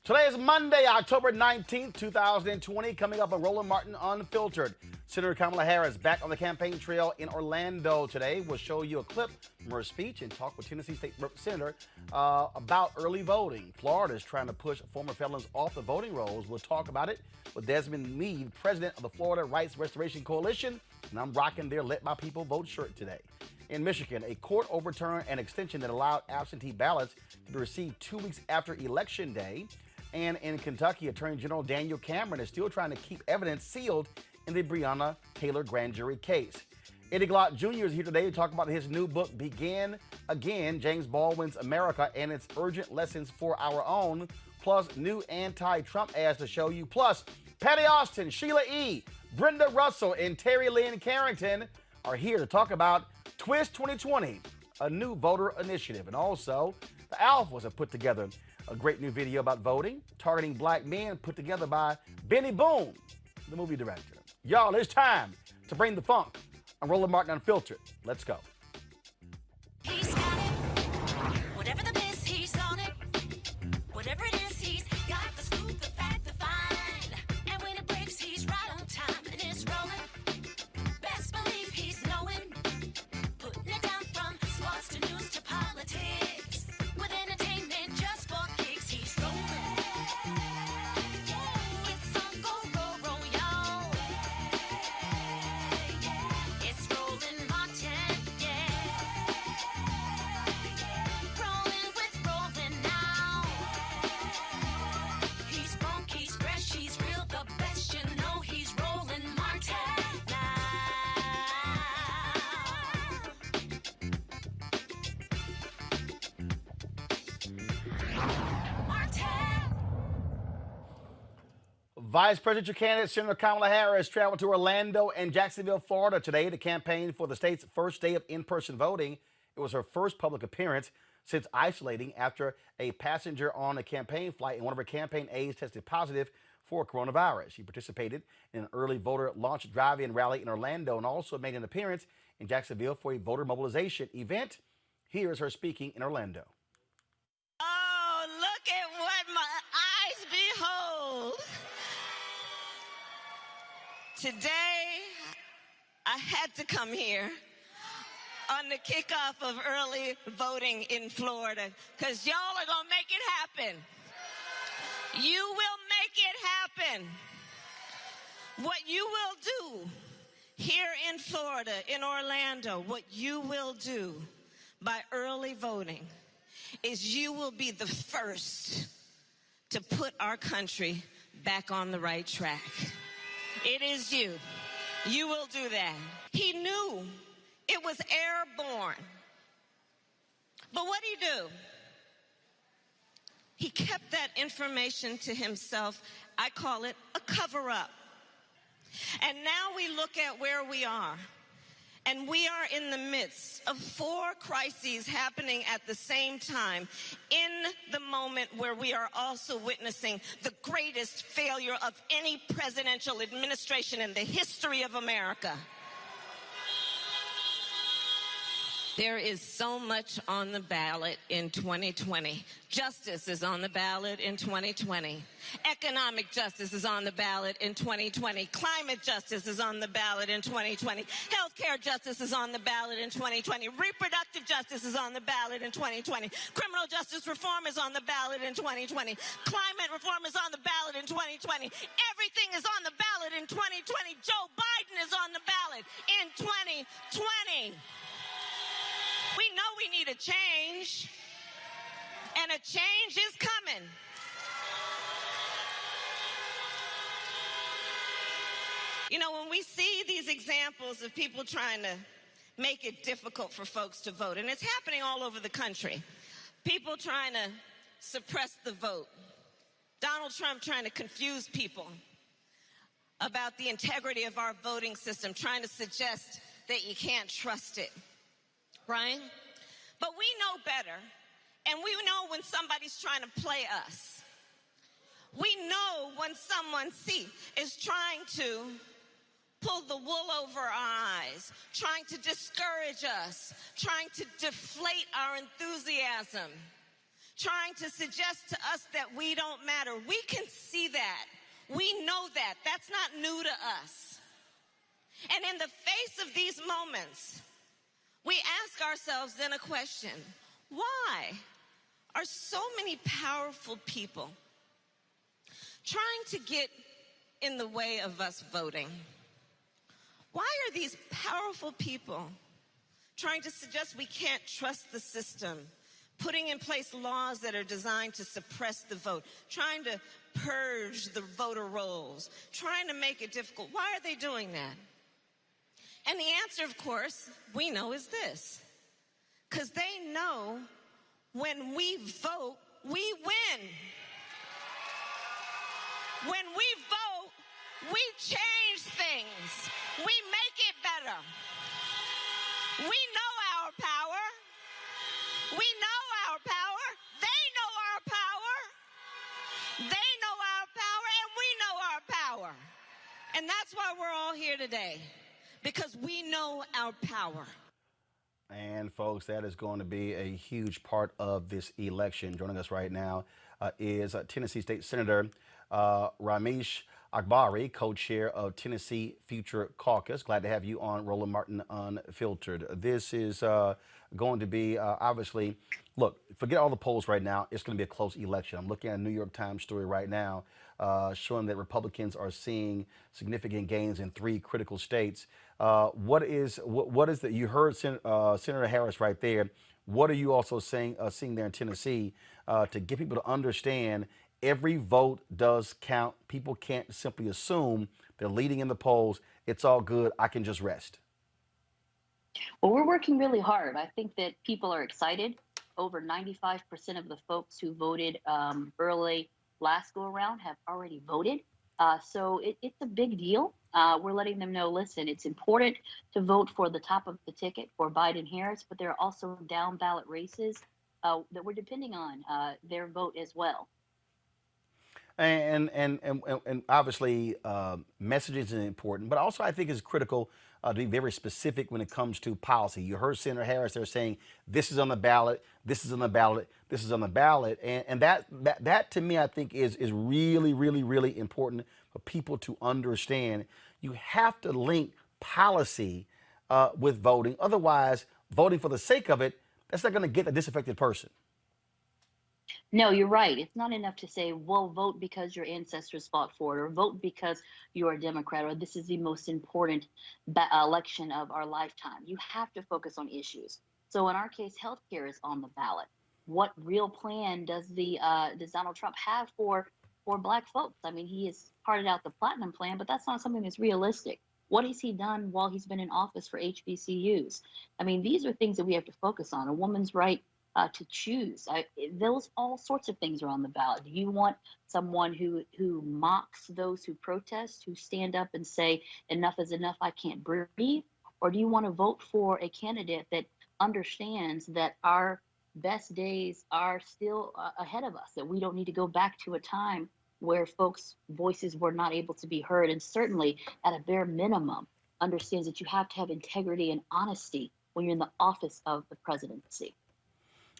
Today is Monday, October 19th, 2020. Coming up on Roland Martin Unfiltered. Senator Kamala Harris back on the campaign trail in Orlando today. We'll show you a clip from her speech and talk with Tennessee State Senator about early voting. Florida is trying to push former felons off the voting rolls. We'll talk about it with Desmond Meade, president of the Florida Rights Restoration Coalition. And I'm rocking their Let My People Vote shirt today. In Michigan, a court overturned an extension that allowed absentee ballots to be received 2 weeks after Election Day. And in Kentucky, Attorney General Daniel Cameron is still trying to keep evidence sealed in the Breonna Taylor grand jury case. Eddie Glaude Jr. is here today to talk about his new book, Begin Again, James Baldwin's America and its Urgent Lessons for Our Own, plus new anti-Trump ads to show you, plus Patti Austin, Sheila E, Brenda Russell, and Terri Lynn Carrington are here to talk about Twist 2020, a new voter initiative. And also, the Alphas have put together a great new video about voting, targeting black men, put together by Benny Boone, the movie director. Y'all, it's time to bring the funk on Roland Martin Unfiltered. Let's go. He's got it. Whatever the miss, he's on it. Whatever it is, he's got the scoop, the fact, the find. And when it breaks, he's right on time and it's rolling. Best believe he's knowing. Putting it down from sports to news to politics. With entertainment just for kicks, he's rolling. It's on go, roll, y'all. It's Roland Martin, yeah. Rolling with Roland now. He's funky, he's fresh, he's real, the best, you know he's Roland Martin now. Martin. Vice presidential candidate Senator Kamala Harris traveled to Orlando and Jacksonville, Florida today to campaign for the state's first day of in-person voting. It was her first public appearance since isolating after a passenger on a campaign flight and one of her campaign aides tested positive for coronavirus. She participated in an early voter launch drive-in rally in Orlando and also made an appearance in Jacksonville for a voter mobilization event. Here is her speaking in Orlando. Oh, look at what my eyes behold. Today, I had to come here on the kickoff of early voting in Florida because y'all are going to make it happen. You will make it happen. What you will do here in Florida, in Orlando, what you will do by early voting is you will be the first to put our country back on the right track. It is you. You will do that. He knew it was airborne. But what did he do? He kept that information to himself. I call it a cover-up. And now we look at where we are. And we are in the midst of 4 crises happening at the same time in the moment where we are also witnessing the greatest failure of any presidential administration in the history of America. There is so much on the ballot in 2020. Justice is on the ballot in 2020. Economic justice is on the ballot in 2020. Climate justice is on the ballot in 2020. Healthcare justice is on the ballot in 2020. Reproductive justice is on the ballot in 2020. Criminal justice reform is on the ballot in 2020. Climate reform is on the ballot in 2020. Everything is on the ballot in 2020. Joe Biden is on the ballot in 2020. We know we need a change, and a change is coming. You know, when we see these examples of people trying to make it difficult for folks to vote, and it's happening all over the country, people trying to suppress the vote, Donald Trump trying to confuse people about the integrity of our voting system, trying to suggest that you can't trust it. Right? But we know better, and we know when somebody's trying to play us. We know when someone, is trying to pull the wool over our eyes, trying to discourage us, trying to deflate our enthusiasm. trying to suggest to us that we don't matter. We can see that. We know that. That's not new to us. And in the face of these moments, we ask ourselves then a question: why are so many powerful people trying to get in the way of us voting? Why are these powerful people trying to suggest we can't trust the system, putting in place laws that are designed to suppress the vote, trying to purge the voter rolls, trying to make it difficult? Why are they doing that? And the answer, of course, we know is this: because they know when we vote, we win. When we vote, we change things. We make it better. We know our power. We know our power. They know our power. They know our power, and we know our power. And that's why we're all here today, because we know our power. And folks, that is going to be a huge part of this election. Joining us right now is Tennessee State Senator Ramesh Akbari, co-chair of Tennessee Future Caucus. Glad to have you on Roland Martin Unfiltered. This is going to be obviously, look, forget all the polls right now. It's going to be a close election. I'm looking at a New York Times story right now showing that Republicans are seeing significant gains in 3 critical states. What is that? You heard Senator Harris right there. What are you also seeing there in Tennessee to get people to understand every vote does count? People can't simply assume they're leading in the polls. It's all good. I can just rest. Well, we're working really hard. I think that people are excited. Over 95% of the folks who voted early last go around have already voted. So it's a big deal. We're letting them know, listen, it's important to vote for the top of the ticket for Biden Harris, but there are also down ballot races that we're depending on their vote as well. And obviously, messaging is important, but also I think it's critical to be very specific when it comes to policy. You heard Senator Harris there saying, this is on the ballot, this is on the ballot, this is on the ballot. And that to me, I think is really, really, really important for people to understand. You have to link policy with voting. Otherwise, voting for the sake of it, that's not going to get the disaffected person. No, you're right. It's not enough to say, well, vote because your ancestors fought for it, or vote because you're a Democrat, or this is the most important election of our lifetime. You have to focus on issues. So in our case, healthcare is on the ballot. What real plan does does Donald Trump have for Black folks? I mean, he has parted out the platinum plan, but that's not something that's realistic. What has he done while he's been in office for HBCUs? I mean, these are things that we have to focus on. A woman's right to choose. Those all sorts of things are on the ballot. Do you want someone who mocks those who protest, who stand up and say, enough is enough, I can't breathe? Or do you want to vote for a candidate that understands that our best days are still ahead of us, that we don't need to go back to a time where folks' voices were not able to be heard, and certainly at a bare minimum understands that you have to have integrity and honesty when you're in the office of the presidency?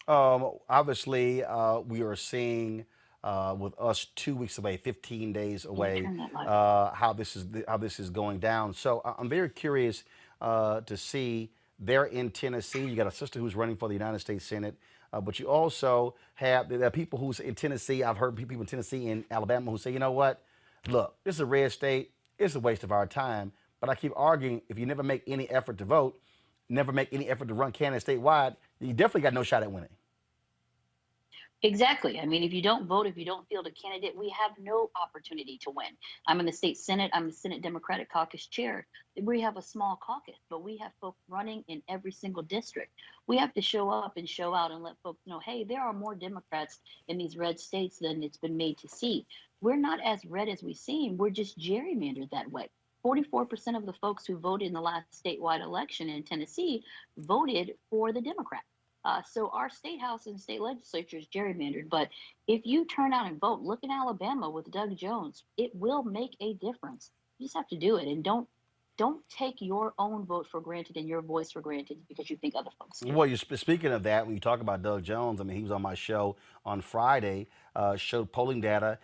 Obviously, we are seeing with us 2 weeks away, 15 days away, how this is going down. So I'm very curious to see there in Tennessee. You got a sister who's running for the United States Senate, but you also have there are people who's in Tennessee. I've heard people in Tennessee and Alabama who say, you know what? Look, this is a red state. It's a waste of our time. But I keep arguing, if you never make any effort to vote, never make any effort to run candidates statewide, you definitely got no shot at winning. Exactly. I mean, if you don't vote, if you don't field a candidate, we have no opportunity to win. I'm in the state Senate. I'm the Senate Democratic Caucus chair. We have a small caucus, but we have folks running in every single district. We have to show up and show out and let folks know, hey, there are more Democrats in these red states than it's been made to see. We're not as red as we seem. We're just gerrymandered that way. 44% of the folks who voted in the last statewide election in Tennessee voted for the Democrat. So our state house and state legislature is gerrymandered. But if you turn out and vote, look in Alabama with Doug Jones, it will make a difference. You just have to do it, and don't don't take your own vote for granted and your voice for granted because you think other folks do. Well, speaking of that, when you talk about Doug Jones, I mean, he was on my show on Friday, showed polling data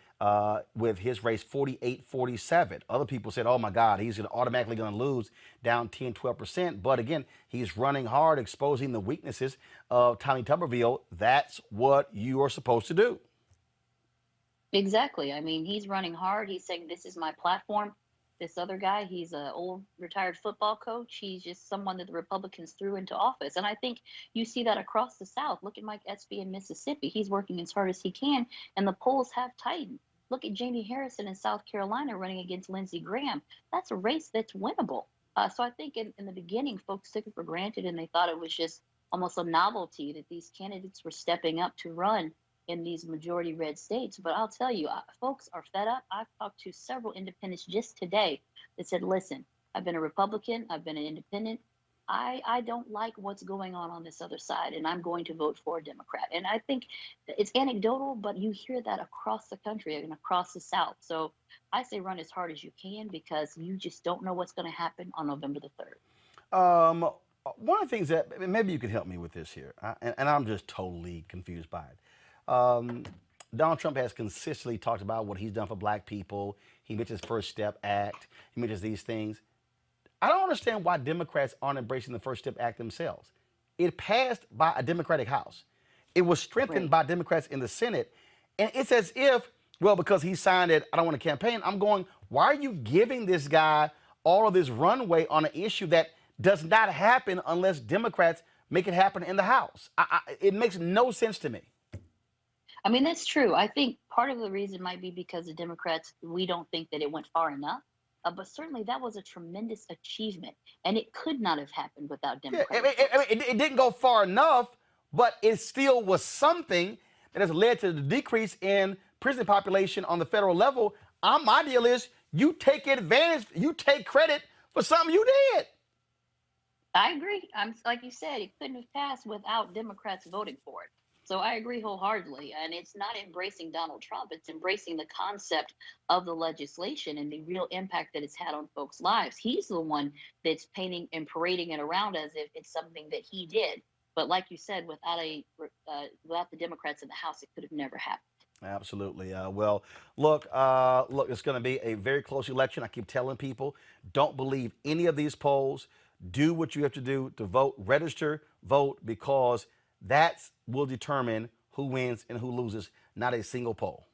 with his race 48-47. Other people said, oh my God, he's automatically going to lose down 10, 12%. But again, he's running hard, exposing the weaknesses of Tommy Tuberville. That's what you are supposed to do. Exactly. I mean, he's running hard. He's saying, this is my platform. This other guy, he's an old retired football coach. He's just someone that the Republicans threw into office. And I think you see that across the South. Look at Mike Espy in Mississippi. He's working as hard as he can, and the polls have tightened. Look at Jamie Harrison in South Carolina running against Lindsey Graham. That's a race that's winnable. So I think in the beginning, folks took it for granted, and they thought it was just almost a novelty that these candidates were stepping up to run in these majority red states. But I'll tell you, folks are fed up. I've talked to several independents just today that said, listen, I've been a Republican, I've been an independent. I don't like what's going on this other side, and I'm going to vote for a Democrat. And I think it's anecdotal, but you hear that across the country and across the South. So I say run as hard as you can, because you just don't know what's going to happen on November the 3rd. One of the things that maybe you could help me with this here, and I'm just totally confused by it. Donald Trump has consistently talked about what he's done for black people. He mentions First Step Act. He mentions these things. I don't understand why Democrats aren't embracing the First Step Act themselves. It passed by a Democratic House. It was strengthened by Democrats in the Senate. And it's as if, well, because he signed it, I don't want to campaign. I'm going, why are you giving this guy all of this runway on an issue that does not happen unless Democrats make it happen in the House? It makes no sense to me. I mean, that's true. I think part of the reason might be because the Democrats, we don't think that it went far enough. But certainly that was a tremendous achievement, and it could not have happened without Democrats. It didn't go far enough, but it still was something that has led to the decrease in prison population on the federal level. My deal is you take advantage, you take credit for something you did. I agree. Like you said, it couldn't have passed without Democrats voting for it. So I agree wholeheartedly. And it's not embracing Donald Trump. It's embracing the concept of the legislation and the real impact that it's had on folks' lives. He's the one that's painting and parading it around as if it's something that he did. But like you said, without the Democrats in the House, it could have never happened. Absolutely. Well, look, it's going to be a very close election. I keep telling people, don't believe any of these polls. Do what you have to do to vote. Register, vote, because that will determine who wins and who loses, not a single poll.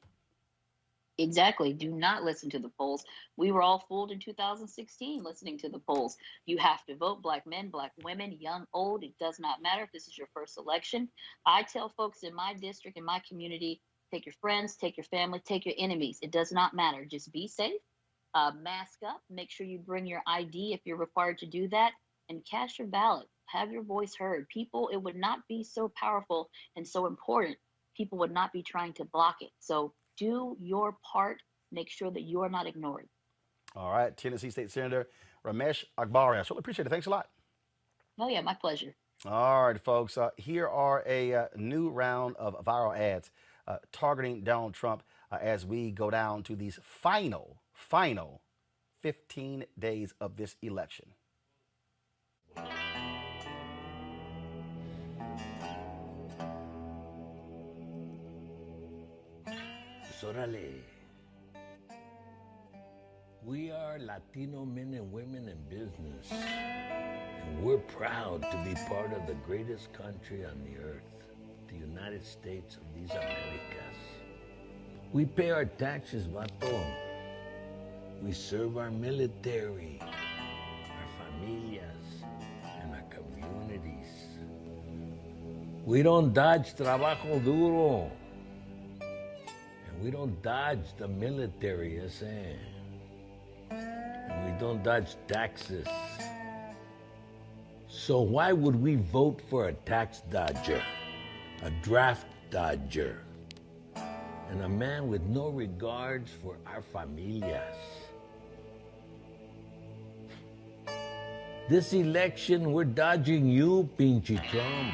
Exactly. Do not listen to the polls. We were all fooled in 2016 listening to the polls. You have to vote. Black men, black women, young, old. It does not matter if this is your first election. I tell folks in my district, in my community, take your friends, take your family, take your enemies. It does not matter. Just be safe. Mask up. Make sure you bring your ID if you're required to do that, and cast your ballot. Have your voice heard. People, it would not be so powerful and so important. People would not be trying to block it. So do your part. Make sure that you are not ignored. All right. Tennessee State Senator Ramesh Akbari. I certainly appreciate it. Thanks a lot. Oh, yeah, my pleasure. All right, folks. Here are a new round of viral ads targeting Donald Trump as we go down to these final 15 days of this election. Órale. We are Latino men and women in business, and we're proud to be part of the greatest country on the earth, the United States of these Americas. We pay our taxes, vato. We serve our military, our familias, and our communities. We don't dodge trabajo duro. We don't dodge the military, and we don't dodge taxes. So why would we vote for a tax dodger, a draft dodger, and a man with no regards for our familias? This election, we're dodging you, pinche Trump.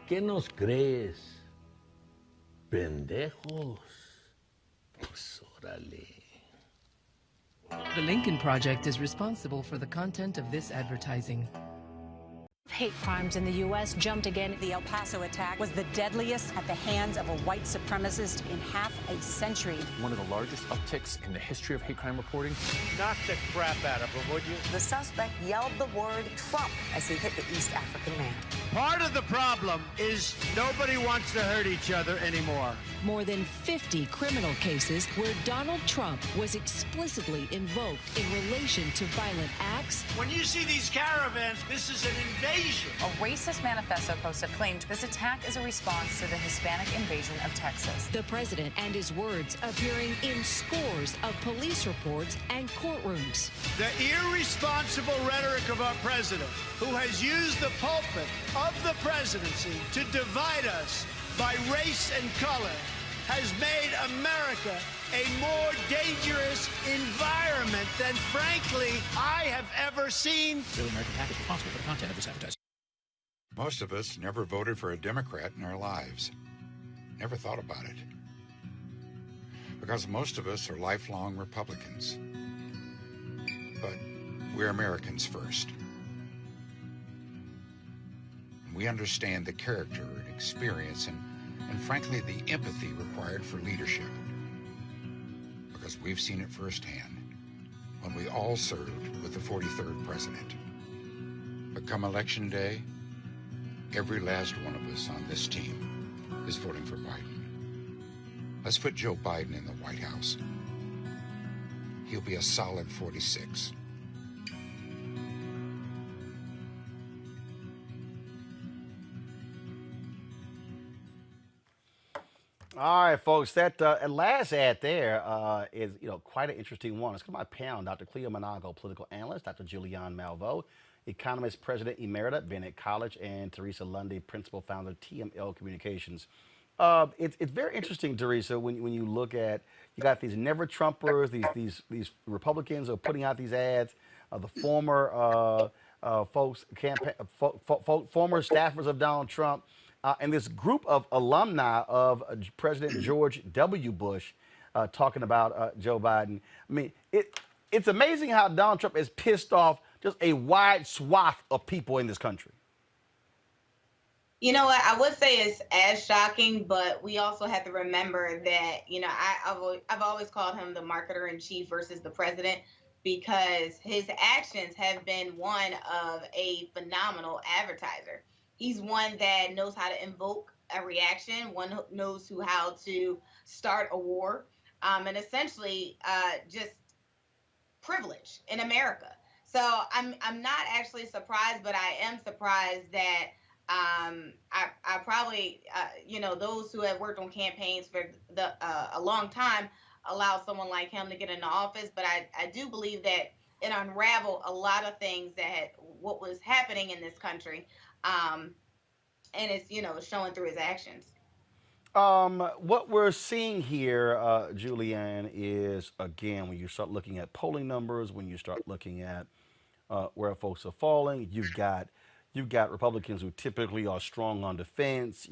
¿Qué nos crees? Pendejos. Pues órale. The Lincoln Project is responsible for the content of this advertising. Hate crimes in the U.S. jumped again. The El Paso attack was the deadliest at the hands of a white supremacist in half a century. One of the largest upticks in the history of hate crime reporting. Knock the crap out of him, would you? The suspect yelled the word Trump as he hit the East African man. Part of the problem is nobody wants to hurt each other anymore. More than 50 criminal cases where Donald Trump was explicitly invoked in relation to violent acts. When you see these caravans, this is an invasion. A racist manifesto poster claimed this attack is a response to the Hispanic invasion of Texas. The president and his words appearing in scores of police reports and courtrooms. The irresponsible rhetoric of our president, who has used the pulpit of the presidency to divide us by race and color, has made America a more dangerous environment than, frankly, I have ever seen. Really, American PAC is responsible for the content of this advertising. Most of us never voted for a Democrat in our lives. Never thought about it. Because most of us are lifelong Republicans. But we're Americans first. We understand the character and experience and frankly, the empathy required for leadership. Because we've seen it firsthand when we all served with the 43rd president. But come election day, every last one of us on this team is voting for Biden. Let's put Joe Biden in the White House. He'll be a solid 46. All right, folks. That last ad there is, quite an interesting one. It's come by Pound, Dr. Cleo Monago, political analyst, Dr. Julianne Malveaux, economist, president emerita, Bennett College, and Teresa Lundy, principal founder, TML Communications. It's very interesting, Teresa, when you look at, you got these never Trumpers, these Republicans are putting out these ads, the former former staffers of Donald Trump. And this group of alumni of President George W. Bush talking about Joe Biden. I mean, it's amazing how Donald Trump has pissed off just a wide swath of people in this country. You know what? I would say it's as shocking, but we also have to remember that, I've always called him the marketer in chief versus the president, because his actions have been one of a phenomenal advertiser. He's one that knows how to invoke a reaction, one who knows how to start a war, and essentially just privilege in America. So I'm not actually surprised, but I am surprised that I probably, those who have worked on campaigns for a long time allow someone like him to get into office. But I do believe that it unraveled a lot of things what was happening in this country. And it's, showing through his actions. What we're seeing here, Julianne, is, again, when you start looking at polling numbers, when you start looking at where folks are falling, you've got Republicans who typically are strong on defense,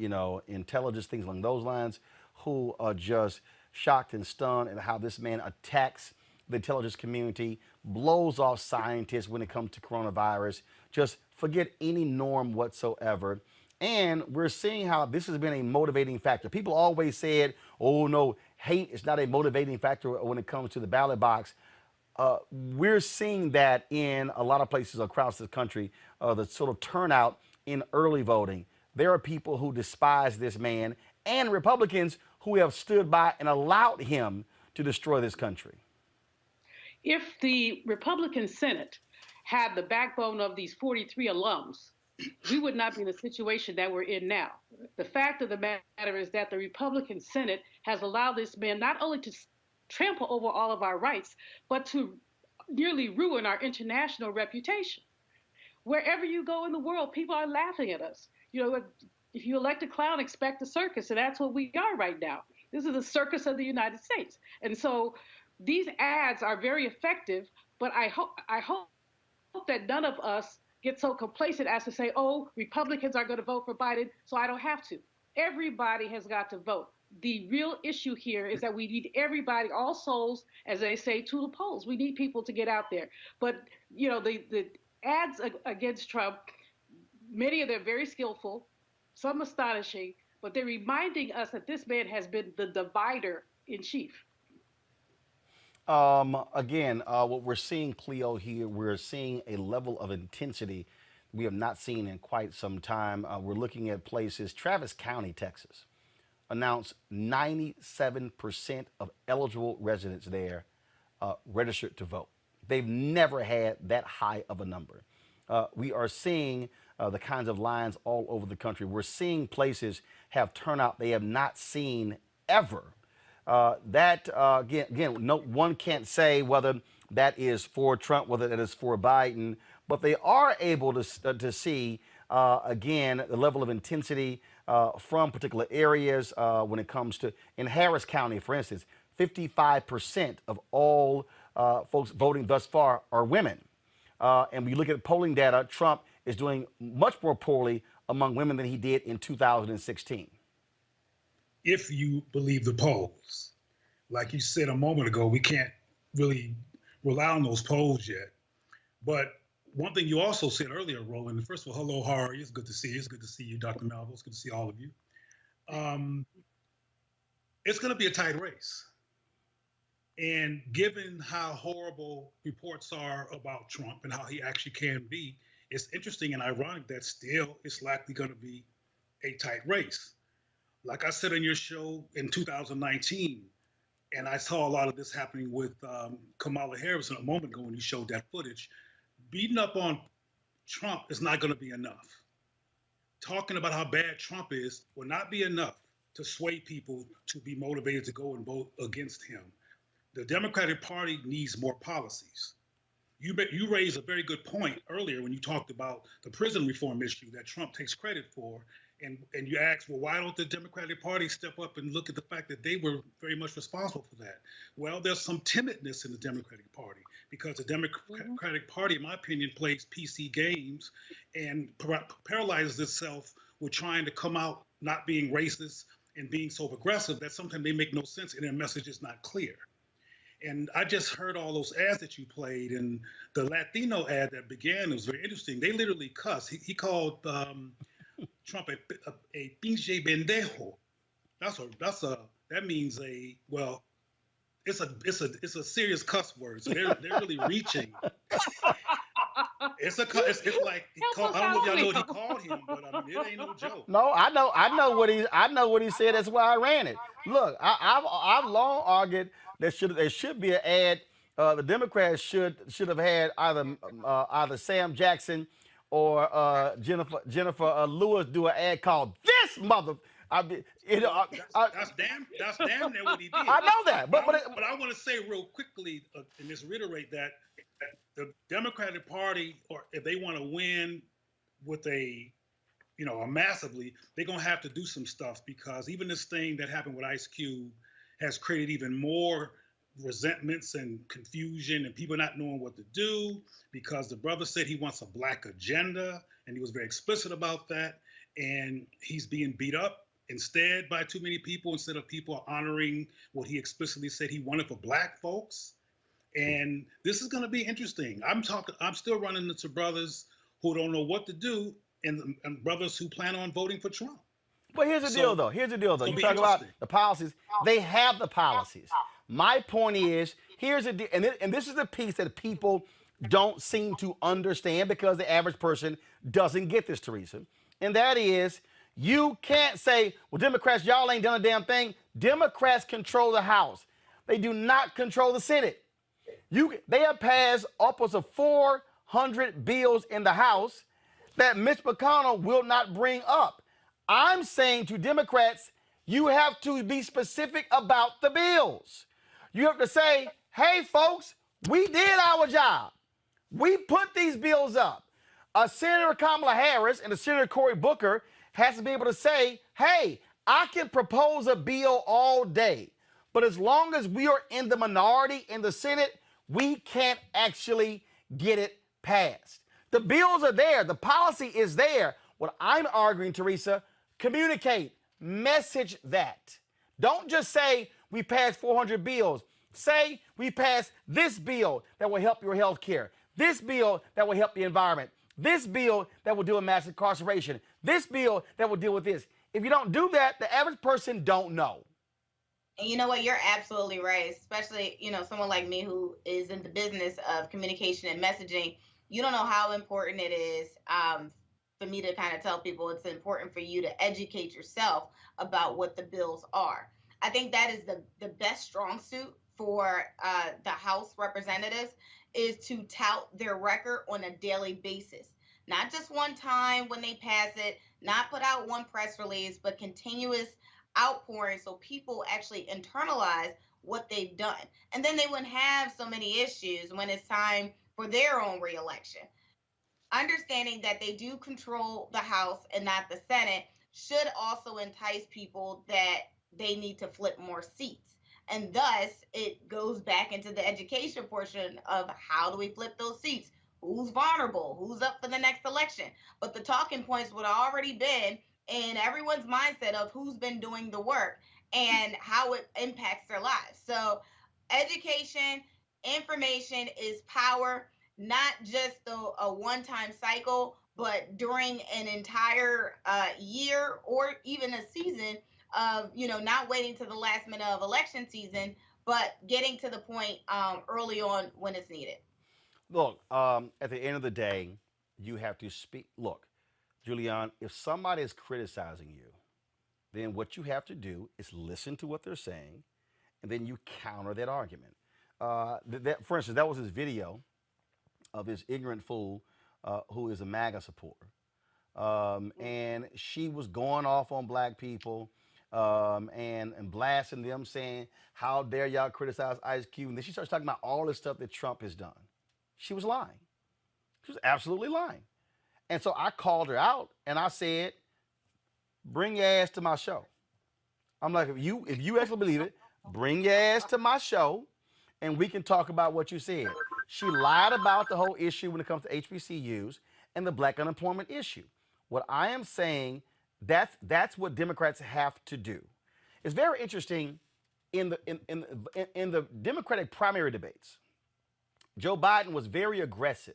intelligence, things along those lines, who are just shocked and stunned at how this man attacks the intelligence community, blows off scientists when it comes to coronavirus, just forget any norm whatsoever. And we're seeing how this has been a motivating factor. People always said, oh, no, hate is not a motivating factor when it comes to the ballot box. We're seeing that in a lot of places across the country, the sort of turnout in early voting. There are people who despise this man and Republicans who have stood by and allowed him to destroy this country. If the Republican Senate had the backbone of these 43 alums, we would not be in the situation that we're in now. The fact of the matter is that the Republican Senate has allowed this man not only to trample over all of our rights, but to nearly ruin our international reputation. Wherever you go in the world, people are laughing at us. If you elect a clown, expect a circus, and that's what we are right now. This is the circus of the United States. And so these ads are very effective, but I hope that none of us get so complacent as to say, oh, Republicans are going to vote for Biden, so I don't have to. Everybody has got to vote. the real issue here is that we need everybody, all souls, as they say, to the polls. We need people to get out there. But, you know, the ads against Trump, many of them very skillful, some astonishing, but they're reminding us that this man has been the divider in chief. Again, what we're seeing, Cleo, here, we're seeing a level of intensity we have not seen in quite some time. We're looking at places, Travis County, Texas, announced 97% of eligible residents there registered to vote. They've never had that high of a number. We are seeing the kinds of lines all over the country. We're seeing places have turnout they have not seen ever. Again, no one can't say whether that is for Trump, whether that is for Biden, but they are able to see, again, the level of intensity from particular areas when it comes to, in Harris County, for instance, 55% of all folks voting thus far are women. And when you look at polling data, Trump is doing much more poorly among women than he did in 2016. If you believe the polls. Like you said a moment ago, we can't really rely on those polls yet. But one thing you also said earlier, Roland, first of all, hello, how are you? It's good to see you. It's good to see you, Dr. Malvo. It's good to see all of you. It's going to be a tight race. And given how horrible reports are about Trump and how he actually can be, it's interesting and ironic that still it's likely going to be a tight race. Like I said on your show in 2019, and I saw a lot of this happening with Kamala Harris a moment ago when you showed that footage, beating up on Trump is not going to be enough. Talking about how bad Trump is will not be enough to sway people to be motivated to go and vote against him. The Democratic Party needs more policies. You raised a very good point earlier when you talked about the prison reform issue that Trump takes credit for. And you asked, well, why don't the Democratic Party step up and look at the fact that they were very much responsible for that? Well, there's some timidness in the Democratic Party because the Democratic Party, in my opinion, plays PC games and paralyzes itself with trying to come out not being racist and being so aggressive that sometimes they make no sense and their message is not clear. And I just heard all those ads that you played, and the Latino ad that began, it was very interesting. They literally cussed. He called Trump a pinche pendejo. That means it's a serious cuss word. So they're really reaching. It's like I don't know if y'all know what he called him, but it ain't no joke. No, I know what he said. That's why I ran it. Look, I've long argued there should be an ad. The Democrats should have had either Sam Jackson or Jennifer Lewis do an ad called "This Mother." That's damn near what he did. I know that, but I want to say real quickly and just reiterate that the Democratic Party, or if they want to win with a massively, they're gonna have to do some stuff, because even this thing that happened with Ice Cube has created even more resentments and confusion and people not knowing what to do, because the brother said he wants a black agenda and he was very explicit about that, and he's being beat up instead by too many people instead of people honoring what he explicitly said he wanted for black folks. And this is going to be interesting. I'm still running into brothers who don't know what to do and brothers who plan on voting for Trump. But here's the deal, though. You talk about the policies. They have the policies. My point is, here's the deal, and this is the piece that people don't seem to understand because the average person doesn't get this, Teresa. And that is, you can't say, well, Democrats, y'all ain't done a damn thing. Democrats control the House. They do not control the Senate. They have passed upwards of 400 bills in the House that Mitch McConnell will not bring up. I'm saying to Democrats, you have to be specific about the bills. You have to say, hey, folks, we did our job. We put these bills up. Senator Kamala Harris and Senator Cory Booker has to be able to say, hey, I can propose a bill all day, but as long as we are in the minority in the Senate, we can't actually get it passed. The bills are there. The policy is there. What I'm arguing, Teresa, communicate, message that. Don't just say we passed 400 bills. Say we passed this bill that will help your health care, this bill that will help the environment, this bill that will deal with mass incarceration, this bill that will deal with this. If you don't do that, the average person don't know. And you know what? You're absolutely right. Especially, someone like me who is in the business of communication and messaging. You don't know how important it is for me to kind of tell people it's important for you to educate yourself about what the bills are. I think that is the best strong suit for the House representatives is to tout their record on a daily basis. Not just one time when they pass it, not put out one press release, but continuous outpouring so people actually internalize what they've done. And then they wouldn't have so many issues when it's time for their own reelection. Understanding that they do control the House and not the Senate should also entice people that they need to flip more seats. And thus, it goes back into the education portion of how do we flip those seats? Who's vulnerable? Who's up for the next election? But the talking points would have already been in everyone's mindset of who's been doing the work and how it impacts their lives. So education, information is power, not just a one-time cycle, but during an entire year or even a season of, not waiting to the last minute of election season, but getting to the point early on when it's needed. Look, at the end of the day, you have to speak. Look, Julian, if somebody is criticizing you, then what you have to do is listen to what they're saying, and then you counter that argument. For instance, that was his video of this ignorant fool who is a MAGA supporter. And she was going off on black people and blasting them, saying, how dare y'all criticize Ice Cube? And then she starts talking about all this stuff that Trump has done. She was lying. She was absolutely lying. And so I called her out and I said, bring your ass to my show. I'm like, if you actually believe it, bring your ass to my show and we can talk about what you said. She lied about the whole issue when it comes to HBCUs and the black unemployment issue. What I am saying, that's what Democrats have to do. It's very interesting in the Democratic primary debates. Joe Biden was very aggressive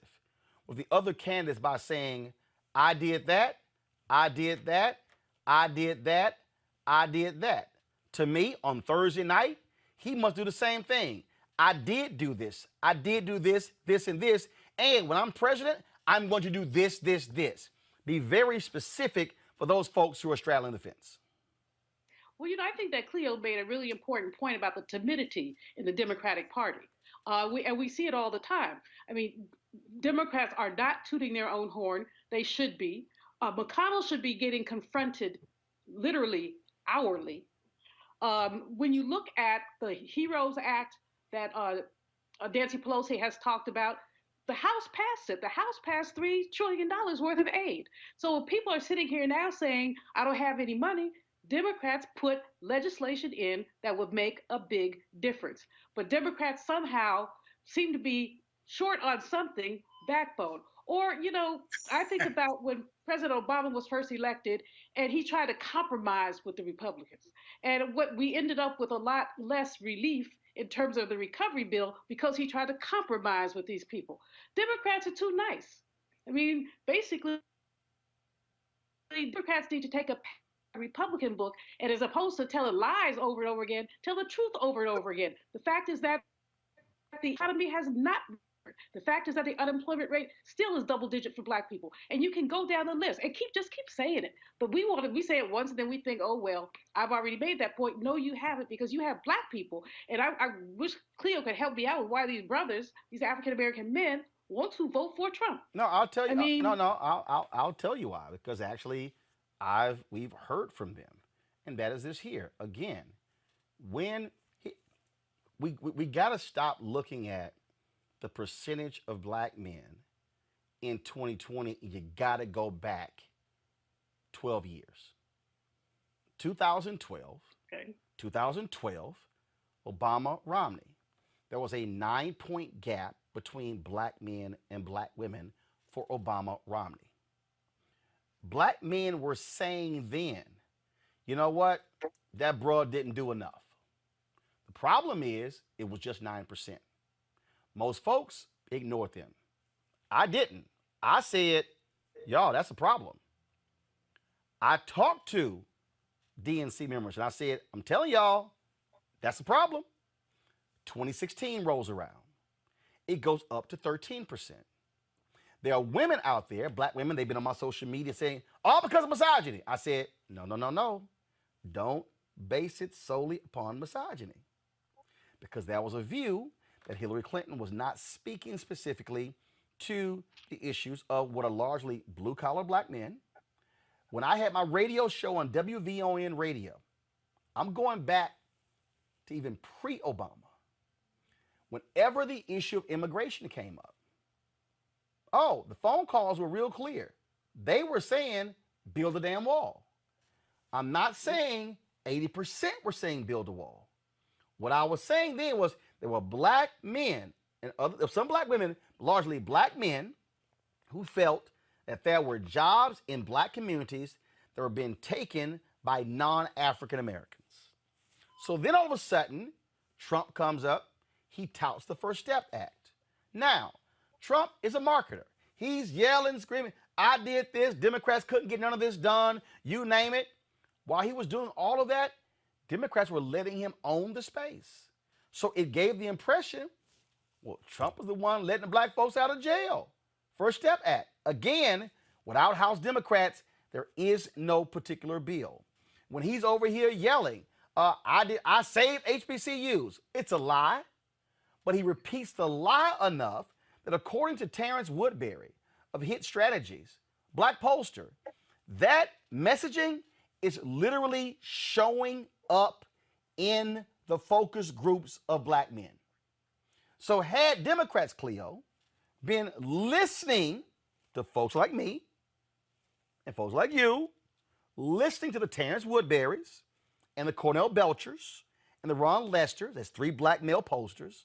with the other candidates by saying, I did that, I did that, I did that, I did that. To me, on Thursday night, he must do the same thing. I did do this. I did do this, this, and this. And when I'm president, I'm going to do this, this, this. Be very specific for those folks who are straddling the fence. Well, I think that Cleo made a really important point about the timidity in the Democratic Party. We see it all the time. I mean, Democrats are not tooting their own horn. They should be. McConnell should be getting confronted literally hourly. When you look at the HEROES Act that Nancy Pelosi has talked about, the House passed it. The House passed $3 trillion worth of aid. So if people are sitting here now saying, I don't have any money, Democrats put legislation in that would make a big difference. But Democrats somehow seem to be short on something, backbone. Or, I think about when President Obama was first elected and he tried to compromise with the Republicans. And what we ended up with a lot less relief in terms of the recovery bill because he tried to compromise with these people. Democrats are too nice. I mean, basically, Democrats need to take a Republican book and as opposed to telling lies over and over again, tell the truth over and over again. The fact is that the economy has not. The fact is that the unemployment rate still is double digit for black people. And you can go down the list and keep saying it. But we say it once and then we think, oh, well, I've already made that point. No, you haven't, because you have black people. And I wish Cleo could help me out with why these brothers, these African-American men, want to vote for Trump. No, I'll tell you. I'll tell you why. Because actually, we've heard from them. And that is this here. Again, when we got to stop looking at the percentage of black men in 2020, you got to go back 12 years. 2012, okay. 2012, Obama, Romney. There was a 9-point gap between black men and black women for Obama, Romney. Black men were saying then, you know what? That broad didn't do enough. The problem is it was just 9%. Most folks ignored them. I didn't. I said, y'all, that's a problem. I talked to DNC members and I said, I'm telling y'all, that's a problem. 2016 rolls around. It goes up to 13%. There are women out there, black women, they've been on my social media saying, all because of misogyny. I said, no. Don't base it solely upon misogyny. Because that was a view that Hillary Clinton was not speaking specifically to the issues of what are largely blue-collar black men. When I had my radio show on WVON radio, I'm going back to even pre-Obama. Whenever the issue of immigration came up, the phone calls were real clear. They were saying, build a damn wall. I'm not saying 80% were saying build a wall. What I was saying then was there were black men and some black women, largely black men, who felt that there were jobs in black communities that were being taken by non-African Americans. So then all of a sudden, Trump comes up, he touts the First Step Act. Now, Trump is a marketer. He's yelling, screaming, I did this, Democrats couldn't get none of this done, you name it. While he was doing all of that, Democrats were letting him own the space. So it gave the impression, well, Trump was the one letting the black folks out of jail. First Step Act. Again, without House Democrats, there is no particular bill. When he's over here yelling, I saved HBCUs, it's a lie. But he repeats the lie enough that according to Terrence Woodbury of Hit Strategies, black pollster, that messaging is literally showing up in the focus groups of black men. So had Democrats, Cleo, been listening to folks like me and folks like you, listening to the Terrence Woodburys and the Cornell Belchers and the Ron Lesters, that's 3 black male pollsters,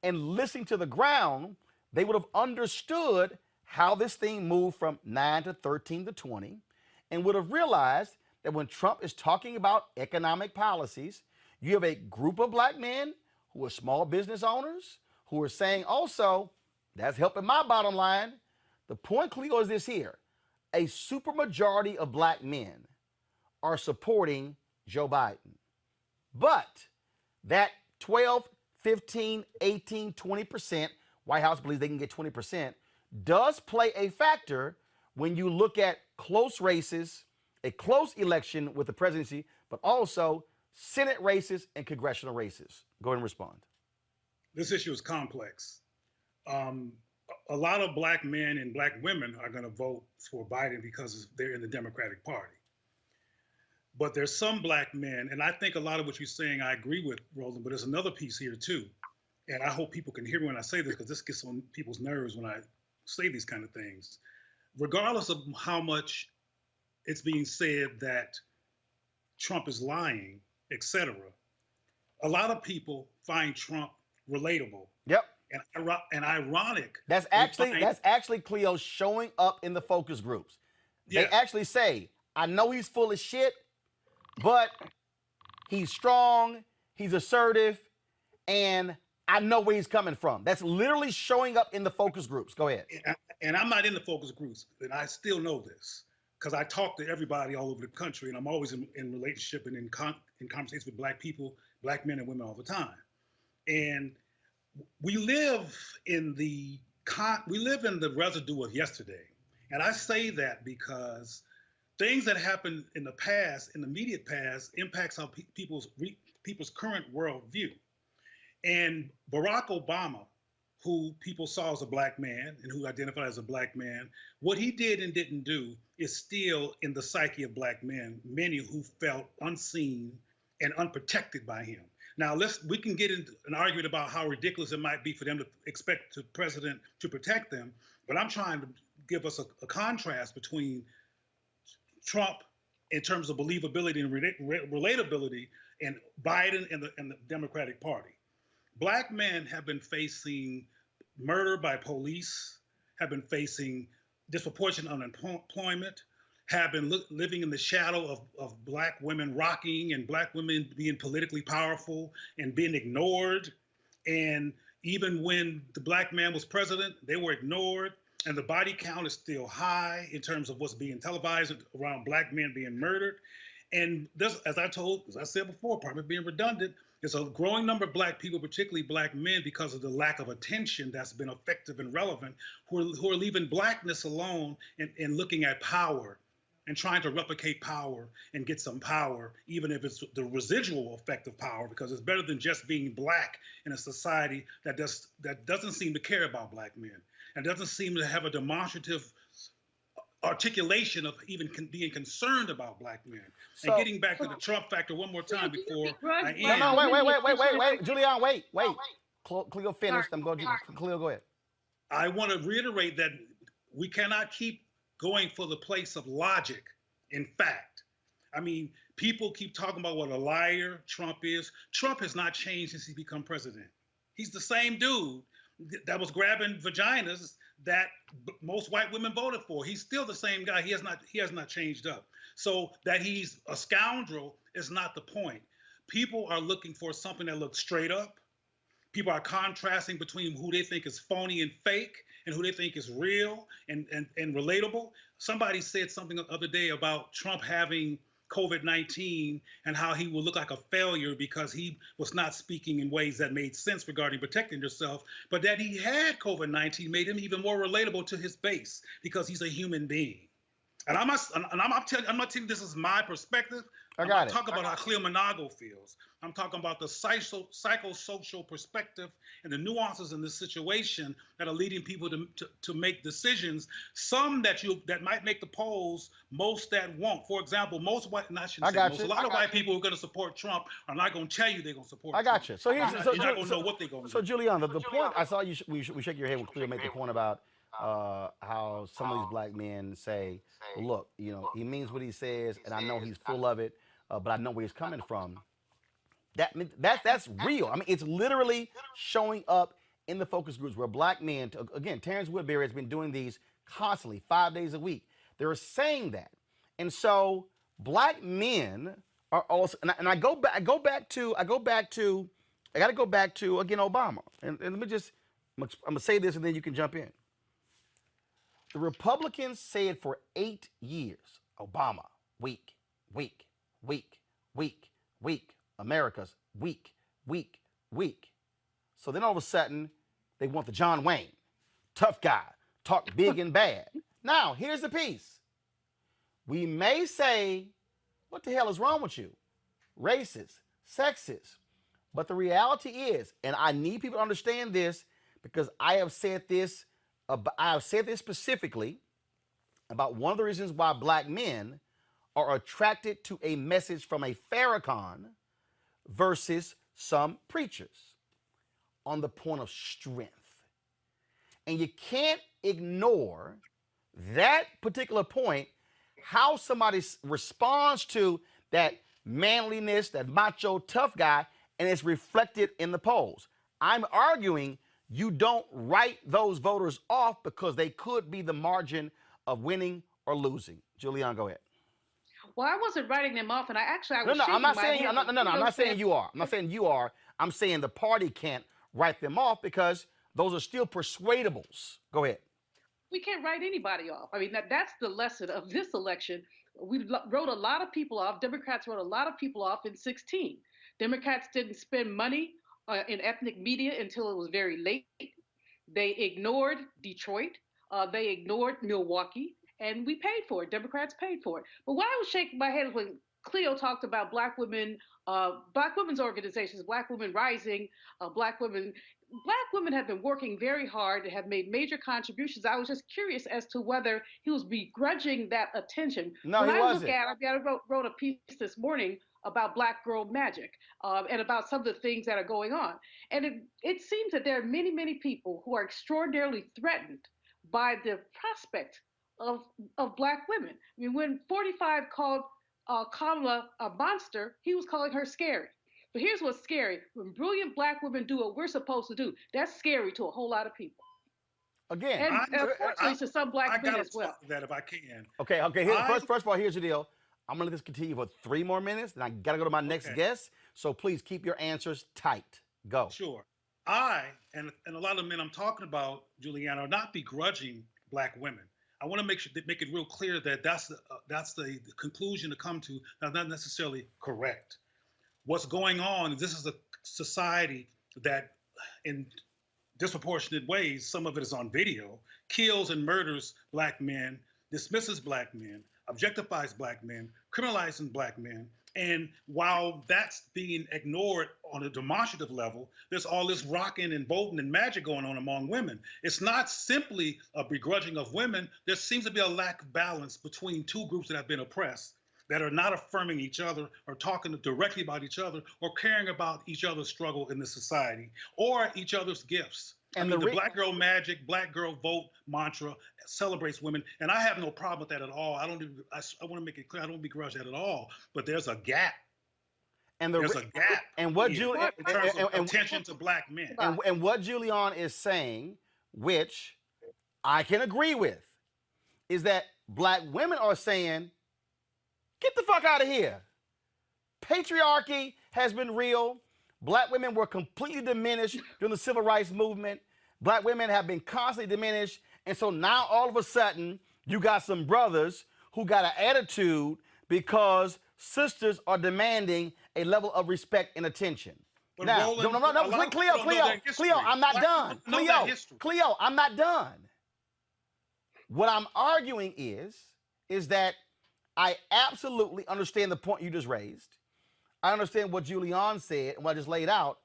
and listening to the ground, they would have understood how this thing moved from 9 to 13 to 20 and would have realized that when Trump is talking about economic policies, you have a group of black men who are small business owners who are saying also, that's helping my bottom line. The point, Cleo, is this here. A supermajority of black men are supporting Joe Biden. But that 12, 15, 18, 20%, White House believes they can get 20%, does play a factor when you look at close races, a close election with the presidency, but also Senate races and congressional races. Go ahead and respond. This issue is complex. A lot of black men and black women are going to vote for Biden because they're in the Democratic Party. But there's some black men, and I think a lot of what you're saying, I agree with, Roland, but there's another piece here too. And I hope people can hear me when I say this, because this gets on people's nerves when I say these kind of things. Regardless of how much it's being said that Trump is lying, etc., a lot of people find Trump relatable. Yep. And ironic. That's actually Cleo showing up in the focus groups. They actually say, I know he's full of shit, but he's strong, he's assertive, and I know where he's coming from. That's literally showing up in the focus groups. Go ahead. And I'm not in the focus groups, and I still know this because I talk to everybody all over the country, and I'm always in relationship and in conversations with black people, black men and women all the time. And we live in the residue of yesterday. And I say that because things that happened in the past, in the immediate past, impacts how people's current worldview. And Barack Obama, who people saw as a black man and who identified as a black man, what he did and didn't do is still in the psyche of black men, many who felt unseen and unprotected by him. Now, we can get into an argument about how ridiculous it might be for them to expect the president to protect them, but I'm trying to give us a contrast between Trump in terms of believability and relatability and Biden and the Democratic Party. Black men have been facing murder by police, have been facing disproportionate unemployment, have been living in the shadow of black women rocking and black women being politically powerful and being ignored. And even when the black man was president, they were ignored. And the body count is still high in terms of what's being televised around black men being murdered. And this, as I said before, probably being redundant, there's a growing number of black people, particularly black men, because of the lack of attention that's been effective and relevant, who are leaving blackness alone and looking at power and trying to replicate power and get some power, even if it's the residual effect of power, because it's better than just being black in a society that doesn't seem to care about black men and doesn't seem to have a demonstrative articulation of even being concerned about black men. So, and getting back to the Trump factor one more time before I end. No, wait, Julian, wait. Cleo finished. I'm going to Cleo, go ahead. I want to reiterate that we cannot keep going for the place of logic and fact. I mean, people keep talking about what a liar Trump is. Trump has not changed since he become president. He's the same dude that was grabbing vaginas that most white women voted for. He's still the same guy. He has not changed up. So that he's a scoundrel is not the point. People are looking for something that looks straight up. People are contrasting between who they think is phony and fake and who they think is real and relatable. Somebody said something the other day about Trump having COVID-19 and how he will look like a failure because he was not speaking in ways that made sense regarding protecting yourself, but that he had COVID-19 made him even more relatable to his base because he's a human being. And I'm not telling you this is my perspective. I'm not talking about how Cleo Monago feels. I'm talking about the psychosocial perspective and the nuances in this situation that are leading people to make decisions. Some that might make the polls, most that won't. For example, a lot of white people who are going to support Trump are not going to tell you they're going to support Trump. I got you. So here's you're not going to know what they're going to do. So Julian, the point I saw you shake your head when Cleo made the point about how some of these black men say, look, he means what he says, and I know he's full of it, but I know where he's coming from. That's real. I mean, it's literally showing up in the focus groups where black men, again, Terrence Woodbury has been doing these constantly, 5 days a week. They're saying that. And so black men are also, and I got to go back to, again, Obama. And let me just, I'm going to say this and then you can jump in. The Republicans said for 8 years, Obama, weak. America's weak. So then all of a sudden, they want the John Wayne, tough guy, talk big and bad. Now, here's the piece. We may say, what the hell is wrong with you? Racist, sexist. But the reality is, and I need people to understand this because I have said this specifically about one of the reasons why black men are attracted to a message from a Farrakhan versus some preachers on the point of strength. And you can't ignore that particular point, how somebody responds to that manliness, that macho tough guy, and it's reflected in the polls. I'm arguing you don't write those voters off because they could be the margin of winning or losing. Julian, go ahead. Well, I wasn't writing them off, and I'm not saying you are. I'm not saying you are. I'm saying the party can't write them off because those are still persuadables. Go ahead. We can't write anybody off. I mean, that's the lesson of this election. We wrote a lot of people off. Democrats wrote a lot of people off in 2016. Democrats didn't spend money in ethnic media until it was very late. They ignored Detroit. They ignored Milwaukee. And we paid for it. Democrats paid for it. But what I was shaking my head when Cleo talked about black women's organizations, Black Women Rising, Black women have been working very hard and have made major contributions. I was just curious as to whether he was begrudging that attention. No, he wasn't. I wrote a piece this morning about Black Girl Magic and about some of the things that are going on. And it seems that there are many, many people who are extraordinarily threatened by the prospect of black women. I mean, when 45 called Kamala a monster, he was calling her scary. But here's what's scary. When brilliant black women do what we're supposed to do, that's scary to a whole lot of people. Again, And unfortunately to some black men as well. That if I can. Okay. First of all, here's the deal. I'm gonna let this continue for 3 more minutes, and I gotta go to my next guest. So please keep your answers tight. Go. Sure. I and a lot of the men I'm talking about, Juliana, are not begrudging black women. I want to make it real clear that that's the conclusion to come to. That's not necessarily correct. What's going on is this is a society that, in disproportionate ways, some of it is on video, kills and murders black men, dismisses black men, objectifies black men, criminalizing black men. And while that's being ignored on a demonstrative level, there's all this rocking and voting and magic going on among women. It's not simply a begrudging of women. There seems to be a lack of balance between two groups that have been oppressed, that are not affirming each other or talking directly about each other or caring about each other's struggle in the society or each other's gifts. And the black girl magic, black girl vote mantra celebrates women, and I have no problem with that at all. I want to make it clear, I don't begrudge that at all. But there's a gap. And there's a gap. And what in terms of attention to black men. And what Julian is saying, which I can agree with, is that black women are saying, get the fuck out of here. Patriarchy has been real. Black women were completely diminished during the civil rights movement. Black women have been constantly diminished. And so now all of a sudden, you got some brothers who got an attitude because sisters are demanding a level of respect and attention. But Now, Roland, no, Cleo, I'm not done. Cleo, I'm not done. What I'm arguing is that I absolutely understand the point you just raised. I understand what Julian said and what I just laid out.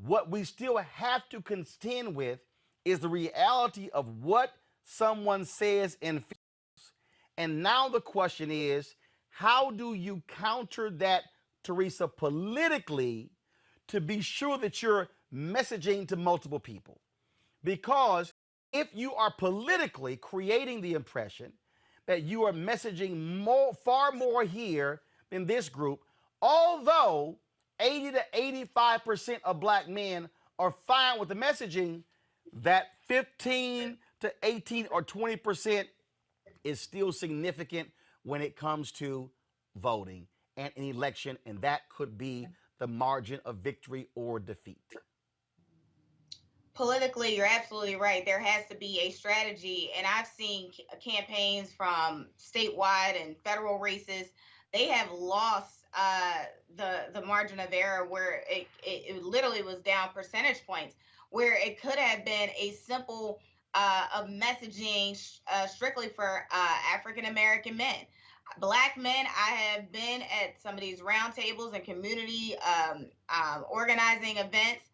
What we still have to contend with is the reality of what someone says and feels. And now the question is, how do you counter that, Teresa, politically, to be sure that you're messaging to multiple people? Because if you are politically creating the impression that you are messaging far more here than this group, although 80 to 85% of black men are fine with the messaging, that 15 to 18 or 20% is still significant when it comes to voting and an election, and that could be the margin of victory or defeat. Politically, you're absolutely right. There has to be a strategy, and I've seen campaigns from statewide and federal races. They have lost the margin of error where it literally was down percentage points, where it could have been a simple of messaging strictly for African American men. Black men, I have been at some of these roundtables and community organizing events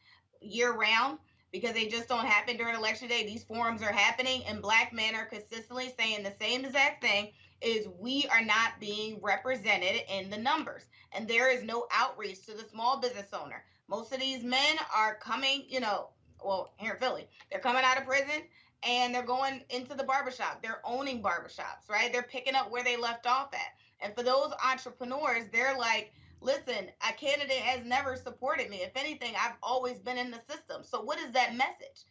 year round, because they just don't happen during election day. These forums are happening, and black men are consistently saying the same exact thing, is we are not being represented in the numbers. And there is no outreach to the small business owner. Most of these men are coming, well, here in Philly, they're coming out of prison and they're going into the barbershop. They're owning barbershops, right? They're picking up where they left off at. And for those entrepreneurs, they're like, listen, a candidate has never supported me. If anything, I've always been in the system. So what is that message,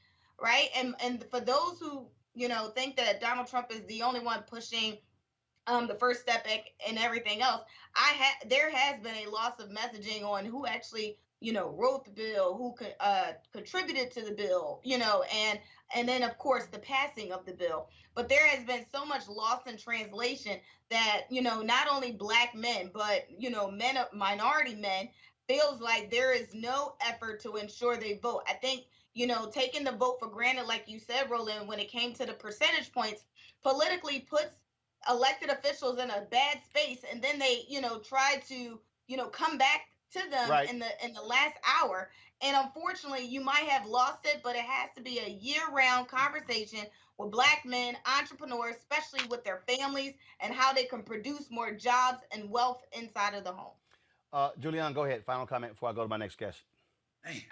right? And for those who, think that Donald Trump is the only one pushing the First Step and everything else, there has been a loss of messaging on who actually, wrote the bill, who contributed to the bill, and then of course the passing of the bill. But there has been so much loss in translation that, not only black men, but, men of minority men feels like there is no effort to ensure they vote. I think, taking the vote for granted, like you said, Roland, when it came to the percentage points, politically puts elected officials in a bad space, and then they, try to, come back to them right in the last hour. And unfortunately, you might have lost it, but it has to be a year-round conversation with black men, entrepreneurs, especially with their families, and how they can produce more jobs and wealth inside of the home. Julian, go ahead. Final comment before I go to my next guest. We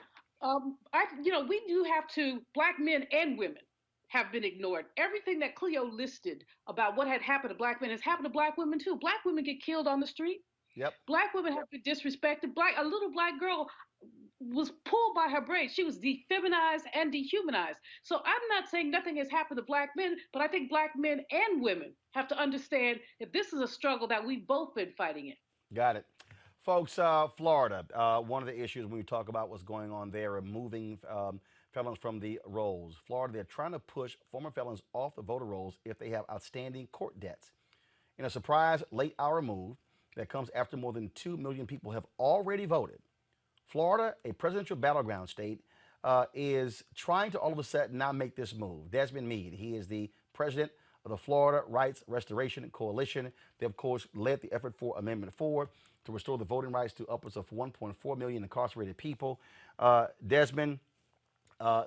do have to, black men and women have been ignored. Everything that Cleo listed about what had happened to black men has happened to black women too. Black women get killed on the street. Yep. Black women have been disrespected. A little black girl was pulled by her braids. She was defeminized and dehumanized. So I'm not saying nothing has happened to black men, but I think black men and women have to understand that this is a struggle that we've both been fighting in. Got it. Folks, Florida, one of the issues when we talk about what's going on there, removing felons from the rolls. Florida, they're trying to push former felons off the voter rolls if they have outstanding court debts. In a surprise late hour move that comes after more than 2 million people have already voted, Florida, a presidential battleground state, is trying to all of a sudden now make this move. Desmond Meade, he is the president of the Florida Rights Restoration Coalition. They, of course, led the effort for Amendment 4 to restore the voting rights to upwards of 1.4 million incarcerated people. Desmond,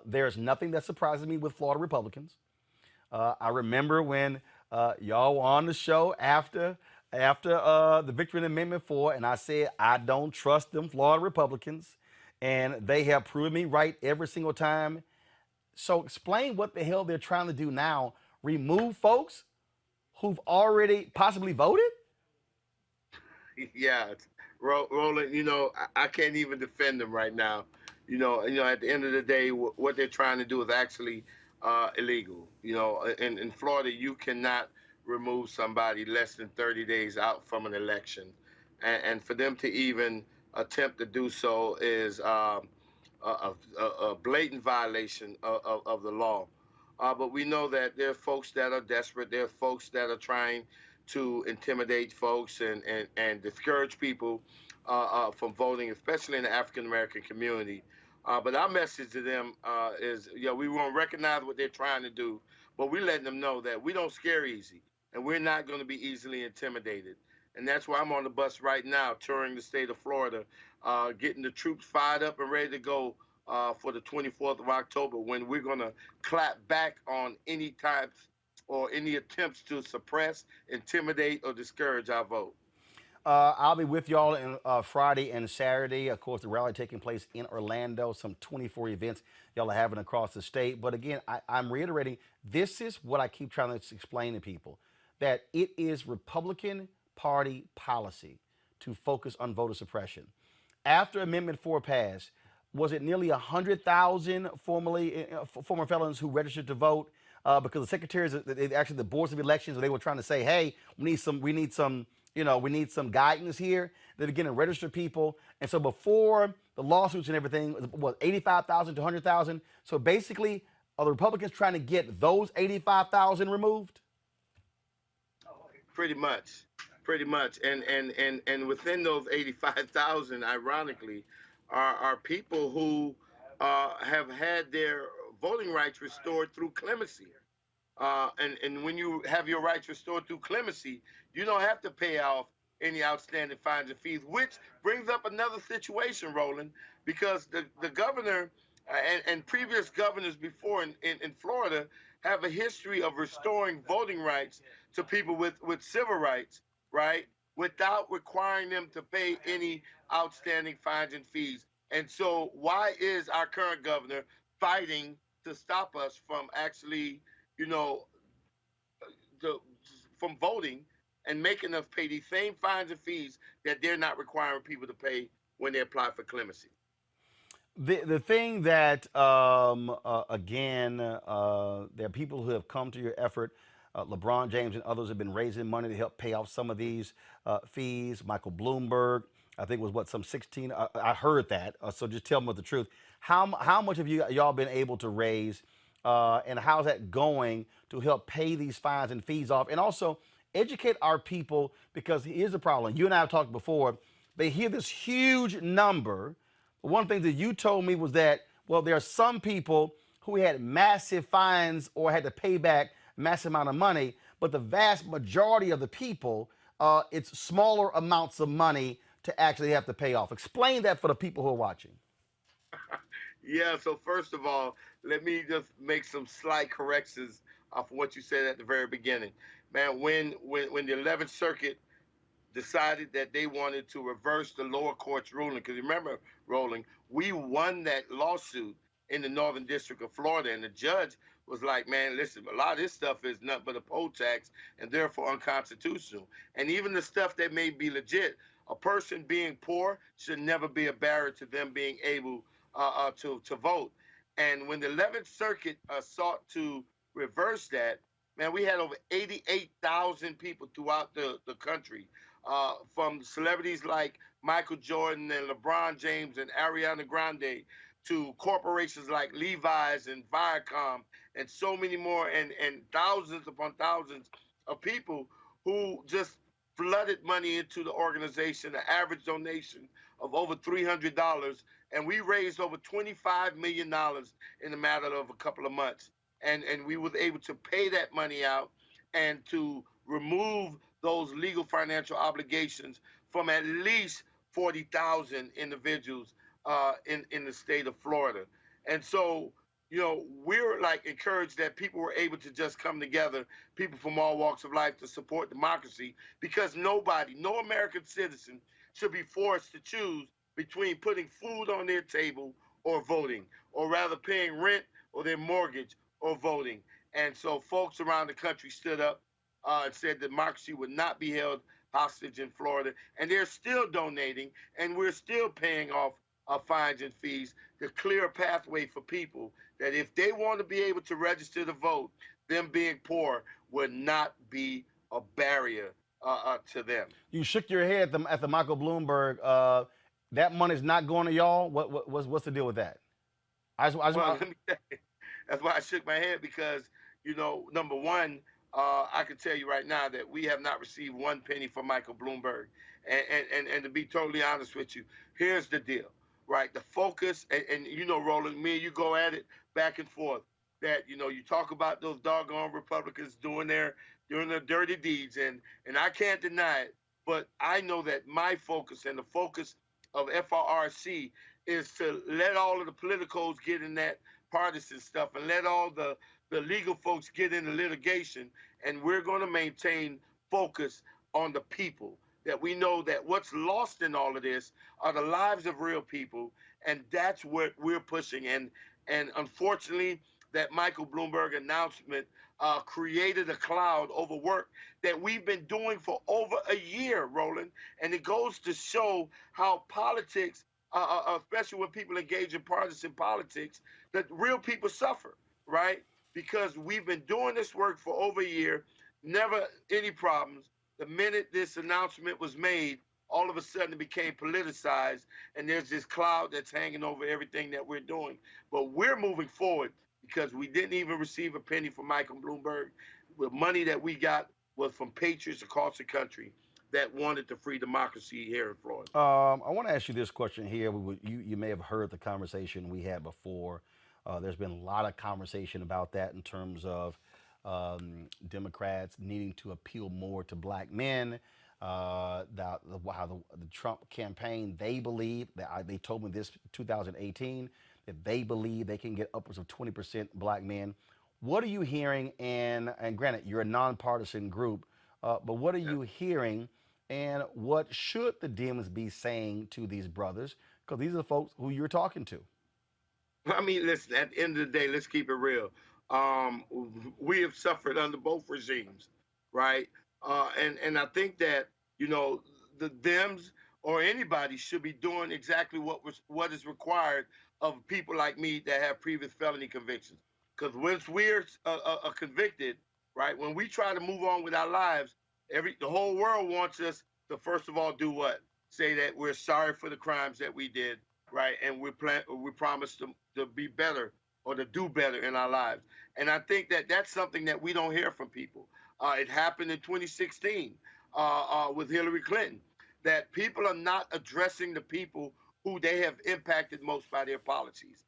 there's nothing that surprises me with Florida Republicans. I remember when y'all were on the show after the victory in Amendment 4, and I said, I don't trust them Florida Republicans, and they have proven me right every single time. So explain what the hell they're trying to do now. Remove folks who've already possibly voted? Yeah, Roland, I can't even defend them right now. At the end of the day, what they're trying to do is actually illegal. In Florida, you cannot remove somebody less than 30 days out from an election. And for them to even attempt to do so is a blatant violation of the law. But we know that there are folks that are desperate. There are folks that are trying to intimidate folks and discourage people from voting, especially in the African-American community. But our message to them is, we won't recognize what they're trying to do, but we're letting them know that we don't scare easy, and we're not going to be easily intimidated. And that's why I'm on the bus right now, touring the state of Florida, getting the troops fired up and ready to go for the 24th of October, when we're going to clap back on any types or any attempts to suppress, intimidate, or discourage our vote. I'll be with y'all on Friday and Saturday. Of course, the rally taking place in Orlando, some 24 events y'all are having across the state. But again, I'm reiterating, this is what I keep trying to explain to people, that it is Republican Party policy to focus on voter suppression. After Amendment 4 passed, was it nearly 100,000 former felons who registered to vote? Because the secretaries, actually the boards of elections, they were trying to say, hey, we need some guidance here. They begin to register people. And so before the lawsuits and everything, was 85,000 to 100,000. So basically, are the Republicans trying to get those 85,000 removed? Pretty much. And within those 85,000, ironically, are people who have had their voting rights restored through clemency. And when you have your rights restored through clemency, you don't have to pay off any outstanding fines and fees, which brings up another situation, Roland, because the governor and previous governors before in Florida have a history of restoring voting rights to people with civil rights, right, without requiring them to pay any outstanding fines and fees. And so why is our current governor fighting to stop us from actually, from voting and making us pay these same fines and fees that they're not requiring people to pay when they apply for clemency? The thing that, again, there are people who have come to your effort. LeBron James and others have been raising money to help pay off some of these fees. Michael Bloomberg, I think, was some 16. I heard that. So just tell me the truth. How much have y'all been able to raise, and how's that going to help pay these fines and fees off? And also educate our people, because here's the problem. You and I have talked before. They hear this huge number. One thing that you told me was that, well, there are some people who had massive fines or had to pay back massive amount of money, but the vast majority of the people, it's smaller amounts of money to actually have to pay off. Explain that for the people who are watching. Yeah, so first of all, let me just make some slight corrections off of what you said at the very beginning. Man, when the 11th Circuit decided that they wanted to reverse the lower court's ruling, because remember, Roland, we won that lawsuit in the Northern District of Florida, and the judge was like, man, listen, a lot of this stuff is nothing but a poll tax and therefore unconstitutional. And even the stuff that may be legit, A person being poor should never be a barrier to them being able to vote. And when the 11th Circuit sought to reverse that, man, we had over 88,000 people throughout the country, from celebrities like Michael Jordan and LeBron James and Ariana Grande to corporations like Levi's and Viacom and so many more, and thousands upon thousands of people who just flooded money into the organization, an average donation of over $300. And we raised over $25 million in a matter of a couple of months. And we was able to pay that money out and to remove those legal financial obligations from at least 40,000 individuals in the state of Florida. And so, you know, we're like encouraged that people were able to just come together, people from all walks of life, to support democracy, because nobody, no American citizen should be forced to choose between putting food on their table or voting, or rather paying rent or their mortgage or voting. And so folks around the country stood up and said democracy would not be held hostage in Florida. And they're still donating, and we're still paying off fines and fees to clear a pathway for people that if they want to be able to register to vote, them being poor would not be a barrier to them. You shook your head at the Michael Bloomberg. That money's not going to y'all. What's the deal with that? Let me tell you, that's why I shook my head, because, you know, number one, I can tell you right now that we have not received one penny from Michael Bloomberg. And to be totally honest with you, here's the deal, right? The focus, and you know, Roland, me and you go at it back and forth, that, you know, you talk about those doggone Republicans doing their dirty deeds, and I can't deny it, but I know that my focus and the focus of FRRC is to let all of the politicos get in that partisan stuff and let all the legal folks get into litigation, and we're going to maintain focus on the people. That we know that what's lost in all of this are the lives of real people, and that's what we're pushing. And unfortunately, that Michael Bloomberg announcement created a cloud over work that we've been doing for over a year, Roland. And it goes to show how politics, especially when people engage in partisan politics, that real people suffer, right? Because we've been doing this work for over a year, never any problems. The minute this announcement was made, all of a sudden it became politicized, and there's this cloud that's hanging over everything that we're doing. But we're moving forward because we didn't even receive a penny from Michael Bloomberg. The money that we got was from patriots across the country that wanted to free democracy here in Florida. I want to ask you this question here. You may have heard the conversation we had before. There's been a lot of conversation about that in terms of Democrats needing to appeal more to black men. How the Trump campaign, they believe, they told me this 2018, that they believe they can get upwards of 20% black men. What are you hearing? And granted, you're a nonpartisan group, but what are you hearing, and what should the Dems be saying to these brothers? Because these are the folks who you're talking to. I mean, listen, at the end of the day, let's keep it real. We have suffered under both regimes, right? And I think that, you know, the Dems or anybody should be doing exactly what is required of people like me that have previous felony convictions. Because once we're convicted, right, when we try to move on with our lives, the whole world wants us to first of all do what? Say that we're sorry for the crimes that we did, right? And we promise to be better or to do better in our lives. And I think that that's something that we don't hear from people. It happened in 2016 with Hillary Clinton, that people are not addressing the people who they have impacted most by their policies.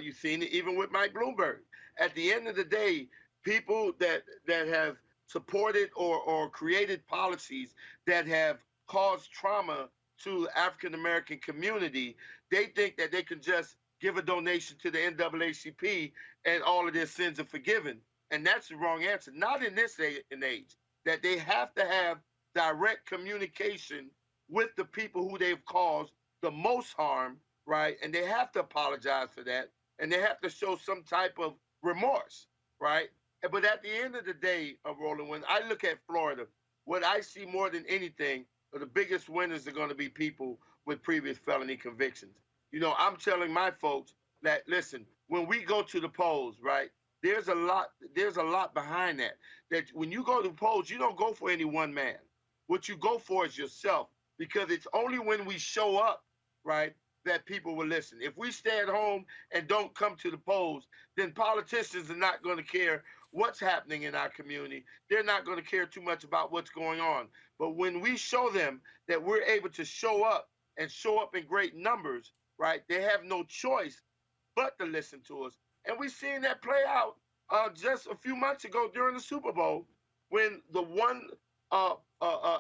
You've seen it even with Mike Bloomberg. At the end of the day, people that have supported or created policies that have caused trauma to the African-American community, they think that they can just give a donation to the NAACP and all of their sins are forgiven. And that's the wrong answer. Not in this day and age, that they have to have direct communication with the people who they've caused the most harm, right? And they have to apologize for that. And they have to show some type of remorse, right? But at the end of the day, Roland, when I look at Florida, what I see more than anything the biggest winners are going to be people with previous felony convictions. You know, I'm telling my folks that, listen, when we go to the polls, right, there's a lot behind that. That when you go to the polls, you don't go for any one man. What you go for is yourself, because it's only when we show up, right, that people will listen. If we stay at home and don't come to the polls, then politicians are not going to care what's happening in our community. They're not going to care too much about what's going on. But when we show them that we're able to show up and show up in great numbers, right, they have no choice but to listen to us. And we've seen that play out just a few months ago during the Super Bowl, when the one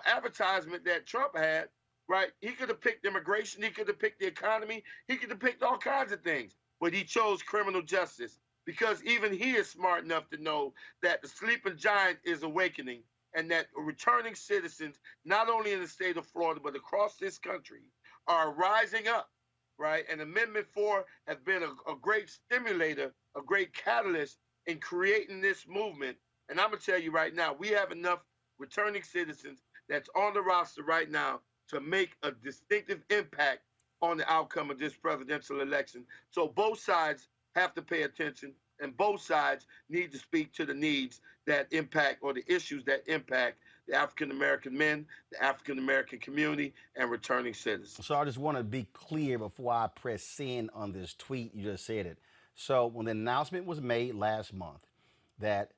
advertisement that Trump had, right, he could have picked immigration, he could have picked the economy, he could have picked all kinds of things, but he chose criminal justice, because even he is smart enough to know that the sleeping giant is awakening, and that returning citizens, not only in the state of Florida, but across this country, are rising up, right? And Amendment 4 has been a great stimulator, a great catalyst in creating this movement. And I'm going to tell you right now, we have enough returning citizens that's on the roster right now to make a distinctive impact on the outcome of this presidential election. So both sides have to pay attention, and both sides need to speak to the needs that impact, or the issues that impact, the African-American men, the African-American community, and returning citizens. So I just want to be clear before I press send on this tweet. You just said it. So when the announcement was made last month that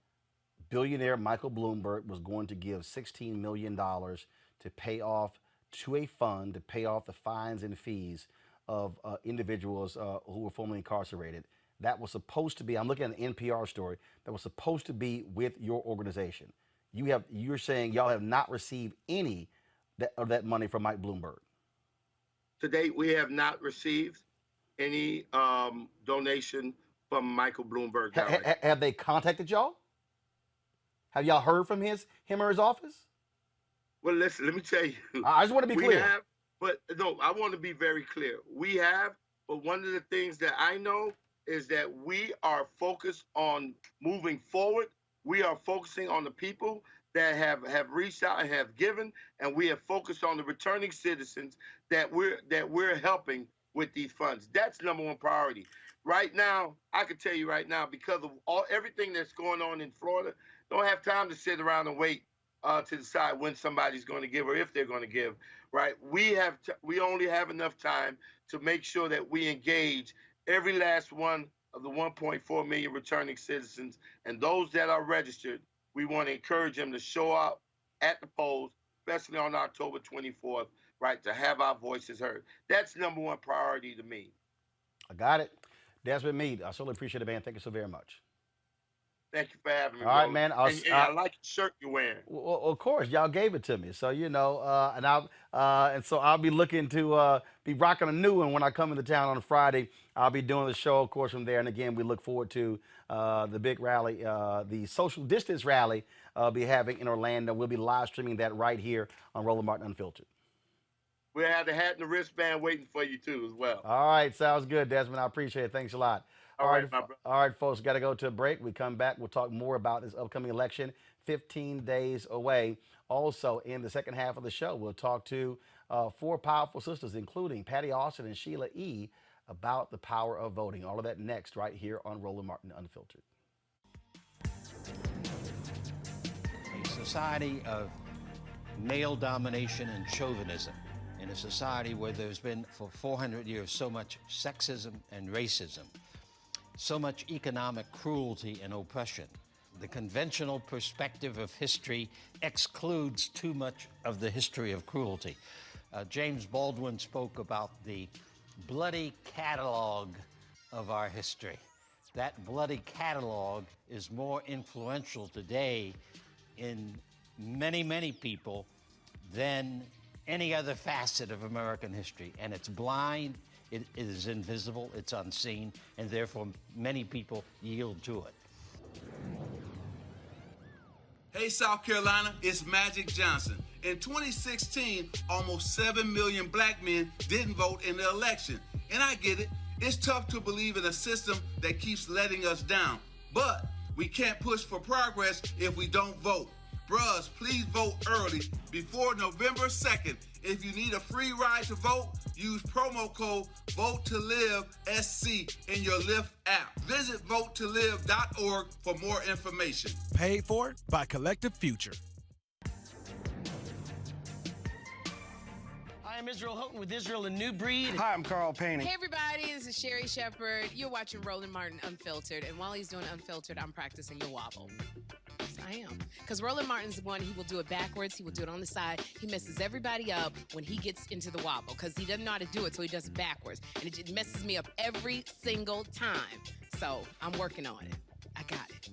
billionaire Michael Bloomberg was going to give $16 million to pay off to a fund to pay off the fines and fees of individuals who were formerly incarcerated, that was supposed to be, I'm looking at an NPR story, that was supposed to be with your organization. You're saying y'all have not received any of that money from Mike Bloomberg. To date, we have not received any donation from Michael Bloomberg. Have they contacted y'all? Have y'all heard from him or his office? Well, listen, let me tell you. I just want to be clear. But no, I want to be very clear. We have, but one of the things that I know is that we are focused on moving forward. We are focusing on the people that have reached out and have given, and we have focused on the returning citizens that we're helping with these funds. That's number one priority. Right now, I can tell you right now, because of everything that's going on in Florida, don't have time to sit around and wait to decide when somebody's going to give or if they're going to give. Right? We only have enough time to make sure that we engage every last one of the 1.4 million returning citizens, and those that are registered, we want to encourage them to show up at the polls, especially on October 24th, right, to have our voices heard. That's number one priority to me. I got it. Desmond Meade, I certainly appreciate it, man. Thank you so very much. Thank you for having me. All right, man. And I like the shirt you're wearing. Well, of course, y'all gave it to me, so you know, and so I'll be looking to be rocking a new one when I come into town on Friday. I'll be doing the show, of course, from there. And again, we look forward to the big rally, the social distance rally, be having in Orlando. We'll be live streaming that right here on Roland Martin Unfiltered. We'll have the hat and the wristband waiting for you too, as well. All right, sounds good, Desmond. I appreciate it. Thanks a lot. All right, my brother. All right, folks, got to go to a break. We come back, we'll talk more about this upcoming election, 15 days away. Also, in the second half of the show, we'll talk to 4 powerful sisters, including Patti Austin and Sheila E, about the power of voting. All of that next, right here on Roland Martin Unfiltered. A society of male domination and chauvinism, in a society where there's been for 400 years so much sexism and racism, so much economic cruelty and oppression. The conventional perspective of history excludes too much of the history of cruelty. James Baldwin spoke about the bloody catalog of our history. That bloody catalog is more influential today in many, many people than any other facet of American history. And it's blind, it is invisible, it's unseen, and therefore many people yield to it. Hey, South Carolina, it's Magic Johnson. In 2016, almost 7 million black men didn't vote in the election. And I get it. It's tough to believe in a system that keeps letting us down. But we can't push for progress if we don't vote. Bruhs, please vote early before November 2nd. If you need a free ride to vote, use promo code VOTE2LIVE-SC in your Lyft app. Visit votetolive.org for more information. Paid for by Collective Future. Hi, I'm Israel Houghton with Israel, a New Breed. Hi, I'm Carl Payne. Hey, everybody, this is Sherry Shepherd. You're watching Roland Martin Unfiltered, and while he's doing Unfiltered, I'm practicing the wobble. Yes, I am. Because Roland Martin's the one, he will do it backwards, he will do it on the side. He messes everybody up when he gets into the wobble, because he doesn't know how to do it, so he does it backwards. And it just messes me up every single time. So I'm working on it. I got it.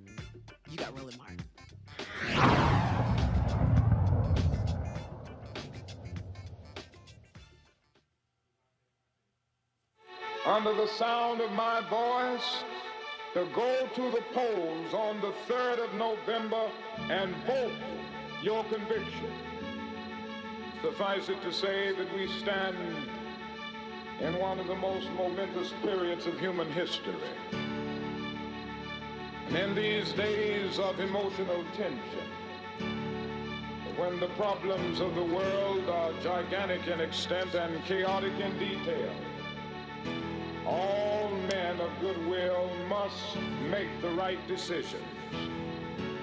You got Roland Martin. Under the sound of my voice, to go to the polls on the 3rd of November and vote your conviction. Suffice it to say that we stand in one of the most momentous periods of human history. And in these days of emotional tension, when the problems of the world are gigantic in extent and chaotic in detail, all men of goodwill must make the right decisions.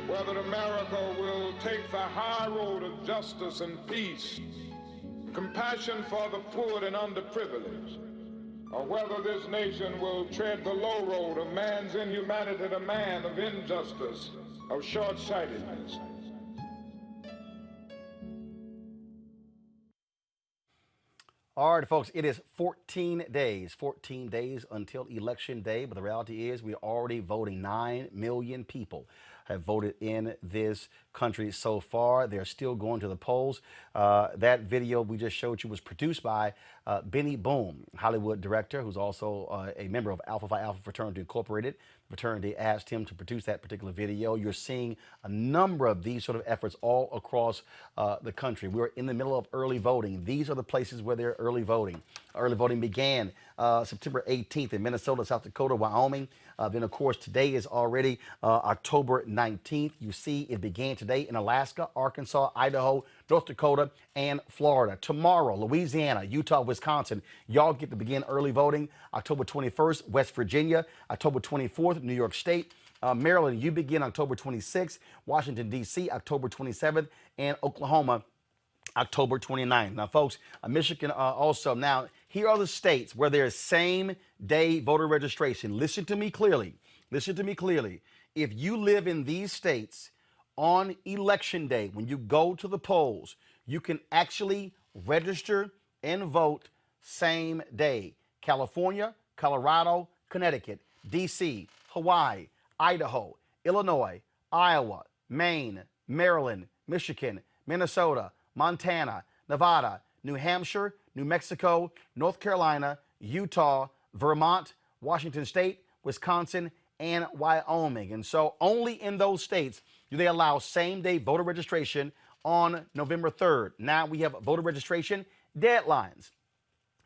Whether America will take the high road of justice and peace, compassion for the poor and underprivileged, or whether this nation will tread the low road of man's inhumanity to man, of injustice, of short-sightedness. All right, folks, it is 14 days until Election Day, but the reality is we're already voting. 9 million people have voted in this country so far. They're still going to the polls. That video we just showed you was produced by Benny Boom, Hollywood director, who's also a member of Alpha Phi Alpha Fraternity Incorporated. The fraternity asked him to produce that particular video. You're seeing a number of these sort of efforts all across the country. We're in the middle of early voting. These are the places where they're early voting. Early voting began September 18th in Minnesota, South Dakota, Wyoming. Then, of course, today is already October 19th. You see it began today in Alaska, Arkansas, Idaho, North Dakota, and Florida. Tomorrow, Louisiana, Utah, Wisconsin, y'all get to begin early voting. October 21st, West Virginia. October 24th, New York State. Maryland, you begin October 26th. Washington, D.C., October 27th. And Oklahoma, October 29th. Now, folks, Michigan also. Now, here are the states where there is same-day voter registration. Listen to me clearly. Listen to me clearly. If you live in these states on Election Day, when you go to the polls, you can actually register and vote same day. California, Colorado, Connecticut, D.C., Hawaii, Idaho, Illinois, Iowa, Maine, Maryland, Michigan, Minnesota, Montana, Nevada, New Hampshire, New Mexico, North Carolina, Utah, Vermont, Washington State, Wisconsin, and Wyoming. And so only in those states do they allow same-day voter registration on November 3rd. Now we have voter registration deadlines.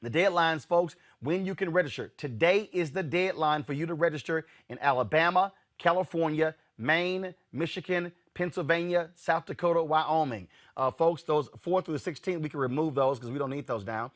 The deadlines, folks, when you can register. Today is the deadline for you to register in Alabama, California, Maine, Michigan, Pennsylvania, South Dakota, Wyoming. Folks, those 4 through the 16th, we can remove those because we don't need those now.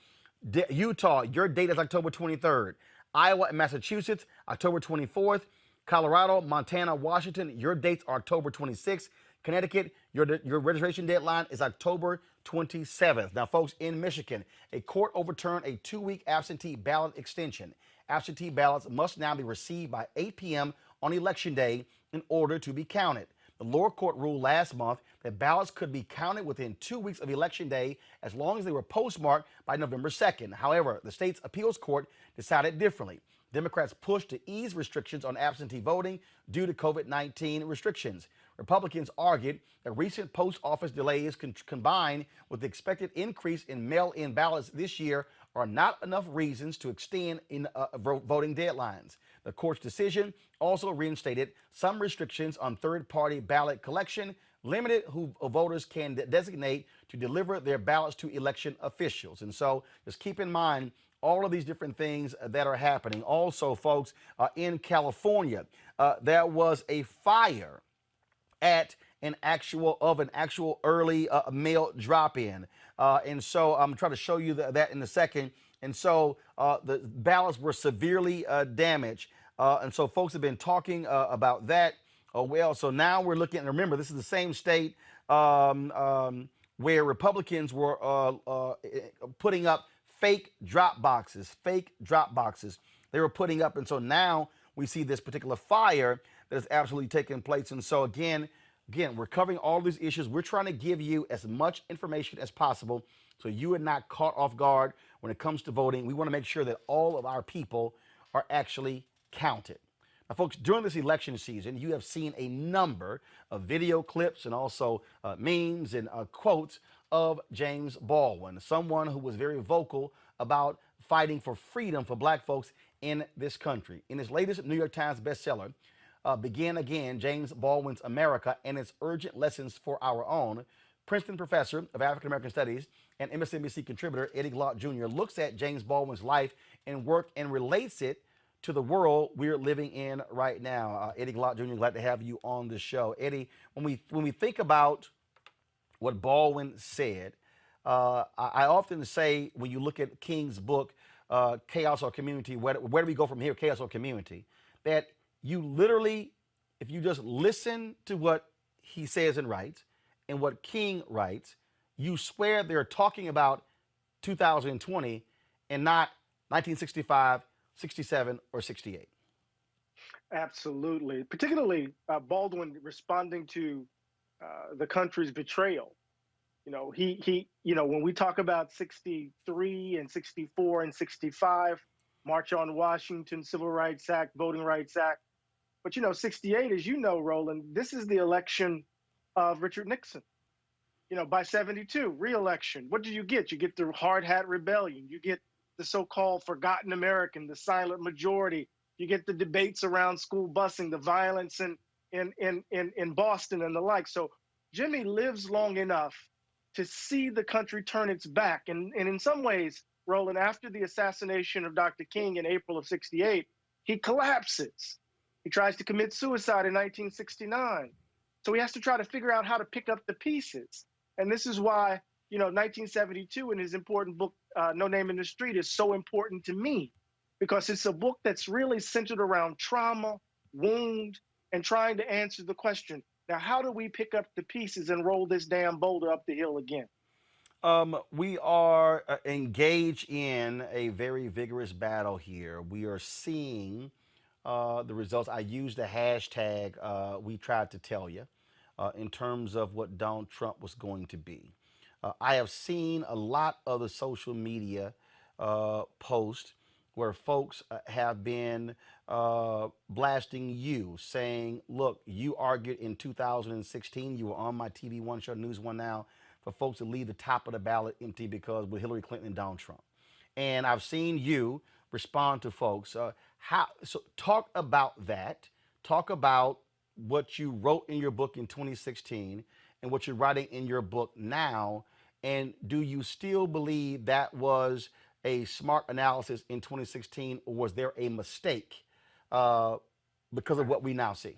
Utah, your date is October 23rd. Iowa and Massachusetts, October 24th. Colorado, Montana, Washington, your dates are October 26th. Connecticut, your registration deadline is October 27th. Now, folks, in Michigan, a court overturned a 2-week absentee ballot extension. Absentee ballots must now be received by 8 p.m. on Election Day in order to be counted. The lower court ruled last month that ballots could be counted within 2 weeks of Election Day as long as they were postmarked by November 2nd. However, the state's appeals court decided differently. Democrats pushed to ease restrictions on absentee voting due to COVID-19 restrictions. Republicans argued that recent post office delays combined with the expected increase in mail-in ballots this year are not enough reasons to extend voting deadlines. The court's decision also reinstated some restrictions on third-party ballot collection, limited who voters can designate to deliver their ballots to election officials. And so just keep in mind all of these different things that are happening. Also, folks, in California, there was a fire at an actual early mail drop-in. And so I'm trying to show you that in a second. And so the ballots were severely damaged. And so folks have been talking about that. Well, so now we're looking, and remember, this is the same state where Republicans were putting up fake drop boxes. They were putting up. And so now we see this particular fire that is absolutely taking place. And so again, we're covering all these issues. We're trying to give you as much information as possible so you are not caught off guard when it comes to voting. We want to make sure that all of our people are actually counted. Now, folks, during this election season, you have seen a number of video clips and also memes and quotes of James Baldwin, someone who was very vocal about fighting for freedom for black folks in this country. In his latest New York Times bestseller, Begin Again, James Baldwin's America and Its Urgent Lessons for Our Own, Princeton professor of African American Studies and MSNBC contributor Eddie Glaude Jr. looks at James Baldwin's life and work and relates it to the world we're living in right now. Eddie Glaude Jr., glad to have you on the show. Eddie, when we think about what Baldwin said, I often say when you look at King's book, Chaos or Community, where do we go from here, Chaos or Community, that you literally, if you just listen to what he says and writes and what King writes, you swear they're talking about 2020 and not 1965, 67, or 68. Absolutely. Particularly Baldwin responding to the country's betrayal. When we talk about 63 and 64 and 65, March on Washington, Civil Rights Act, Voting Rights Act. But 68, as you know, Roland, this is the election of Richard Nixon. By 72, re-election. What do you get? You get the hard hat rebellion. You get the so-called forgotten American, the silent majority. You get the debates around school busing, the violence in Boston and the like. So Jimmy lives long enough to see the country turn its back. And in some ways, Roland, after the assassination of Dr. King in April of 68, he collapses. He tries to commit suicide in 1969. So he has to try to figure out how to pick up the pieces. And this is why, 1972 in his important book, No Name in the Street, is so important to me, because it's a book that's really centered around trauma, wound, and trying to answer the question, now, how do we pick up the pieces and roll this damn boulder up the hill again? We are engaged in a very vigorous battle here. We are seeing the results. I used the hashtag we tried to tell you in terms of what Donald Trump was going to be. I have seen a lot of the social media posts where folks have been blasting you, saying, look, you argued in 2016, you were on my TV One show, News One Now, for folks to leave the top of the ballot empty because with Hillary Clinton and Donald Trump. And I've seen you respond to folks. So talk about that. Talk about what you wrote in your book in 2016 and what you're writing in your book now. And do you still believe that was a smart analysis in 2016, or was there a mistake because of what we now see?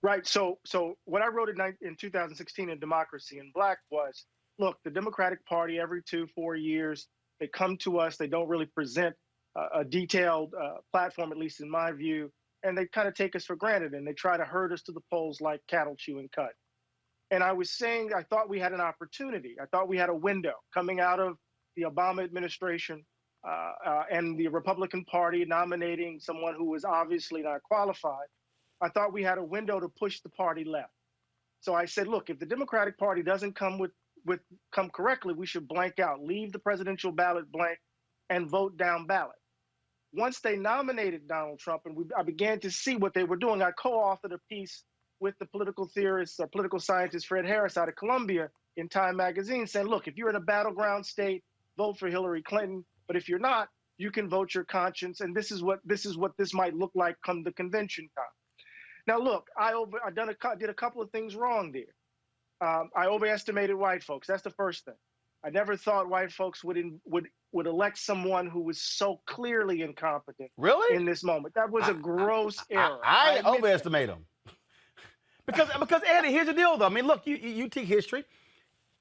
Right. So what I wrote in 2016 in Democracy in Black was, look, the Democratic Party every 2-4 years, they come to us, they don't really present a detailed platform, at least in my view, and they kind of take us for granted, and they try to herd us to the polls like cattle chewing cud. And I was saying, I thought we had an opportunity. I thought we had a window coming out of the Obama administration and the Republican Party nominating someone who was obviously not qualified. I thought we had a window to push the party left. So I said, look, if the Democratic Party doesn't come correctly, we should blank out, leave the presidential ballot blank and vote down ballot. Once they nominated Donald Trump and I began to see what they were doing, I co-authored a piece with the political theorist, political scientist Fred Harris out of Columbia in Time magazine saying, look, if you're in a battleground state, vote for Hillary Clinton. But if you're not, you can vote your conscience. And this is what this might look like come the convention time. Now, look, I did a couple of things wrong there. I overestimated white folks. That's the first thing. I never thought white folks would elect someone who was so clearly incompetent. Really? In this moment. That was a gross error. I overestimate them. Because Eddie, here's the deal though. I mean, look, you teach history.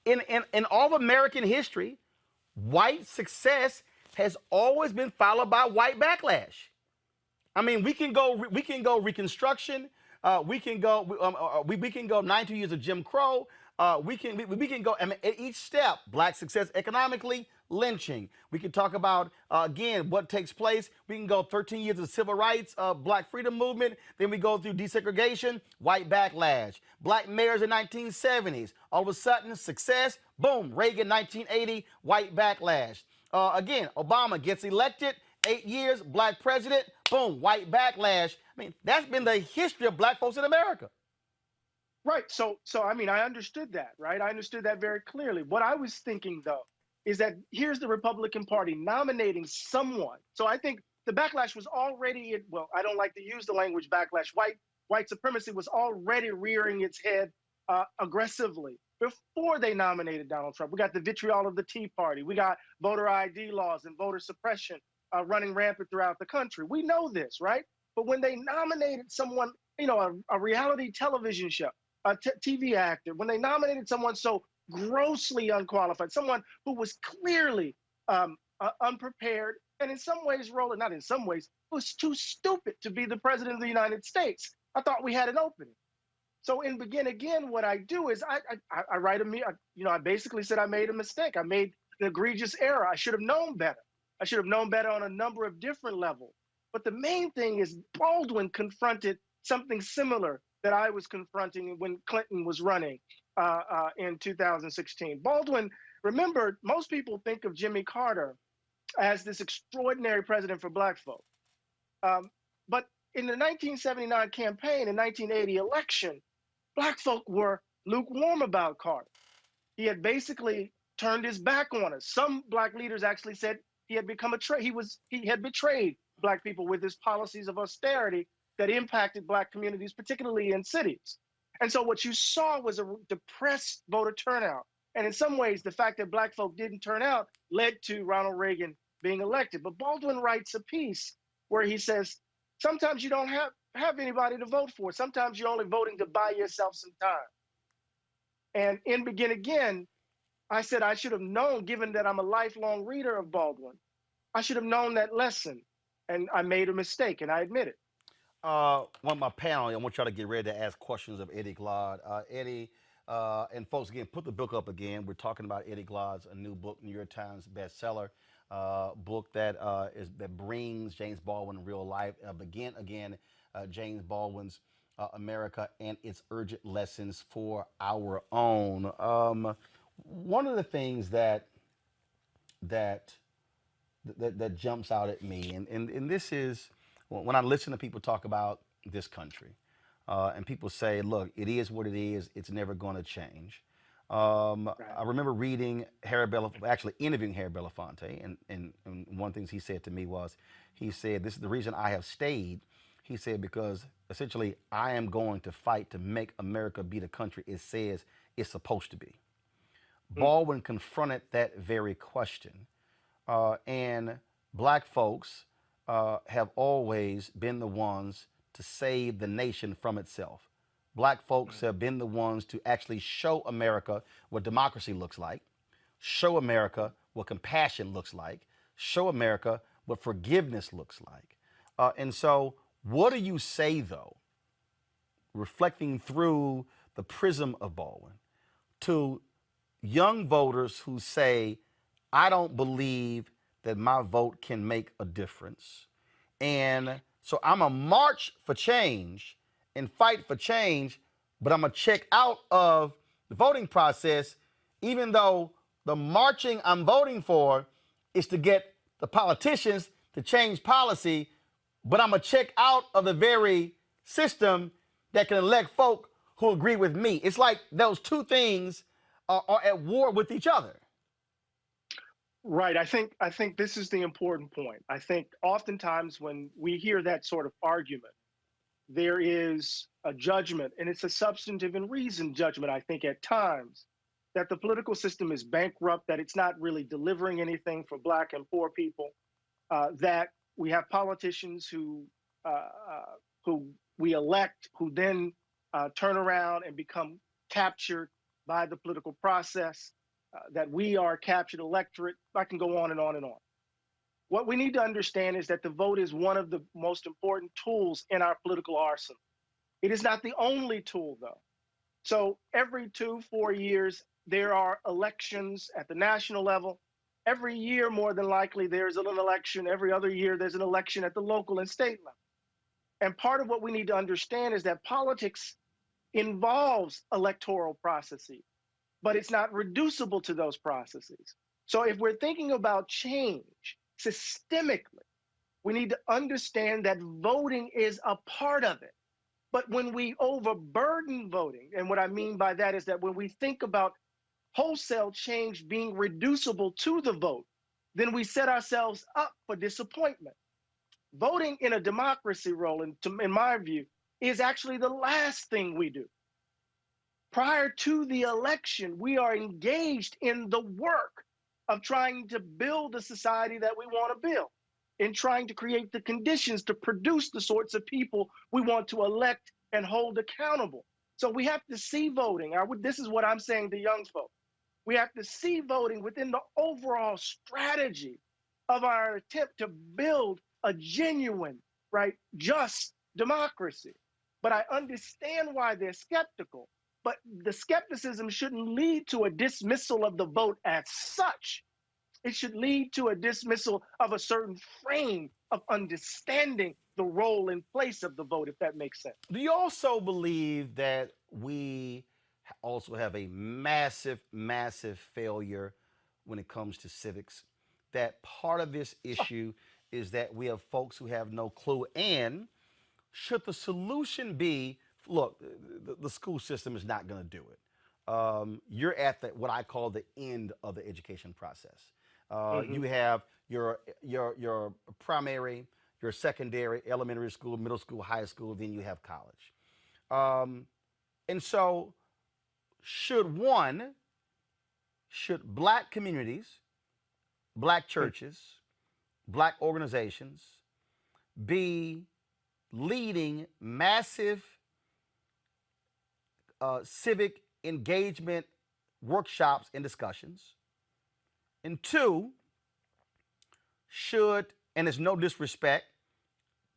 In all of American history, white success has always been followed by white backlash. I mean, we can go Reconstruction. We can go 92 years of Jim Crow. We can go. I mean, at each step, black success economically, lynching. We can talk about again what takes place. We can go 13 years of civil rights, black freedom movement. Then we go through desegregation, white backlash, black mayors in 1970s. All of a sudden, success. Boom, Reagan 1980, white backlash. Again, Obama gets elected. 8 years, black president, boom, white backlash. I mean, that's been the history of black folks in America. Right. So I mean, I understood that, right? I understood that very clearly. What I was thinking, though, is that here's the Republican Party nominating someone. So I think the backlash was already, well, I don't like to use the language backlash. White supremacy was already rearing its head aggressively before they nominated Donald Trump. We got the vitriol of the Tea Party. We got voter ID laws and voter suppression running rampant throughout the country. We know this, right? But when they nominated someone, you know, a reality television show, a TV actor, when they nominated someone so grossly unqualified, someone who was clearly unprepared, and in some ways, Roland, not in some ways, was too stupid to be the president of the United States, I thought we had an opening. So in Begin Again, what I do is I write I basically said I made a mistake. I made an egregious error. I should have known better. I should have known better on a number of different levels. But the main thing is Baldwin confronted something similar that I was confronting when Clinton was running in 2016. Baldwin, remember, most people think of Jimmy Carter as this extraordinary president for black folk. But in the 1979 campaign and 1980 election, black folk were lukewarm about Carter. He had basically turned his back on us. Some black leaders actually said he had become he had betrayed black people with his policies of austerity that impacted black communities, particularly in cities. And so what you saw was a depressed voter turnout. And in some ways, the fact that black folk didn't turn out led to Ronald Reagan being elected. But Baldwin writes a piece where he says, sometimes you don't have anybody to vote for. Sometimes you're only voting to buy yourself some time. And in Begin Again, I said I should have known, given that I'm a lifelong reader of Baldwin, I should have known that lesson. And I made a mistake, and I admit it. One of my panel, I want y'all to get ready to ask questions of Eddie Glaude. Eddie, and folks, again, put the book up again. We're talking about Eddie Glaude's a new book, New York Times bestseller, book that brings James Baldwin in real life. Begin Again, James Baldwin's America and its urgent lessons for our own. One of the things that jumps out at me, and this is when I listen to people talk about this country, and people say, look, it is what it is, it's never going to change. Right. I remember reading interviewing Harry Belafonte, and one of the things he said to me was, he said, this is the reason I have stayed. He said, because essentially I am going to fight to make America be the country it says it's supposed to be. Baldwin confronted that very question. And black folks have always been the ones to save the nation from itself. Black folks have been the ones to actually show America what democracy looks like, show America what compassion looks like, show America what forgiveness looks like. And so what do you say, though, reflecting through the prism of Baldwin, to young voters who say, I don't believe that my vote can make a difference, and so I'm going to march for change and fight for change, but I'm going to check out of the voting process, even though the marching I'm voting for is to get the politicians to change policy, but I'm going to check out of the very system that can elect folk who agree with me. It's like those two things are at war with each other. Right. I think this is the important point. I think oftentimes when we hear that sort of argument, there is a judgment, and it's a substantive and reasoned judgment, I think, at times, that the political system is bankrupt, that it's not really delivering anything for Black and poor people, that we have politicians who we elect, who then turn around and become captured by the political process, that we are a captured electorate. I can go on and on and on. What we need to understand is that the vote is one of the most important tools in our political arsenal. It is not the only tool, though. So every 2-4 years, there are elections at the national level. Every year, more than likely, there's an election. Every other year, there's an election at the local and state level. And part of what we need to understand is that politics involves electoral processes, but it's not reducible to those processes. So if we're thinking about change systemically, we need to understand that voting is a part of it. But when we overburden voting, and what I mean by that is that when we think about wholesale change being reducible to the vote, then we set ourselves up for disappointment. Voting in a democracy, Roland, in my view, is actually the last thing we do. Prior to the election, we are engaged in the work of trying to build the society that we want to build, in trying to create the conditions to produce the sorts of people we want to elect and hold accountable. So we have to see voting. This is what I'm saying to young folks. We have to see voting within the overall strategy of our attempt to build a genuine, right, just democracy. But I understand why they're skeptical. But the skepticism shouldn't lead to a dismissal of the vote as such. It should lead to a dismissal of a certain frame of understanding the role and place of the vote, if that makes sense. Do you also believe that we also have a massive, massive failure when it comes to civics? That part of this issue is that we have folks who have no clue. And should the solution be, look, the school system is not going to do it. You're at what I call the end of the education process. You have your primary, your secondary, elementary school, middle school, high school, then you have college. And so should black communities, black churches, black organizations be leading massive civic engagement workshops and discussions? And two, and it's no disrespect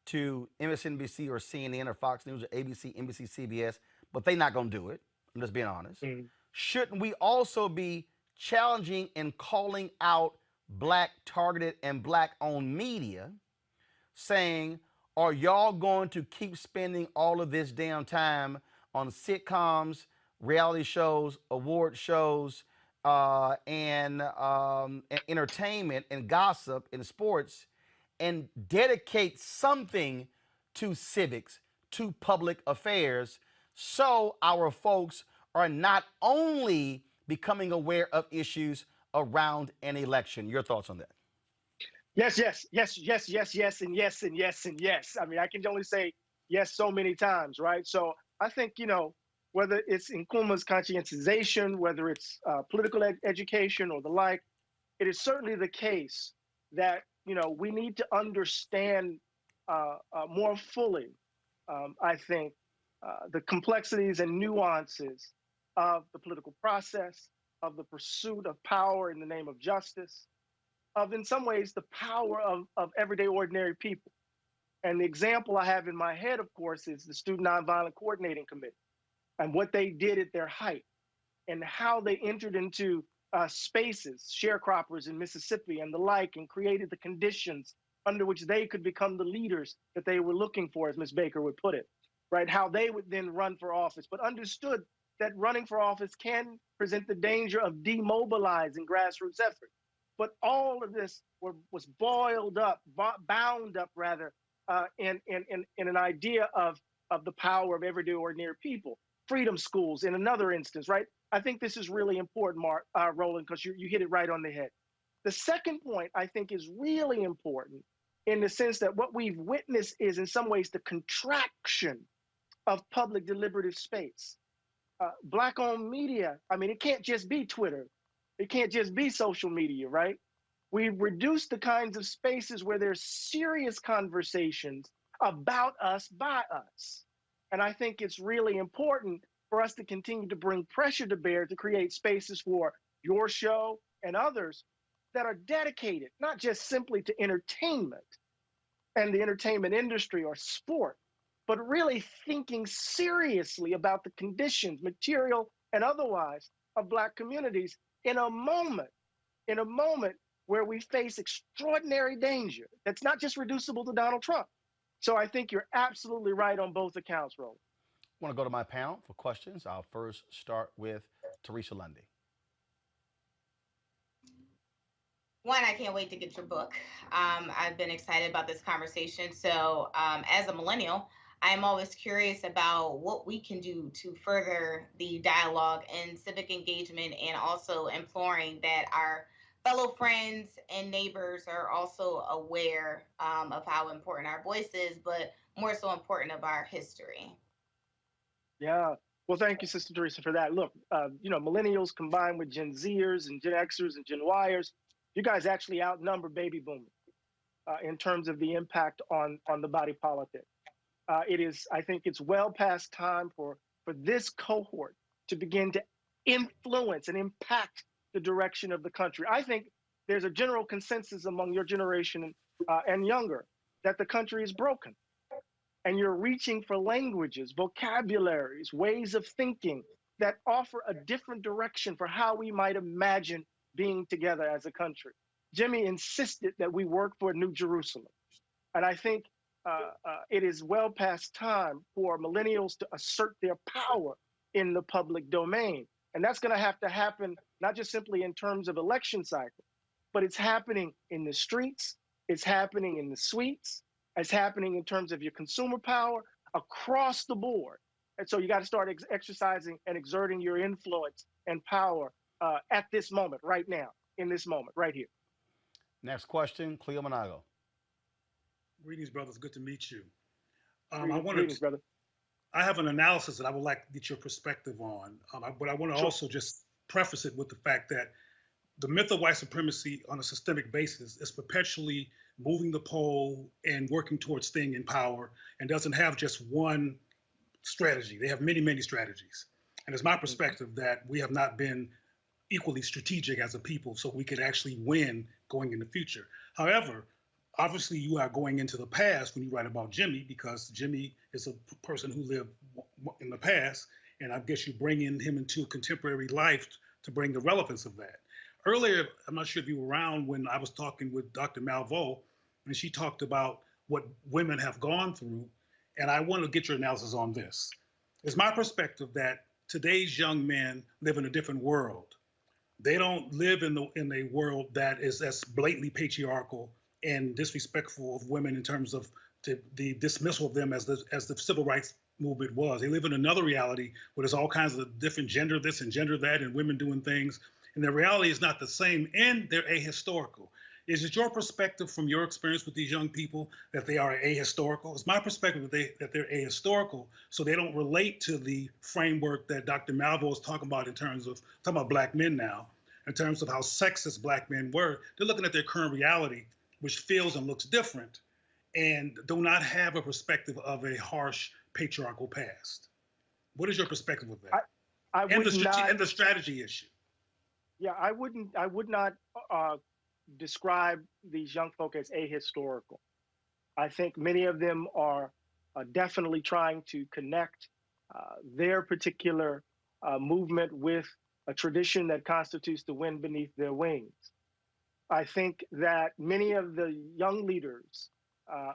to MSNBC or CNN or Fox News or ABC, NBC, CBS, but they're not going to do it. I'm just being honest. Shouldn't we also be challenging and calling out black targeted and black owned media, saying, are y'all going to keep spending all of this damn time on sitcoms, reality shows, award shows, and entertainment and gossip and sports, and dedicate something to civics, to public affairs, so our folks are not only becoming aware of issues around an election? Your thoughts on that? Yes, yes, yes, yes, yes, yes, and yes, and yes, and yes. I mean, I can only say yes so many times, right? So I think, whether it's Nkrumah's conscientization, whether it's political education or the like, it is certainly the case that, we need to understand more fully, I think, the complexities and nuances of the political process, of the pursuit of power in the name of justice, of, in some ways, the power of everyday ordinary people. And the example I have in my head, of course, is the Student Nonviolent Coordinating Committee and what they did at their height and how they entered into spaces, sharecroppers in Mississippi and the like, and created the conditions under which they could become the leaders that they were looking for, as Ms. Baker would put it, right? How they would then run for office, but understood that running for office can present the danger of demobilizing grassroots efforts. But all of this was bound up, in an idea of the power of everyday ordinary people. Freedom schools in another instance, right? I think this is really important, Roland, because you hit it right on the head. The second point I think is really important in the sense that what we've witnessed is in some ways the contraction of public deliberative space. Black-owned media, I mean, it can't just be Twitter. It can't just be social media, right? We've reduced the kinds of spaces where there's serious conversations about us by us. And I think it's really important for us to continue to bring pressure to bear to create spaces for your show and others that are dedicated, not just simply to entertainment and the entertainment industry or sport, but really thinking seriously about the conditions, material and otherwise, of Black communities in a moment where we face extraordinary danger that's not just reducible to Donald Trump. So I think you're absolutely right on both accounts, Roland. I want to go to my panel for questions. I'll first start with Teresa Lundy. One, I can't wait to get your book. I've been excited about this conversation. So as a millennial, I'm always curious about what we can do to further the dialogue and civic engagement, and also imploring that our fellow friends and neighbors are also aware of how important our voice is, but more so important of our history. Yeah. Well, thank you, Sister Teresa, for that. Look, millennials combined with Gen Zers and Gen Xers and Gen Yers, you guys actually outnumber baby boomers in terms of the impact on the body politic. I think it's well past time for this cohort to begin to influence and impact the direction of the country. I think there's a general consensus among your generation and younger that the country is broken. And you're reaching for languages, vocabularies, ways of thinking that offer a different direction for how we might imagine being together as a country. Jimmy insisted that we work for a new Jerusalem. And I think it is well past time for millennials to assert their power in the public domain. And that's going to have to happen, not just simply in terms of election cycle, but it's happening in the streets, it's happening in the suites, it's happening in terms of your consumer power across the board. And so you got to start exercising and exerting your influence and power at this moment, right now, in this moment, right here. Next question, Cleo Monago. Greetings, brothers. Good to meet you. Greetings, brother. I have an analysis that I would like to get your perspective on, but I want to also just preface it with the fact that the myth of white supremacy on a systemic basis is perpetually moving the pole and working towards staying in power, and doesn't have just one strategy. They have many, many strategies. And it's my perspective that we have not been equally strategic as a people so we could actually win going in the future. However, obviously you are going into the past when you write about Jimmy, because Jimmy is a person who lived in the past, and I guess you bring in him into contemporary life to bring the relevance of that. Earlier, I'm not sure if you were around when I was talking with Dr. Malveaux, and she talked about what women have gone through, and I want to get your analysis on this. It's my perspective that today's young men live in a different world. They don't live in a world that is as blatantly patriarchal and disrespectful of women in terms of the dismissal of them as the civil rights movement was. They live in another reality where there's all kinds of different gender this and gender that, and women doing things. And the reality is not the same, and they're ahistorical. Is it your perspective from your experience with these young people that they are ahistorical? It's my perspective that they're ahistorical, so they don't relate to the framework that Dr. Malveaux is talking about in terms of, talking about black men now, in terms of how sexist black men were. They're looking at their current reality, which feels and looks different, and do not have a perspective of a harsh patriarchal past. What is your perspective of that? And the strategy issue. Yeah, I would not describe these young folk as ahistorical. I think many of them are definitely trying to connect their particular movement with a tradition that constitutes the wind beneath their wings. I think that many of the young leaders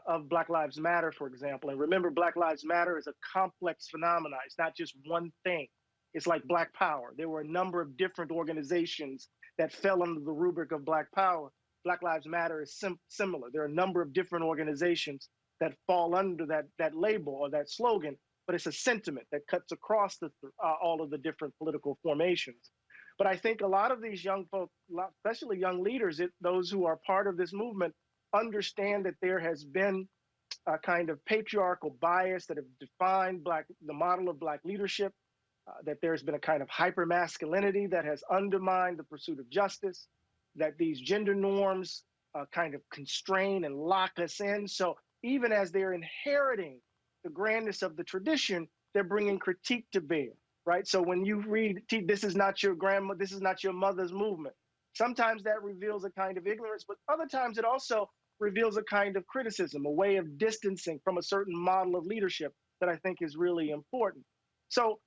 of Black Lives Matter, for example, and remember, Black Lives Matter is a complex phenomenon. It's not just one thing. It's like Black Power. There were a number of different organizations that fell under the rubric of Black Power. Black Lives Matter is similar. There are a number of different organizations that fall under that label or that slogan, but it's a sentiment that cuts across all of the different political formations. But I think a lot of these young folk, especially young leaders, those who are part of this movement, understand that there has been a kind of patriarchal bias that have defined the model of Black leadership, that there's been a kind of hypermasculinity that has undermined the pursuit of justice, that these gender norms kind of constrain and lock us in. So even as they're inheriting the grandness of the tradition, they're bringing critique to bear, right? So when you read, this is not your grandma, this is not your mother's movement, sometimes that reveals a kind of ignorance, but other times it also reveals a kind of criticism, a way of distancing from a certain model of leadership that I think is really important. So,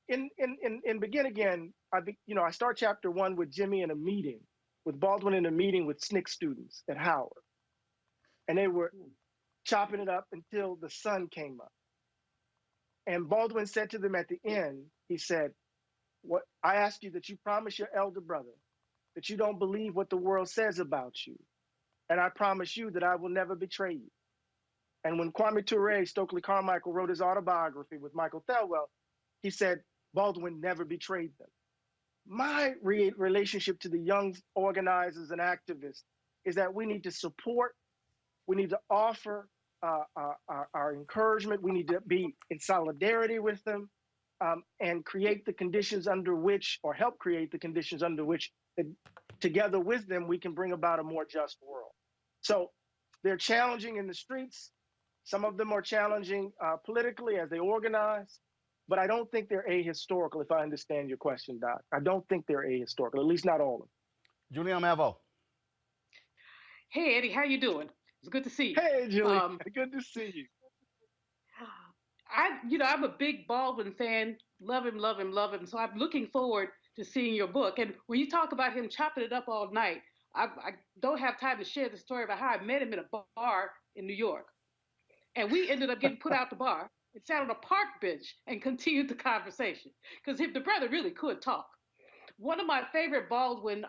in Begin Again, I start chapter 1 with Jimmy in a meeting, with Baldwin in a meeting with SNCC students at Howard. And they were chopping it up until the sun came up. And Baldwin said to them at the end, he said, "What I ask you that you promise your elder brother that you don't believe what the world says about you. And I promise you that I will never betray you." And when Kwame Ture, Stokely Carmichael, wrote his autobiography with Michael Thelwell, he said, Baldwin never betrayed them. My relationship to the young organizers and activists is that we need to support, we need to offer our encouragement, we need to be in solidarity with them, and create the conditions under which, or help create the conditions under which, together with them, we can bring about a more just world. So they're challenging in the streets. Some of them are challenging politically as they organize, but I don't think they're ahistorical, if I understand your question, Doc. I don't think they're ahistorical, at least not all of them. Julian Mavo. Hey, Eddie, how you doing? It's good to see you. Hey, Julian, good to see you. I'm a big Baldwin fan. Love him, love him, love him. So I'm looking forward to seeing your book. And when you talk about him chopping it up all night, I don't have time to share the story about how I met him in a bar in New York. And we ended up getting put out the bar and sat on a park bench and continued the conversation. Because the brother really could talk. One of my favorite Baldwin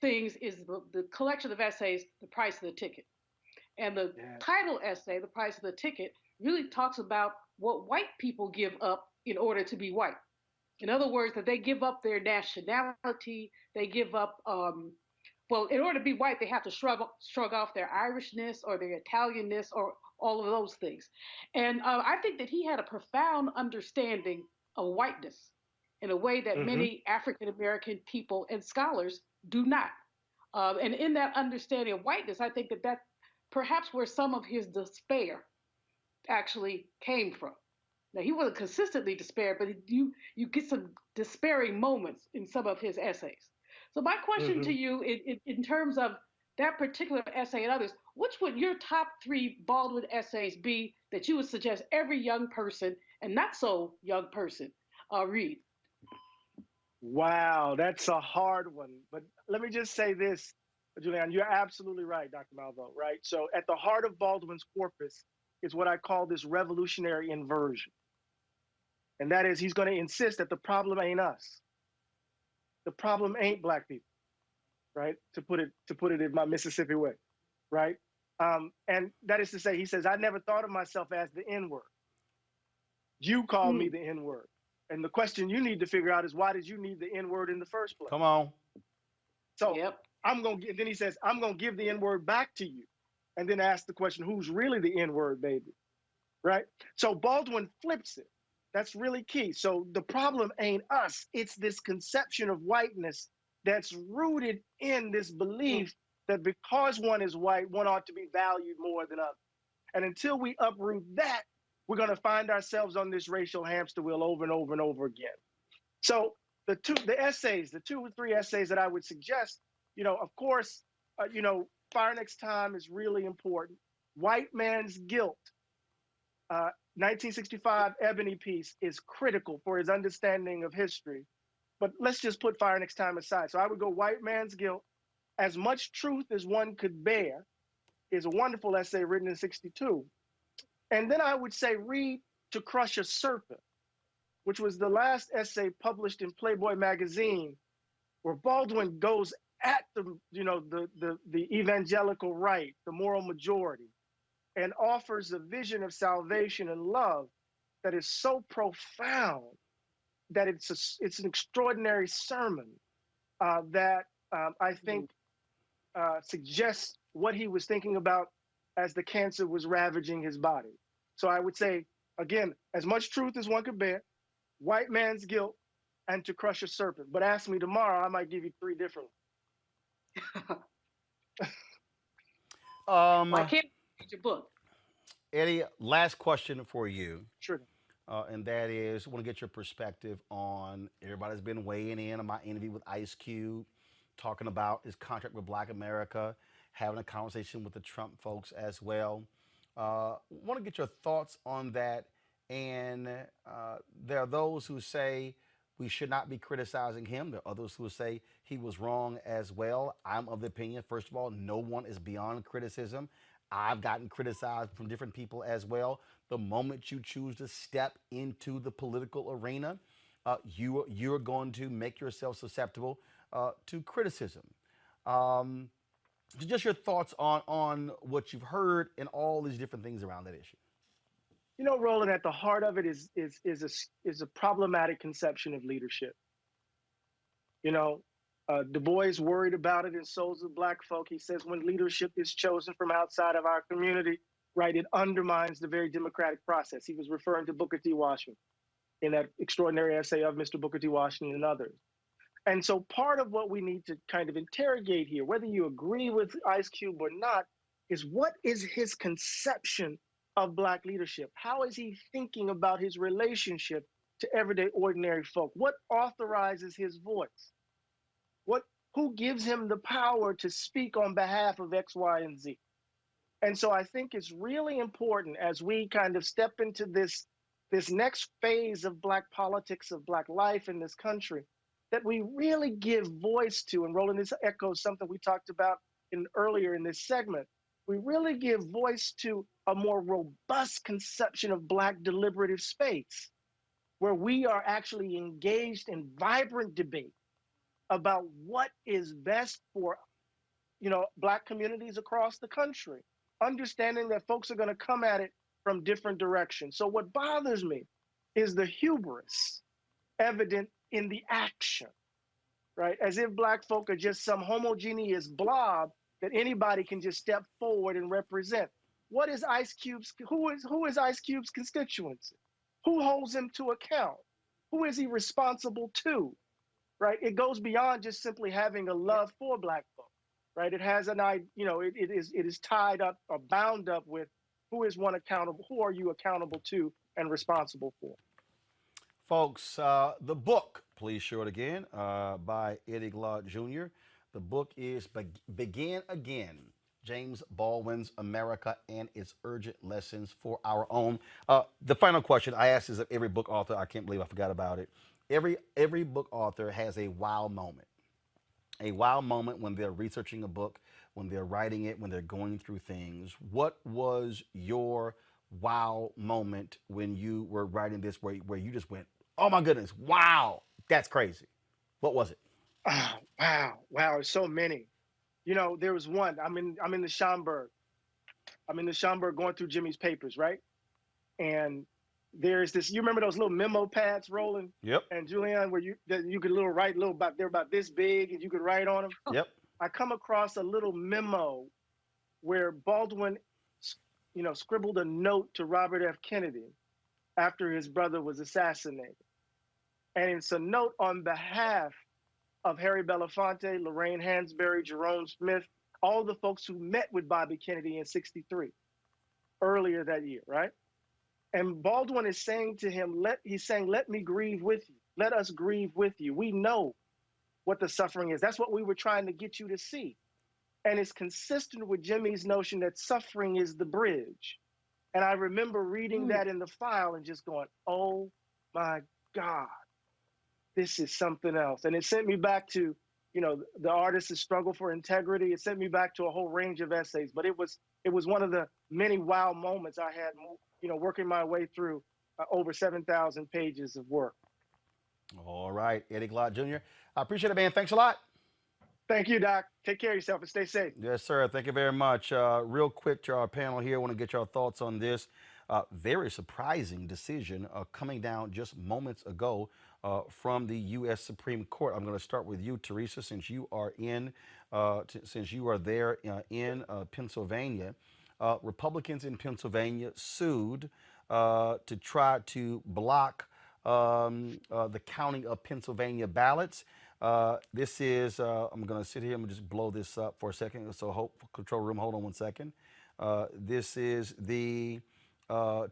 things is the collection of essays, The Price of the Ticket. And the title essay, The Price of the Ticket, really talks about what white people give up in order to be white. In other words, that they give up their nationality, they give up, in order to be white, they have to shrug off their Irishness or their Italianness or all of those things. And I think that he had a profound understanding of whiteness in a way that many African-American people and scholars do not. And in that understanding of whiteness, I think that perhaps where some of his despair actually came from. Now, he wasn't consistently despair, but you get some despairing moments in some of his essays. So my question to you, in terms of that particular essay and others, which would your top 3 Baldwin essays be that you would suggest every young person and not so young person read? Wow, that's a hard one. But let me just say this, Julian, you're absolutely right, Dr. Malvo, right? So at the heart of Baldwin's corpus is what I call this revolutionary inversion. And that is, he's going to insist that the problem ain't us. The problem ain't Black people, right? To put it in my Mississippi way, right? And that is to say, he says, I never thought of myself as the N-word. You called me the N-word. And the question you need to figure out is, why did you need the N-word in the first place? Come on. So then he says, I'm going to give the N-word back to you. And then ask the question, who's really the N-word, baby? Right? So Baldwin flips it. That's really key. So the problem ain't us. It's this conception of whiteness that's rooted in this belief that because one is white, one ought to be valued more than others. And until we uproot that, we're going to find ourselves on this racial hamster wheel over and over and over again. So the 2 or 3 essays that I would suggest, of course, Fire Next Time is really important. White Man's Guilt, 1965 Ebony piece, is critical for his understanding of history. But let's just put Fire Next Time aside. So I would go White Man's Guilt. As Much Truth as One Could Bear is a wonderful essay written in 62. And then I would say read To Crush a Serpent, which was the last essay published in Playboy magazine, where Baldwin goes at the evangelical right, the moral majority, and offers a vision of salvation and love that is so profound that it's an extraordinary sermon that I think suggests what he was thinking about as the cancer was ravaging his body. So I would say, again, As Much Truth as One Could Bear, White Man's Guilt, and To Crush a Serpent. But ask me tomorrow, I might give you 3 different ones. I can't read your book. Eddie, last question for you. Sure. And that is, I want to get your perspective on everybody's been weighing in on my interview with Ice Cube, talking about his contract with Black America, having a conversation with the Trump folks as well. Want to get your thoughts on that. And there are those who say we should not be criticizing him. There are others who say he was wrong as well. I'm of the opinion, first of all, no one is beyond criticism. I've gotten criticized from different people as well. The moment you choose to step into the political arena, you're going to make yourself susceptible to criticism. Just your thoughts on what you've heard and all these different things around that issue. You know, Roland, at the heart of it is a problematic conception of leadership. You know, Du Bois worried about it in Souls of Black Folk. He says when leadership is chosen from outside of our community, right, it undermines the very democratic process. He was referring to Booker T. Washington in that extraordinary essay of Mr. Booker T. Washington and others. And so part of what we need to kind of interrogate here, whether you agree with Ice Cube or not, is what is his conception of Black leadership? How is he thinking about his relationship to everyday ordinary folk? What authorizes his voice? Who gives him the power to speak on behalf of X, Y, and Z? And so I think it's really important as we kind of step into this next phase of Black politics, of Black life in this country, that we really give voice to, and Roland, this echoes something we talked about earlier in this segment, we really give voice to a more robust conception of Black deliberative space, where we are actually engaged in vibrant debate about what is best for, you know, Black communities across the country, understanding that folks are going to come at it from different directions. So what bothers me is the hubris evident in the action, right? As if Black folk are just some homogeneous blob that anybody can just step forward and represent. What is Ice Cube's, who is Ice Cube's constituency? Who holds him to account? Who is he responsible to? Right? It goes beyond just simply having a love for Black folk, right? It has it is tied up or bound up with who is one accountable, who are you accountable to and responsible for? Folks, the book, please show it again, by Eddie Glaude Jr. The book is Begin Again, James Baldwin's America and Its Urgent Lessons for Our Own. The final question I asked is of every book author. I can't believe I forgot about it. Every book author has a wow moment. A wow moment when they're researching a book, when they're writing it, when they're going through things. What was your wow moment when you were writing this where you just went, oh my goodness, wow, that's crazy? What was it? Oh, wow, so many. You know, there was one, I'm in the Schomburg. I'm in the Schomburg going through Jimmy's papers, right? And there's this, you remember those little memo pads, Roland? Yep. And Julianne, where you could write they're about this big and you could write on them? Yep. I come across a little memo where Baldwin, scribbled a note to Robert F. Kennedy after his brother was assassinated. And it's a note on behalf of Harry Belafonte, Lorraine Hansberry, Jerome Smith, all the folks who met with Bobby Kennedy in '63, earlier that year, right? And Baldwin is saying to him, let me grieve with you. Let us grieve with you. We know what the suffering is. That's what we were trying to get you to see. And it's consistent with Jimmy's notion that suffering is the bridge. And I remember reading that in the file and just going, oh my God, this is something else. And it sent me back to, the artist's struggle for integrity. It sent me back to a whole range of essays, but it was one of the many wow moments I had, working my way through over 7,000 pages of work. All right, Eddie Glaude Jr. I appreciate it, man. Thanks a lot. Thank you, Doc. Take care of yourself and stay safe. Yes, sir. Thank you very much. Real quick to our panel here, I want to get your thoughts on this. Very surprising decision coming down just moments ago from the U.S. Supreme Court. I'm going to start with you, Teresa, since you are there in Pennsylvania. Republicans in Pennsylvania sued to try to block the counting of Pennsylvania ballots. This is, I'm going to sit here and just blow this up for a second. So control room, hold on one second. This is the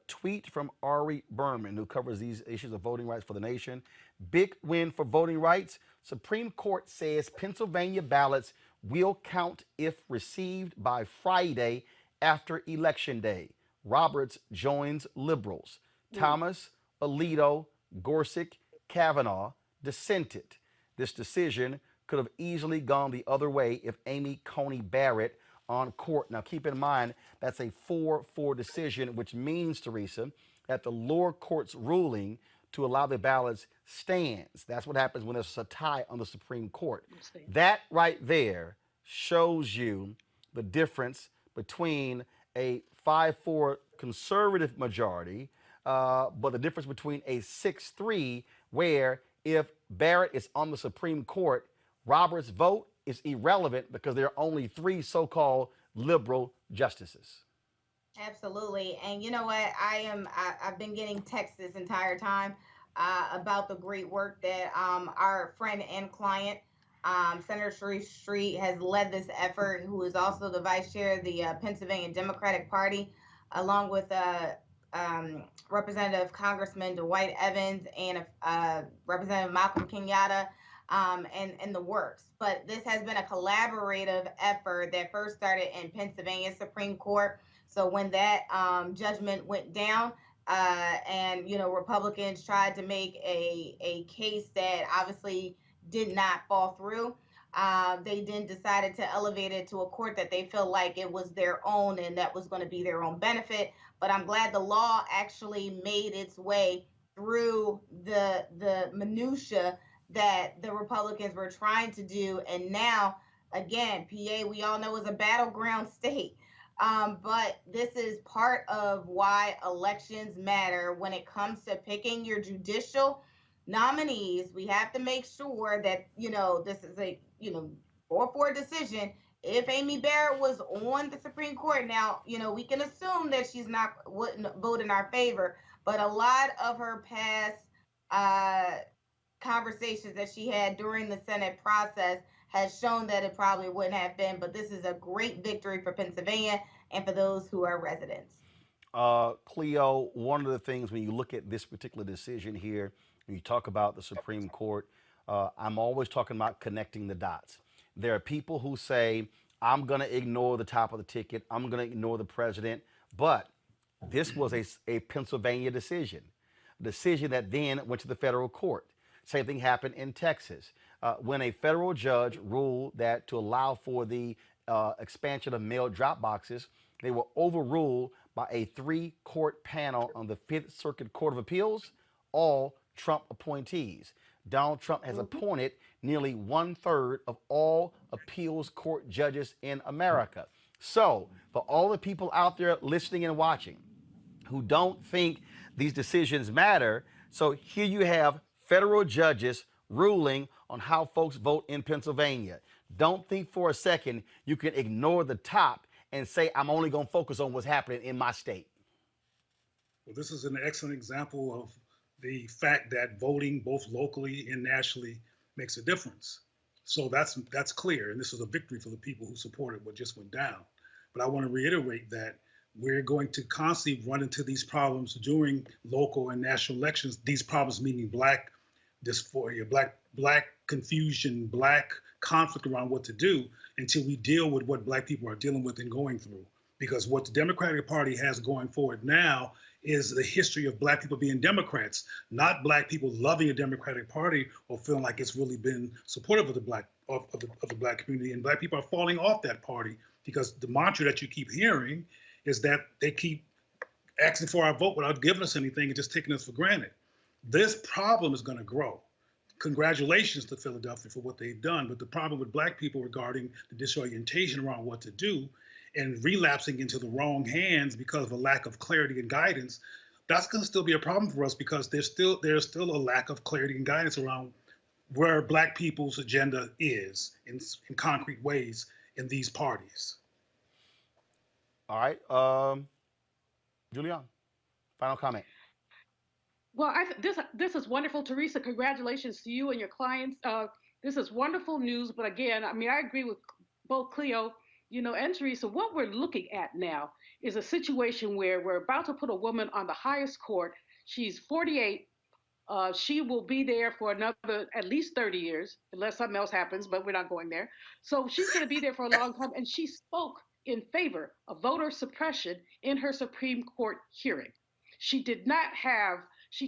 Tweet from Ari Berman, who covers these issues of voting rights for the nation. Big win for voting rights. Supreme Court says Pennsylvania ballots will count if received by Friday after Election Day. Roberts joins liberals. Thomas, Alito, Gorsuch, Kavanaugh dissented. This decision could have easily gone the other way if Amy Coney Barrett on court. Now, keep in mind, that's a 4-4 decision, which means, Teresa, that the lower court's ruling to allow the ballots stands. That's what happens when there's a tie on the Supreme Court. That right there shows you the difference between a 5-4 conservative majority, but the difference between a 6-3, where if Barrett is on the Supreme Court, Roberts' vote is irrelevant because there are only 3 so-called liberal justices. Absolutely. And you know what? I've been getting texts this entire time about the great work that our friend and client, Senator Sharif Street, has led this effort, who is also the vice chair of the Pennsylvania Democratic Party, along with Representative Congressman Dwight Evans and Representative Malcolm Kenyatta, and the works. But this has been a collaborative effort that first started in Pennsylvania Supreme Court. So when that judgment went down, and Republicans tried to make a case that obviously did not fall through, they then decided to elevate it to a court that they feel like it was their own and that was going to be their own benefit. But I'm glad the law actually made its way through the minutia that the Republicans were trying to do. And now, again, PA, we all know, is a battleground state. But this is part of why elections matter when it comes to picking your judicial nominees. We have to make sure that, this is a, 4-4 decision. If Amy Barrett was on the Supreme Court now, we can assume that she's wouldn't vote in our favor. But a lot of her past conversations that she had during the Senate process has shown that it probably wouldn't have been. But this is a great victory for Pennsylvania and for those who are residents. Cleo, one of the things when you look at this particular decision here, when you talk about the Supreme Court, I'm always talking about connecting the dots. There are people who say, I'm going to ignore the top of the ticket, I'm going to ignore the president, but this was a Pennsylvania decision, a decision that then went to the federal court. Same thing happened in Texas. When a federal judge ruled that to allow for the expansion of mail drop boxes, they were overruled by a 3-court panel on the 5th Circuit Court of Appeals, all Trump appointees. Donald Trump has appointed nearly 1/3 of all appeals court judges in America. So, for all the people out there listening and watching who don't think these decisions matter, so here you have federal judges ruling on how folks vote in Pennsylvania. Don't think for a second you can ignore the top and say, I'm only going to focus on what's happening in my state. Well, this is an excellent example of the fact that voting both locally and nationally makes a difference. So that's clear, and this is a victory for the people who supported what just went down. But I want to reiterate that we're going to constantly run into these problems during local and national elections. These problems meaning Black dysphoria, Black confusion, Black conflict around what to do until we deal with what Black people are dealing with and going through. Because what the Democratic Party has going forward now is the history of Black people being Democrats, not Black people loving a Democratic Party or feeling like it's really been supportive of the Black community. And Black people are falling off that party because the mantra that you keep hearing is that they keep asking for our vote without giving us anything and just taking us for granted. This problem is going to grow. Congratulations to Philadelphia for what they've done, but the problem with Black people regarding the disorientation around what to do and relapsing into the wrong hands because of a lack of clarity and guidance, that's going to still be a problem for us because there's still a lack of clarity and guidance around where Black people's agenda is in concrete ways in these parties. All right, Julian, final comment. Well, this is wonderful, Teresa. Congratulations to you and your clients. This is wonderful news. But again, I mean, I agree with both Cleo. And Teresa, what we're looking at now is a situation where we're about to put a woman on the highest court. She's 48. She will be there for another at least 30 years, unless something else happens, but we're not going there. So she's going to be there for a long time. And she spoke in favor of voter suppression in her Supreme Court hearing. She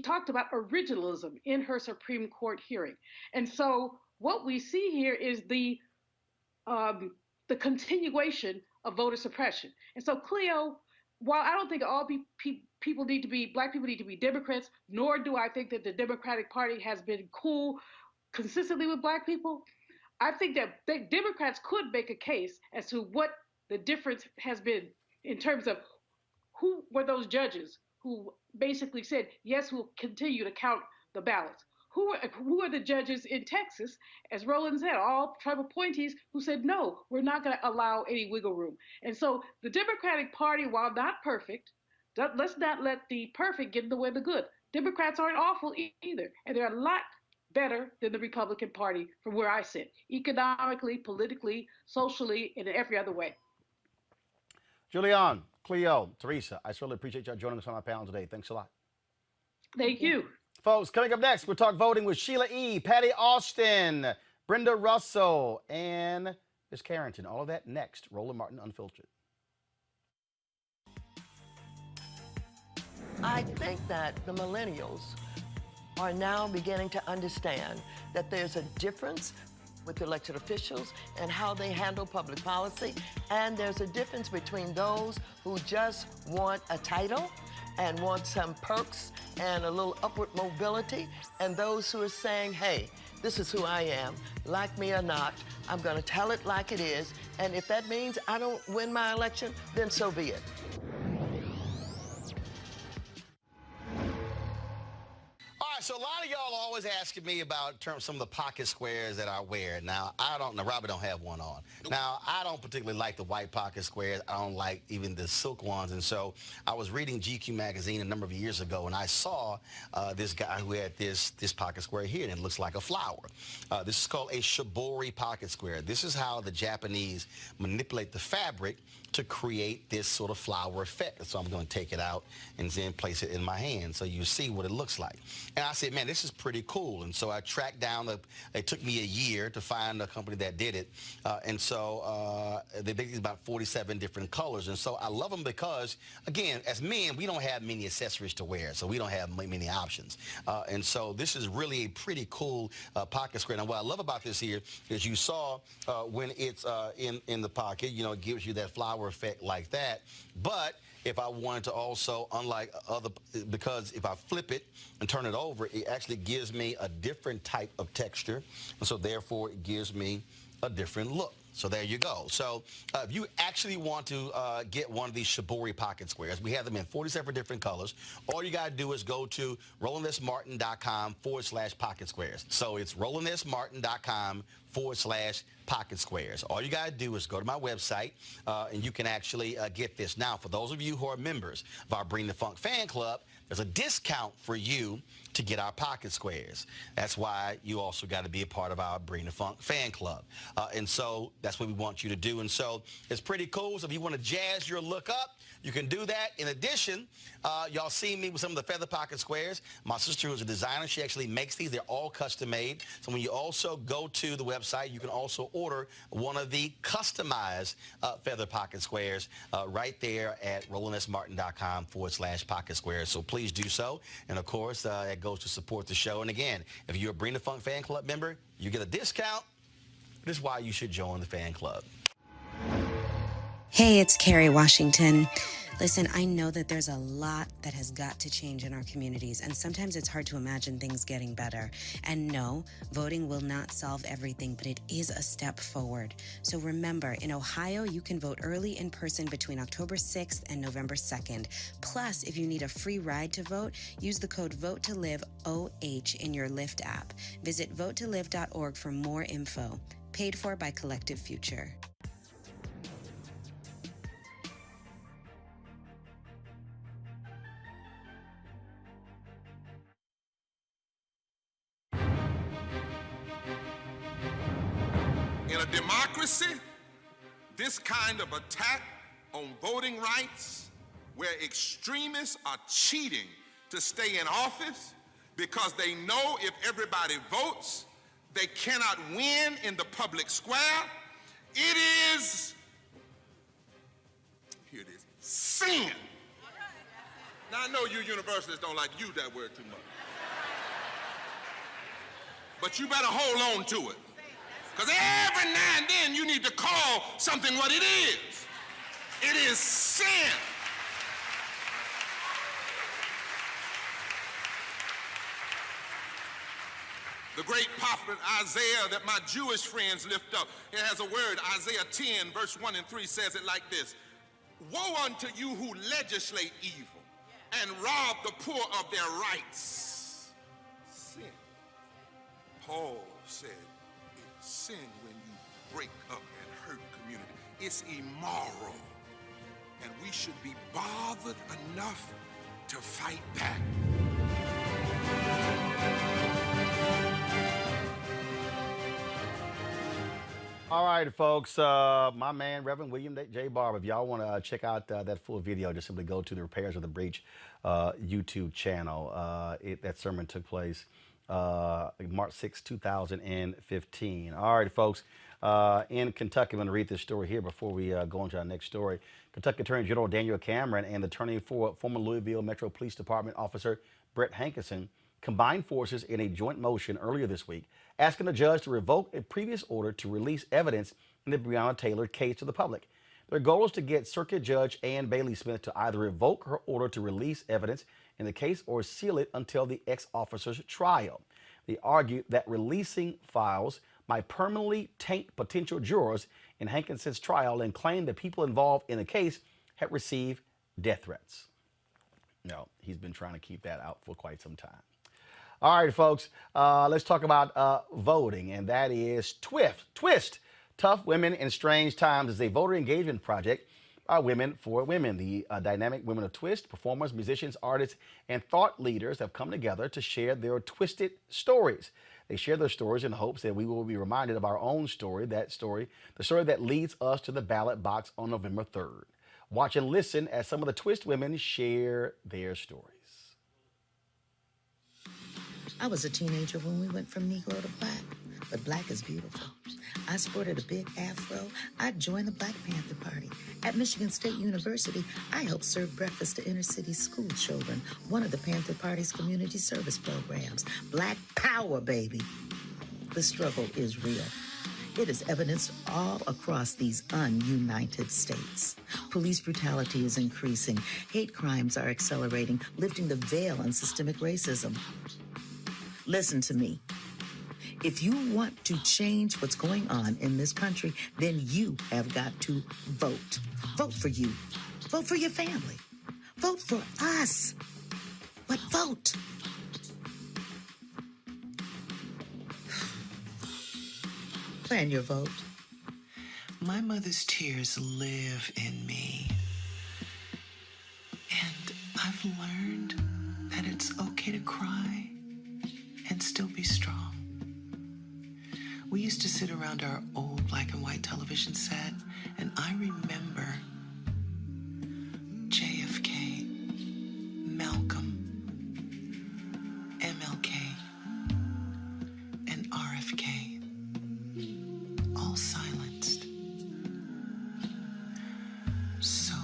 talked about originalism in her Supreme Court hearing. And so what we see here is the continuation of voter suppression. And so, Cleo, while I don't think all people need to be, Black people need to be Democrats, nor do I think that the Democratic Party has been cool consistently with Black people, I think that Democrats could make a case as to what the difference has been in terms of who were those judges who basically said, yes, we'll continue to count the ballots. Who are the judges in Texas, as Roland said, all tribal appointees who said, no, we're not going to allow any wiggle room. And so the Democratic Party, while not perfect, let's not let the perfect get in the way of the good. Democrats aren't awful either. And they're a lot better than the Republican Party from where I sit, economically, politically, socially, and in every other way. Julian, Cleo, Teresa, I certainly appreciate y'all joining us on our panel today. Thanks a lot. Thank you. Folks, coming up next, we'll talk voting with Sheila E, Patti Austin, Brenda Russell, and Ms. Carrington. All of that next. Roland Martin Unfiltered. I think that the millennials are now beginning to understand that there's a difference with elected officials and how they handle public policy, and there's a difference between those who just want a title and want some perks and a little upward mobility, and those who are saying, hey, this is who I am, like me or not, I'm gonna tell it like it is, and if that means I don't win my election, then so be it. So a lot of y'all always asking me about some of the pocket squares that I wear. Now, Robert don't have one on. Now, I don't particularly like the white pocket squares. I don't like even the silk ones. And so I was reading GQ magazine a number of years ago, and I saw this guy who had this pocket square here, and it looks like a flower. This is called a shibori pocket square. This is how the Japanese manipulate the fabric to create this sort of flower effect. So I'm going to take it out and then place it in my hand so you see what it looks like. And I said, man, this is pretty cool. And so I tracked down, it took me a year to find a company that did it. And so they basically about 47 different colors. And so I love them because, again, as men, we don't have many accessories to wear, so we don't have many options. And so this is really a pretty cool pocket square. Now, what I love about this here is you saw when it's in the pocket, it gives you that flower effect like that. But if I wanted to also, unlike because if I flip it and turn it over, it actually gives me a different type of texture. And so therefore it gives me a different look. So there you go. So if you actually want to get one of these shibori pocket squares, we have them in 47 different colors. All you got to do is go to RolandSMartin.com/pocket squares. So it's RolandSMartin.com/pocket squares. All you got to do is go to my website, and you can actually get this. Now, for those of you who are members of our Bring the Funk fan club, there's a discount for you to get our pocket squares. That's why you also got to be a part of our Bring the Funk fan club. And so that's what we want you to do. And so it's pretty cool. So if you want to jazz your look up, you can do that. In addition, y'all see me with some of the feather pocket squares. My sister, who's a designer, she actually makes these. They're all custom made. So when you also go to the website, you can also order one of the customized feather pocket squares right there at RolandSMartin.com/pocket squares. So please do so. And of course, that goes to support the show. And again, if you're a Bring the Funk fan club member, you get a discount. This is why you should join the fan club. Hey, it's Carrie Washington. Listen, I know that there's a lot that has got to change in our communities, and sometimes it's hard to imagine things getting better. And no, voting will not solve everything, but it is a step forward. So remember, in Ohio, you can vote early in person between October 6th and November 2nd. Plus, if you need a free ride to vote, use the code VOTE2LIVE-OH in your Lyft app. Visit votetolive.org for more info. Paid for by Collective Future. In a democracy, This kind of attack on voting rights, where extremists are cheating to stay in office because they know if everybody votes, they cannot win in the public square, it is, here it is, sin. Now, I know you universalists don't like to use that word too much. But you better hold on to it. Because every now and then you need to call something what it is. It is sin. The great prophet Isaiah that my Jewish friends lift up, it has a word, Isaiah 10, verse 1 and 3 says it like this. Woe unto you who legislate evil and rob the poor of their rights. Sin. Paul said, it's sin when you break up and hurt community. It's immoral. And we should be bothered enough to fight back. All right, folks. My man, Reverend William J. Barber. If y'all want to check out that full video, just simply go to the Repairs of the Breach YouTube channel. That sermon took place March 6, 2015. All right, folks. In Kentucky, I'm going to read this story here before we go into our next story. Kentucky Attorney General Daniel Cameron and the attorney for former Louisville Metro Police Department officer Brett Hankinson combined forces in a joint motion earlier this week, asking the judge to revoke a previous order to release evidence in the Breonna Taylor case to the public. Their goal is to get Circuit Judge Ann Bailey Smith to either revoke her order to release evidence in the case or seal it until the ex-officer's trial. They argued that releasing files might permanently taint potential jurors in Hankinson's trial and claimed that people involved in the case had received death threats. No, he's been trying to keep that out for quite some time. All right, folks, let's talk about voting, and that is Twist. Tough Women in Strange Times is a voter engagement project by Women for Women. The dynamic women of Twist, performers, musicians, artists, and thought leaders have come together to share their twisted stories. They share their stories in hopes that we will be reminded of our own story, the story that leads us to the ballot box on November 3rd. Watch and listen as some of the Twist women share their stories. I was a teenager when we went from Negro to Black, but Black is beautiful. I sported a big afro. I joined the Black Panther Party. At Michigan State University, I helped serve breakfast to inner-city school children, one of the Panther Party's community service programs. Black power, baby. The struggle is real. It is evidenced all across these ununited states. Police brutality is increasing. Hate crimes are accelerating, lifting the veil on systemic racism. Listen to me. If you want to change what's going on in this country, then you have got to vote. Vote for you. Vote for your family. Vote for us. But vote. Plan your vote. My mother's tears live in me. And I've learned that it's okay to cry and still be strong. We used to sit around our old black and white television set, and I remember JFK, Malcolm, MLK, and RFK, all silenced. So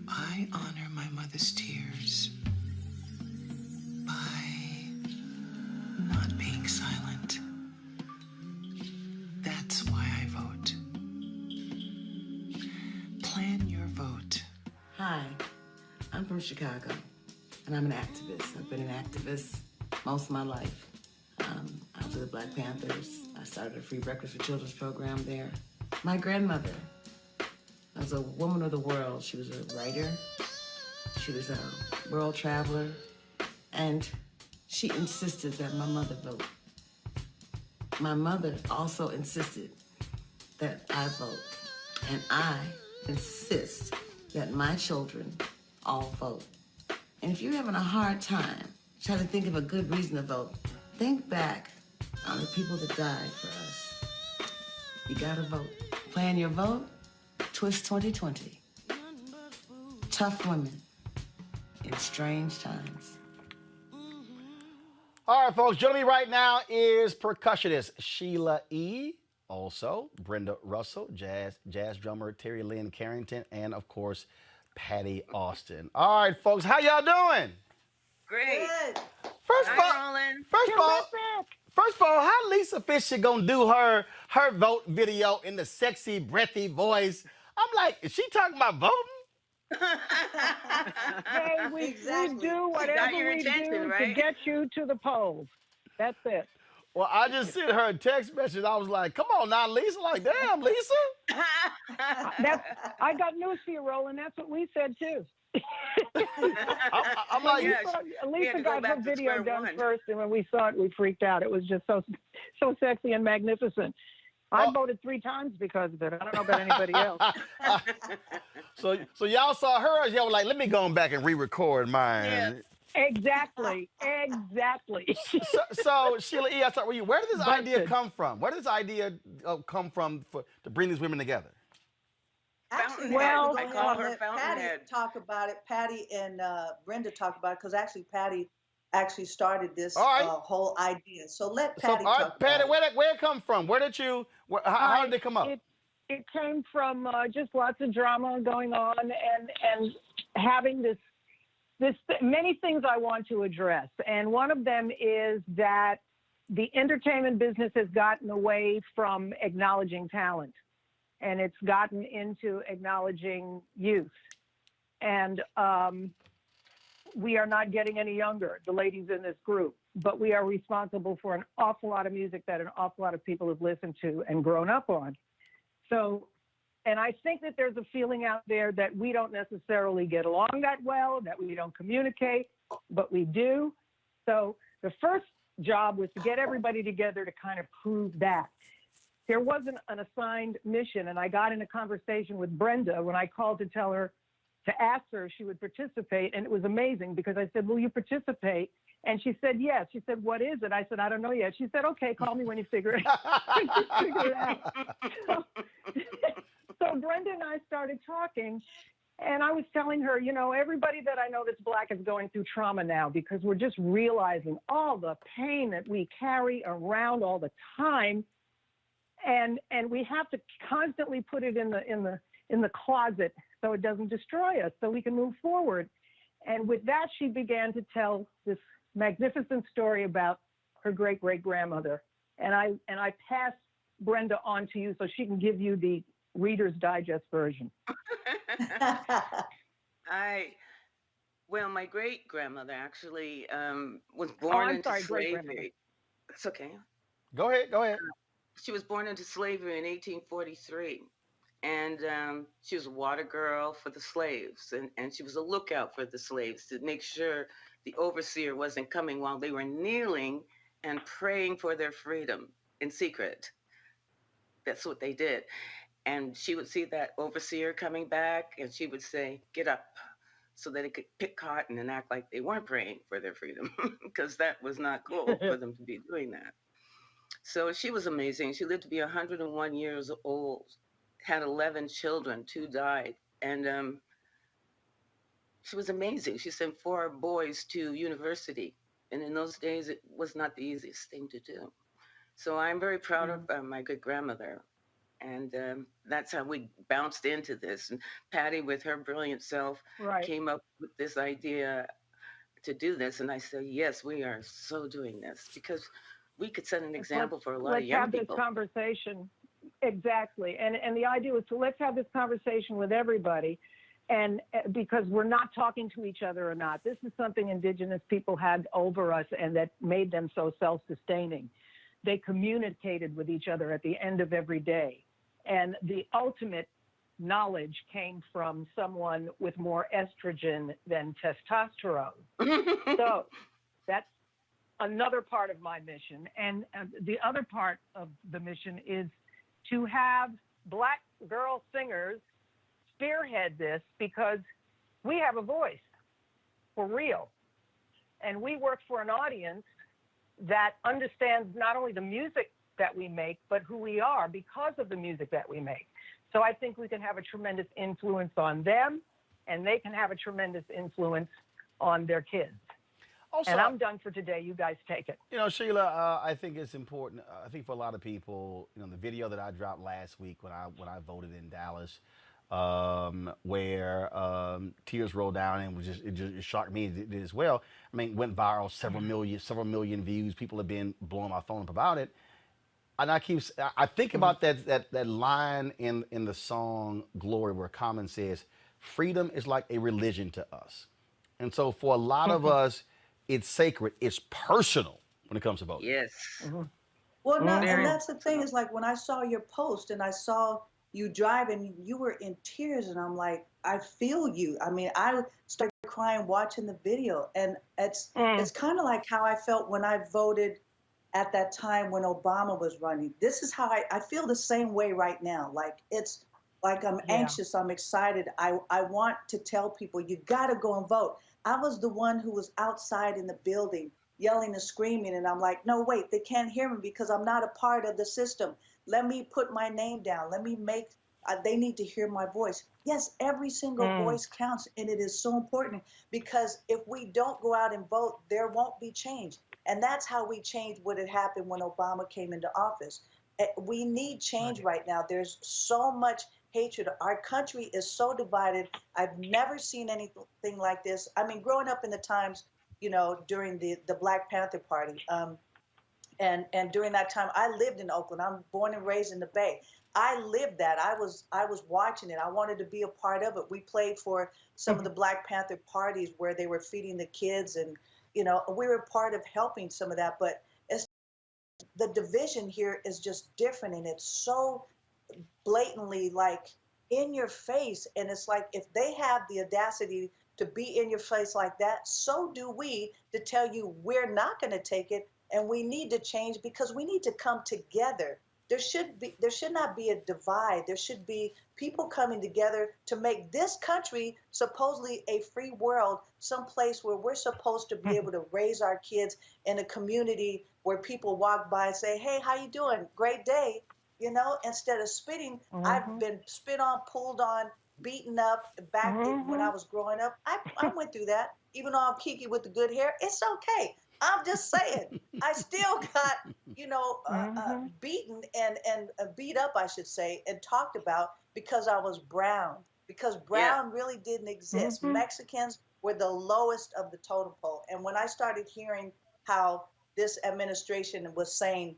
I honor my mother's tears by not being silent. That's why I vote. Plan your vote. Hi, I'm from Chicago, and I'm an activist. I've been an activist most of my life. I was with the Black Panthers. I started a free breakfast for children's program there. My grandmother was a woman of the world. She was a writer. She was a world traveler. And she insisted that my mother vote. My mother also insisted that I vote. And I insist that my children all vote. And if you're having a hard time trying to think of a good reason to vote, think back on the people that died for us. You gotta vote. Plan your vote Twist 2020. Tough women in strange times. All right, folks, joining me right now is percussionist Sheila E. Also, Brenda Russell, jazz drummer Terri Lynn Carrington, and of course, Patti Austin. All right, folks, how y'all doing? Great. First of all, how Lisa Fisher gonna do her vote video in the sexy, breathy voice? I'm like, is she talking about voting? Hey, we do whatever we do to get you to the polls. That's it. Well, I just sent her a text message. I was like, come on now, Lisa. Like, damn, Lisa. I got news for you, Roland. That's what we said, too. I'm like, Lisa got her video done first, and when we saw it, we freaked out. It was just so sexy and magnificent. I voted 3 times because of it. I don't know about anybody else. So y'all saw her, y'all were like, let me go back and re-record mine. Yeah. Exactly. So Sheila E, I'll start with you. Where did this idea come from? Where did this idea come from to bring these women together? Actually, well, I call her Patti talk about it. Patti and Brenda talk about it because actually Patti actually started this whole idea. So let Patti talk Patti, about it. where it come from? Where did you? How did it come up? It came from just lots of drama going on and having this many things I want to address. And one of them is that the entertainment business has gotten away from acknowledging talent, and it's gotten into acknowledging youth. And we are not getting any younger, the ladies in this group, but we are responsible for an awful lot of music that an awful lot of people have listened to and grown up on. So, and I think that there's a feeling out there that we don't necessarily get along that well, that we don't communicate, but we do. So the first job was to get everybody together to kind of prove that. There wasn't an assigned mission, and I got in a conversation with Brenda when I called to tell her, to ask her if she would participate, and it was amazing because I said, will you participate? And she said, yes. She said, what is it? I said, I don't know yet. She said, okay, call me when you figure it out. So Brenda and I started talking, and I was telling her, you know, everybody that I know that's Black is going through trauma now because we're just realizing all the pain that we carry around all the time, and we have to constantly put it in the closet so it doesn't destroy us, so we can move forward. And with that, she began to tell this magnificent story about her great-great-grandmother. And I passed Brenda on to you so she can give you the Reader's Digest version. Well, my great-grandmother actually was born into slavery. It's okay. Go ahead. She was born into slavery in 1843. And she was a water girl for the slaves. And she was a lookout for the slaves to make sure the overseer wasn't coming while they were kneeling and praying for their freedom in secret. That's what they did. And she would see that overseer coming back, and she would say, get up, so that it could pick cotton and act like they weren't praying for their freedom, because that was not cool for them to be doing that. So she was amazing. She lived to be 101 years old, had 11 children, 2 died. And she was amazing. She sent 4 boys to university. And in those days, it was not the easiest thing to do. So I'm very proud of my good grandmother. And that's how we bounced into this. And Patti, with her brilliant self, came up with this idea to do this. And I said, yes, we are so doing this because we could set an example for a lot of young people. Let's have this conversation. Exactly. And the idea was to let's have this conversation with everybody. And because we're not talking to each other or not. This is something Indigenous people had over us and that made them so self-sustaining. They communicated with each other at the end of every day. And the ultimate knowledge came from someone with more estrogen than testosterone. So that's another part of my mission. And the other part of the mission is to have Black girl singers spearhead this because we have a voice for real. And we work for an audience that understands not only the music that we make, but who we are because of the music that we make. So I think we can have a tremendous influence on them, and they can have a tremendous influence on their kids. Also, and I'm done for today. You guys take it. You know, Sheila, I think it's important. I think for a lot of people, you know, the video that I dropped last week when I voted in Dallas, where tears rolled down, and it just shocked me. It did as well. I mean, went viral, several million views. People have been blowing my phone up about it. And I think about that line in the song Glory, where Common says, "Freedom is like a religion to us." And so for a lot of us, it's sacred. It's personal when it comes to voting. Yes. Well, and that's the thing, is like when I saw your post and I saw you driving, you were in tears, and I'm like, I feel you. I mean, I started crying watching the video, and it's kind of like how I felt when I voted at that time when Obama was running. This is how I feel the same way right now. Like, it's like I'm anxious, I'm excited. I want to tell people, you got to go and vote. I was the one who was outside in the building yelling and screaming, and I'm like, no, wait, they can't hear me because I'm not a part of the system. Let me put my name down. Let me make, they need to hear my voice. Yes, every single voice counts, and it is so important, because if we don't go out and vote, there won't be change. And that's how we changed what had happened when Obama came into office. We need change right now. There's so much hatred. Our country is so divided. I've never seen anything like this. I mean, growing up in the times, you know, during the Black Panther Party, and during that time, I lived in Oakland. I'm born and raised in the Bay. I lived that. I was watching it. I wanted to be a part of it. We played for some of the Black Panther parties where they were feeding the kids, and you know, we were part of helping some of that. But the division here is just different, and it's so blatantly like in your face. And it's like, if they have the audacity to be in your face like that, so do we, to tell you we're not going to take it, and we need to change, because we need to come together. There should not be a divide. There should be people coming together to make this country supposedly a free world, someplace where we're supposed to be able to raise our kids in a community where people walk by and say, hey, how you doing? Great day. You know, instead of spitting, I've been spit on, pulled on, beaten up back when I was growing up. I went through that. Even though I'm Kiki with the good hair, it's okay. I'm just saying, I still got, you know, beaten and beat up, I should say, and talked about because I was brown, because brown really didn't exist. Mexicans were the lowest of the totem pole. And when I started hearing how this administration was saying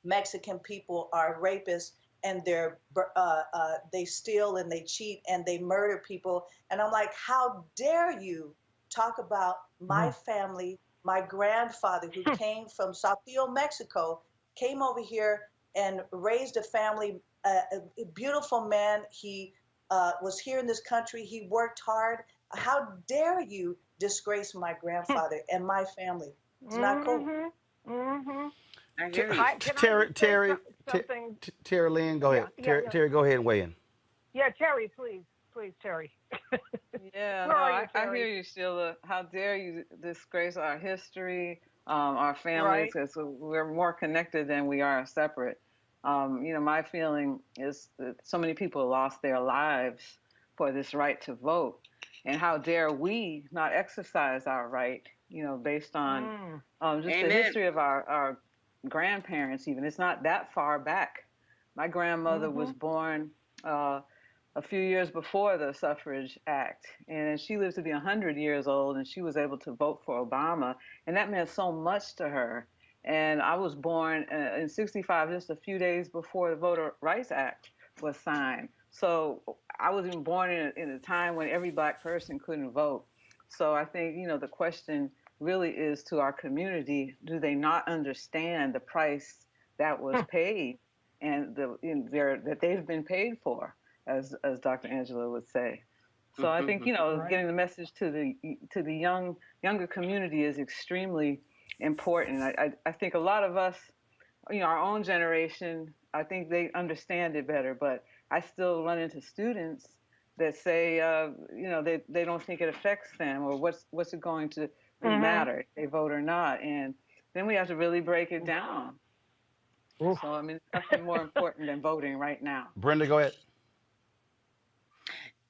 Mexican people are rapists, and they steal and they cheat and they murder people, and I'm like, how dare you talk about my family? My grandfather, who came from Saltillo, Mexico, came over here and raised a family, a beautiful man. He was here in this country. He worked hard. How dare you disgrace my grandfather and my family? It's not cool. I hear you. Terri Lynn, go ahead. Terri, go ahead and weigh in. Yeah, Terri, please, Terri. Yeah, Where no, are you, I hear you, Sheila. How dare you disgrace our history, our families, because we're more connected than we are separate. You know, my feeling is that so many people lost their lives for this right to vote, and how dare we not exercise our right, you know, based on just the history of our grandparents even. It's not that far back. My grandmother was born a few years before the Suffrage Act, and she lived to be 100 years old, and she was able to vote for Obama, and that meant so much to her. And I was born in '65, just a few days before the Voter Rights Act was signed. So I was even born in a time when every Black person couldn't vote. So I think, you know, the question really is to our community: do they not understand the price that was paid and that they've been paid for? As Dr. Angela would say. So I think, you know, getting the message to the younger community is extremely important. I think a lot of us, you know, our own generation, I think they understand it better, but I still run into students that say, you know, they don't think it affects them, or what's it going to matter if they vote or not. And then we have to really break it down. So, I mean, it's nothing more important than voting right now. Brenda, go ahead.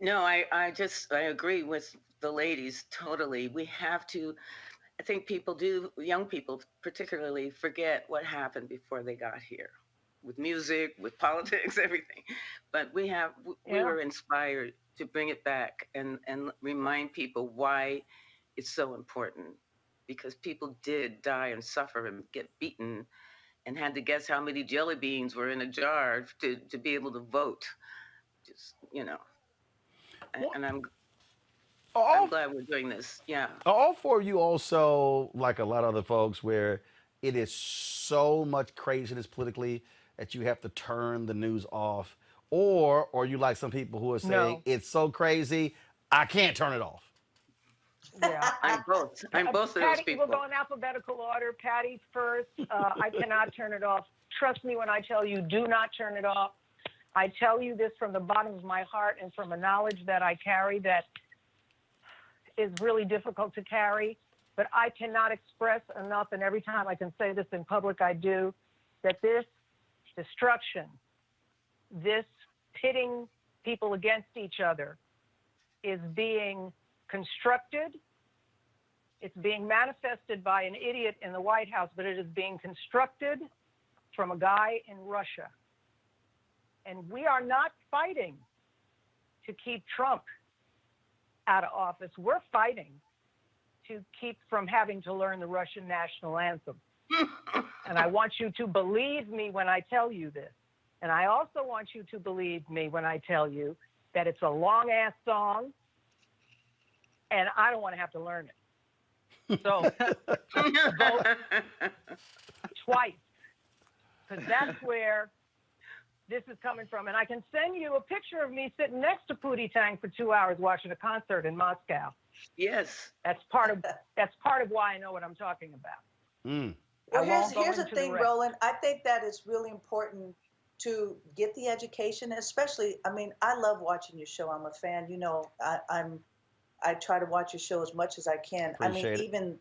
No, I agree with the ladies totally. We have to, I think young people particularly, forget what happened before they got here with music, with politics, everything. But we were inspired to bring it back and remind people why it's so important, because people did die and suffer and get beaten and had to guess how many jelly beans were in a jar to be able to vote. Just, and I'm glad we're doing this. Yeah. All four of you also, like a lot of other folks, where it is so much craziness politically that you have to turn the news off, or you like some people who are saying it's so crazy I can't turn it off. Yeah, I'm both of those people. We'll go in alphabetical order. Patty first. I cannot turn it off. Trust me when I tell you, do not turn it off. I tell you this from the bottom of my heart and from a knowledge that I carry that is really difficult to carry, but I cannot express enough, and every time I can say this in public, I do, that this destruction, this pitting people against each other is being constructed. It's being manifested by an idiot in the White House, but it is being constructed from a guy in Russia. And we are not fighting to keep Trump out of office. We're fighting to keep from having to learn the Russian national anthem. And I want you to believe me when I tell you this. And I also want you to believe me when I tell you that it's a long-ass song, and I don't want to have to learn it. So vote twice, because that's where this is coming from. And I can send you a picture of me sitting next to Pootie Tang for 2 hours watching a concert in Moscow. Yes. That's part of why I know what I'm talking about. Well, here's the thing, Roland. I think that it's really important to get the education, especially, I mean, I love watching your show. I'm a fan. You know, I try to watch your show as much as I can. Even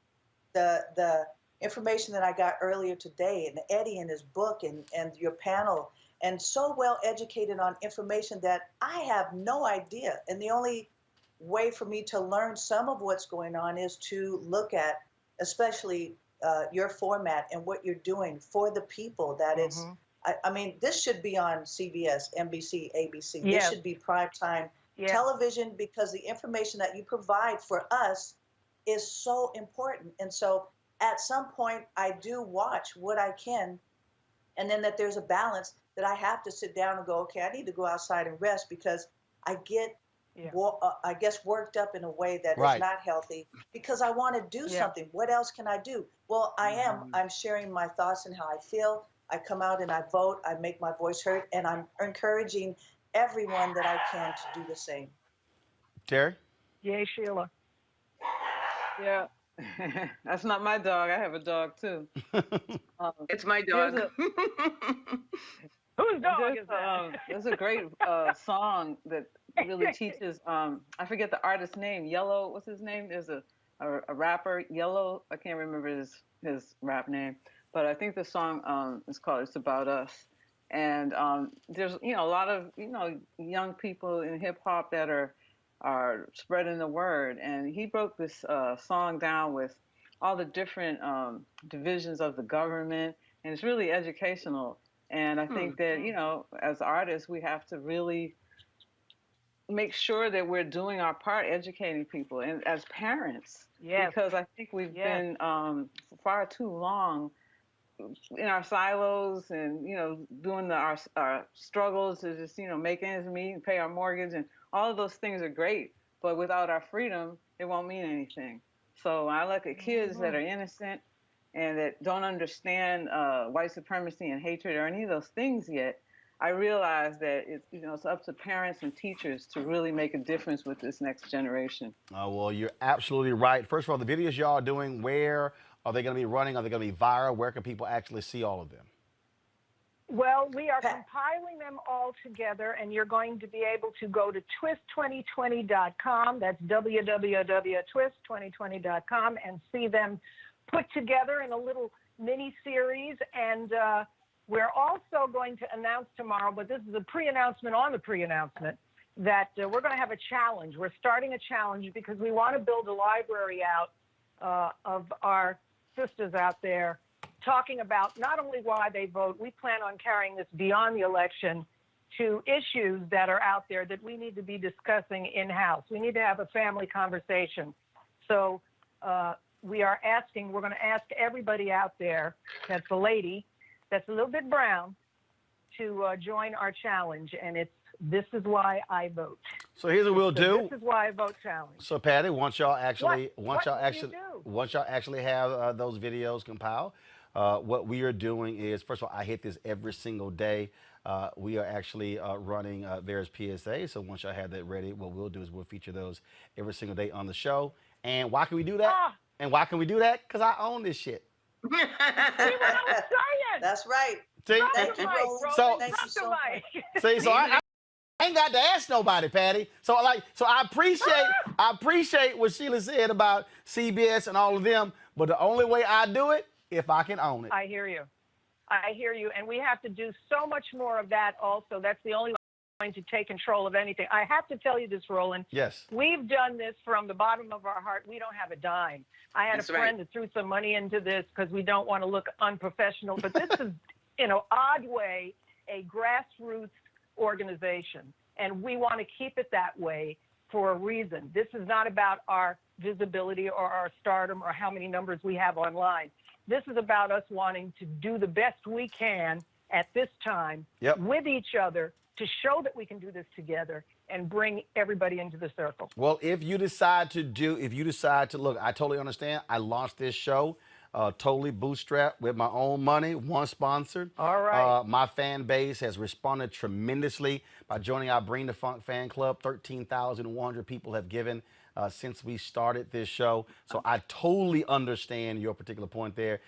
the information that I got earlier today, and Eddie and his book, and your panel, and so well educated on information that I have no idea. And the only way for me to learn some of what's going on is to look at, especially your format and what you're doing for the people. That it's, I mean, this should be on CBS, NBC, ABC. This should be primetime television, because the information that you provide for us is so important. And so at some point I do watch what I can, and then that there's a balance that I have to sit down and go, okay, I need to go outside and rest, because I get, I guess, worked up in a way that is not healthy, because I want to do something. What else can I do? Well, I'm sharing my thoughts and how I feel. I come out and I vote, I make my voice heard, and I'm encouraging everyone that I can to do the same. Terri? Yay, Sheila. Yeah. That's not my dog. I have a dog too. It's my dog. Whose dog is that? There's a great song that really teaches, I forget the artist's name, Yellow, what's his name? There's a rapper, Yellow, I can't remember his rap name, but I think the song is called It's About Us. And there's, a lot of, young people in hip hop that are spreading the word. And he broke this song down with all the different divisions of the government, and it's really educational. And I think that, as artists, we have to really make sure that we're doing our part educating people, and as parents, because I think we've been far too long in our silos and, doing our struggles to just, make ends meet and pay our mortgage, and all of those things are great, but without our freedom, it won't mean anything. So I look at kids that are innocent and that don't understand white supremacy and hatred or any of those things yet. I realize that it's up to parents and teachers to really make a difference with this next generation. Well, you're absolutely right. First of all, the videos y'all are doing, where are they going to be running? Are they going to be viral? Where can people actually see all of them? Well, we are compiling them all together, and you're going to be able to go to twist2020.com. That's www.twist2020.com, and see them put together in a little mini series. And We're also going to announce tomorrow, but this is a pre-announcement on the pre-announcement, that we're going to have a challenge. We're starting a challenge because we want to build a library out of our sisters out there talking about not only why they vote, we plan on carrying this beyond the election to issues that are out there that we need to be discussing in-house. We need to have a family conversation. So we're going to ask everybody out there that's a lady, that's a little bit brown, to join our challenge, and it's This Is Why I Vote. So here's what we'll do. This Is Why I Vote challenge. So Patty, once y'all actually have those videos compiled, what we are doing is, first of all, I hit this every single day. We are actually running various PSAs. So once y'all have that ready, what we'll do is we'll feature those every single day on the show. And why can we do that? And why can we do that? Because I own this shit. See what I'm saying? That's right. See? Thank you, Roland. Thank you so much. See, so I ain't got to ask nobody, Patty. So I appreciate what Sheila said about CBS and all of them, but the only way I do it, if I can own it. I hear you. And we have to do so much more of that also. That's the only way we're going to take control of anything. I have to tell you this, Roland. Yes. We've done this from the bottom of our heart. We don't have a dime. I had a friend that threw some money into this because we don't want to look unprofessional, but this is, in an odd way, a grassroots organization, and we want to keep it that way for a reason. This is not about our visibility or our stardom or how many numbers we have online. This is about us wanting to do the best we can at this time with each other to show that we can do this together and bring everybody into the circle. Well, if you decide to look, I totally understand. I launched this show totally bootstrapped with my own money, one sponsor. All right. My fan base has responded tremendously by joining our Bring the Funk fan club. 13,100 people have given since we started this show. So I totally understand your particular point there.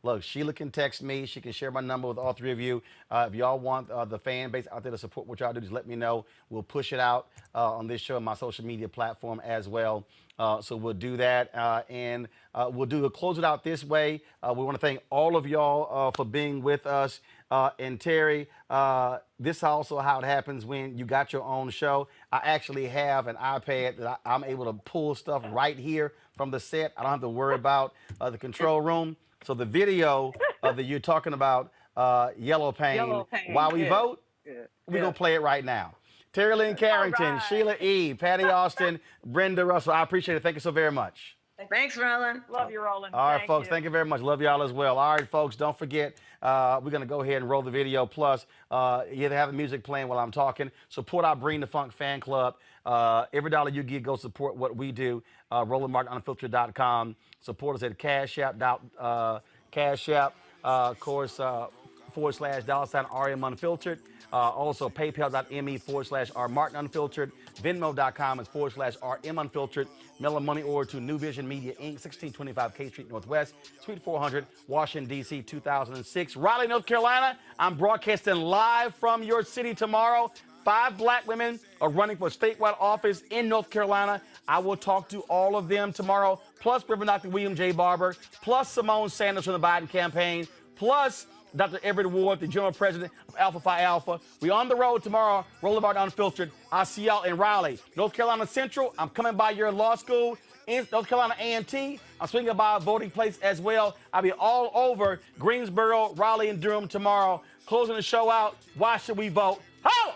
Look, Sheila can text me. She can share my number with all three of you. If y'all want the fan base out there to support what y'all do, just let me know. We'll push it out on this show and my social media platform as well. So we'll do that, and we'll close it out this way. We want to thank all of y'all for being with us. And Terri, this is also how it happens when you got your own show. I actually have an iPad that I'm able to pull stuff right here from the set. I don't have to worry about the control room. So the video that you're talking about, Yellow Pain, while we vote, we're going to play it right now. Terri Lynn Carrington, Sheila E, Patti Austin, Brenda Russell. I appreciate it. Thank you so very much. Thanks, Roland. Love you, Roland. All right, folks. Thank you very much. Love y'all as well. All right, folks. Don't forget, we're going to go ahead and roll the video. Plus, you have the music playing while I'm talking. Support our Bring the Funk fan club. Every dollar you give, go support what we do. RolandMartinUnfiltered.com. Support us at Cash App, of course, /$ Unfiltered. Also, PayPal.me/R Martin Unfiltered. Venmo.com is /RM Unfiltered. Mail a money order to New Vision Media Inc., 1625 K Street Northwest, Suite 400, Washington, D.C., 2006. Raleigh, North Carolina, I'm broadcasting live from your city tomorrow. 5 black women are running for statewide office in North Carolina. I will talk to all of them tomorrow, plus Reverend Dr. William J. Barber, plus Simone Sanders from the Biden campaign, plus Dr. Everett Ward, the General President of Alpha Phi Alpha. We on the road tomorrow, Roland Martin Unfiltered. I'll see y'all in Raleigh. North Carolina Central, I'm coming by your law school. In North Carolina A&T, I'm swinging by a voting place as well. I'll be all over Greensboro, Raleigh, and Durham tomorrow. Closing the show out, why should we vote? Holla!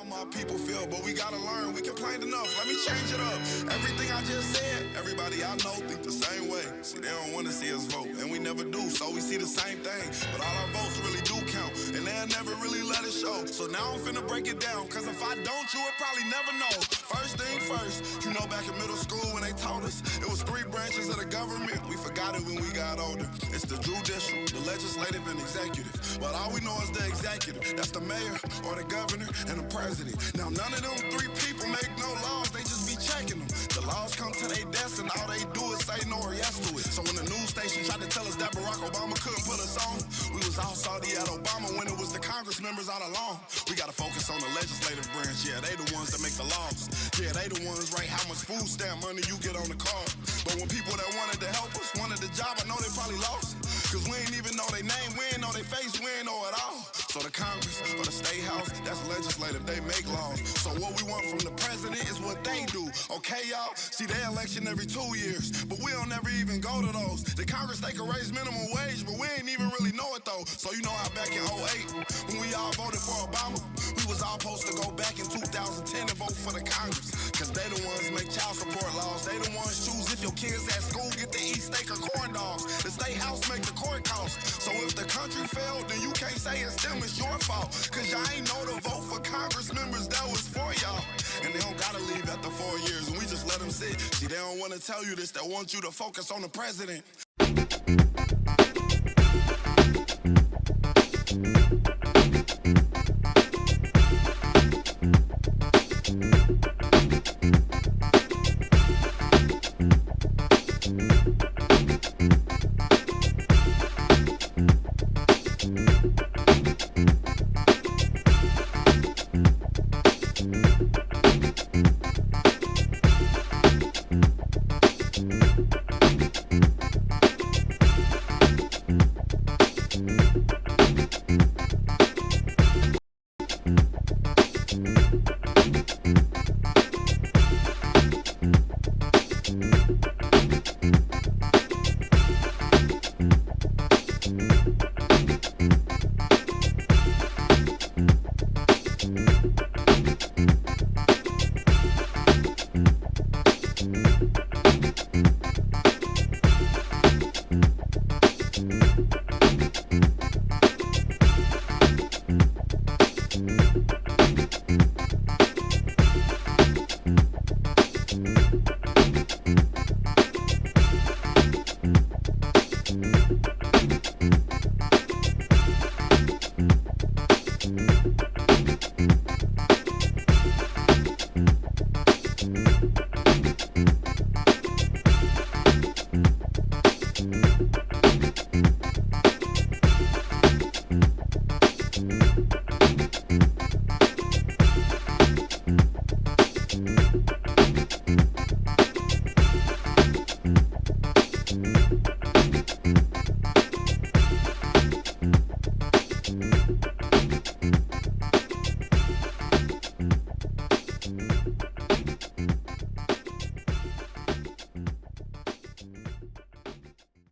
My people feel, but we gotta learn. We complained enough. Let me change it up. Everything I just said, everybody I know think the same way. See, they don't want to see us vote, and we never do, so we see the same thing. But all our votes really do count, and they'll never really let it show. So now I'm finna break it down, cause if I don't, you would probably never know. First thing first, you know back in middle school when they taught us, it was 3 branches of the government. We forgot it when we got older. It's the judicial, the legislative, and executive. But all we know is the executive. That's the mayor, or the governor, and the president. Now none of them 3 people make no laws, they just be checking them. The laws come to their desk and all they do is say no or yes to it. So when the news station tried to tell us that Barack Obama couldn't put us on, we was all salty at Obama when it was the Congress members all along. We gotta focus on the legislative branch, yeah, they the ones that make the laws. Yeah, they the ones write how much food stamp money you get on the card. But when people that wanted to help us wanted the job, I know they probably lost. Cause we ain't even know their name, we ain't know their face, we ain't know it all. So the Congress or the State House, that's legislative, they make laws. So what we want from the president is what they do, okay, y'all? See, they election every 2 years, but we don't ever even go to those. The Congress, they can raise minimum wage, but we ain't even really know it, though. So you know how back in 08, when we all voted for Obama, we was all supposed to go back in 2010 and vote for the Congress. Cause they the ones make child support laws. They the ones choose if your kids at school get to eat steak or corn dogs. The State House make the court costs. So if the country failed, then you can't say it's them, it's your fault. Cause y'all ain't know to vote for Congress members that was for y'all. And they don't gotta leave after 4 years, and we just let them sit. See, they don't wanna tell you this, they want you to focus on the president.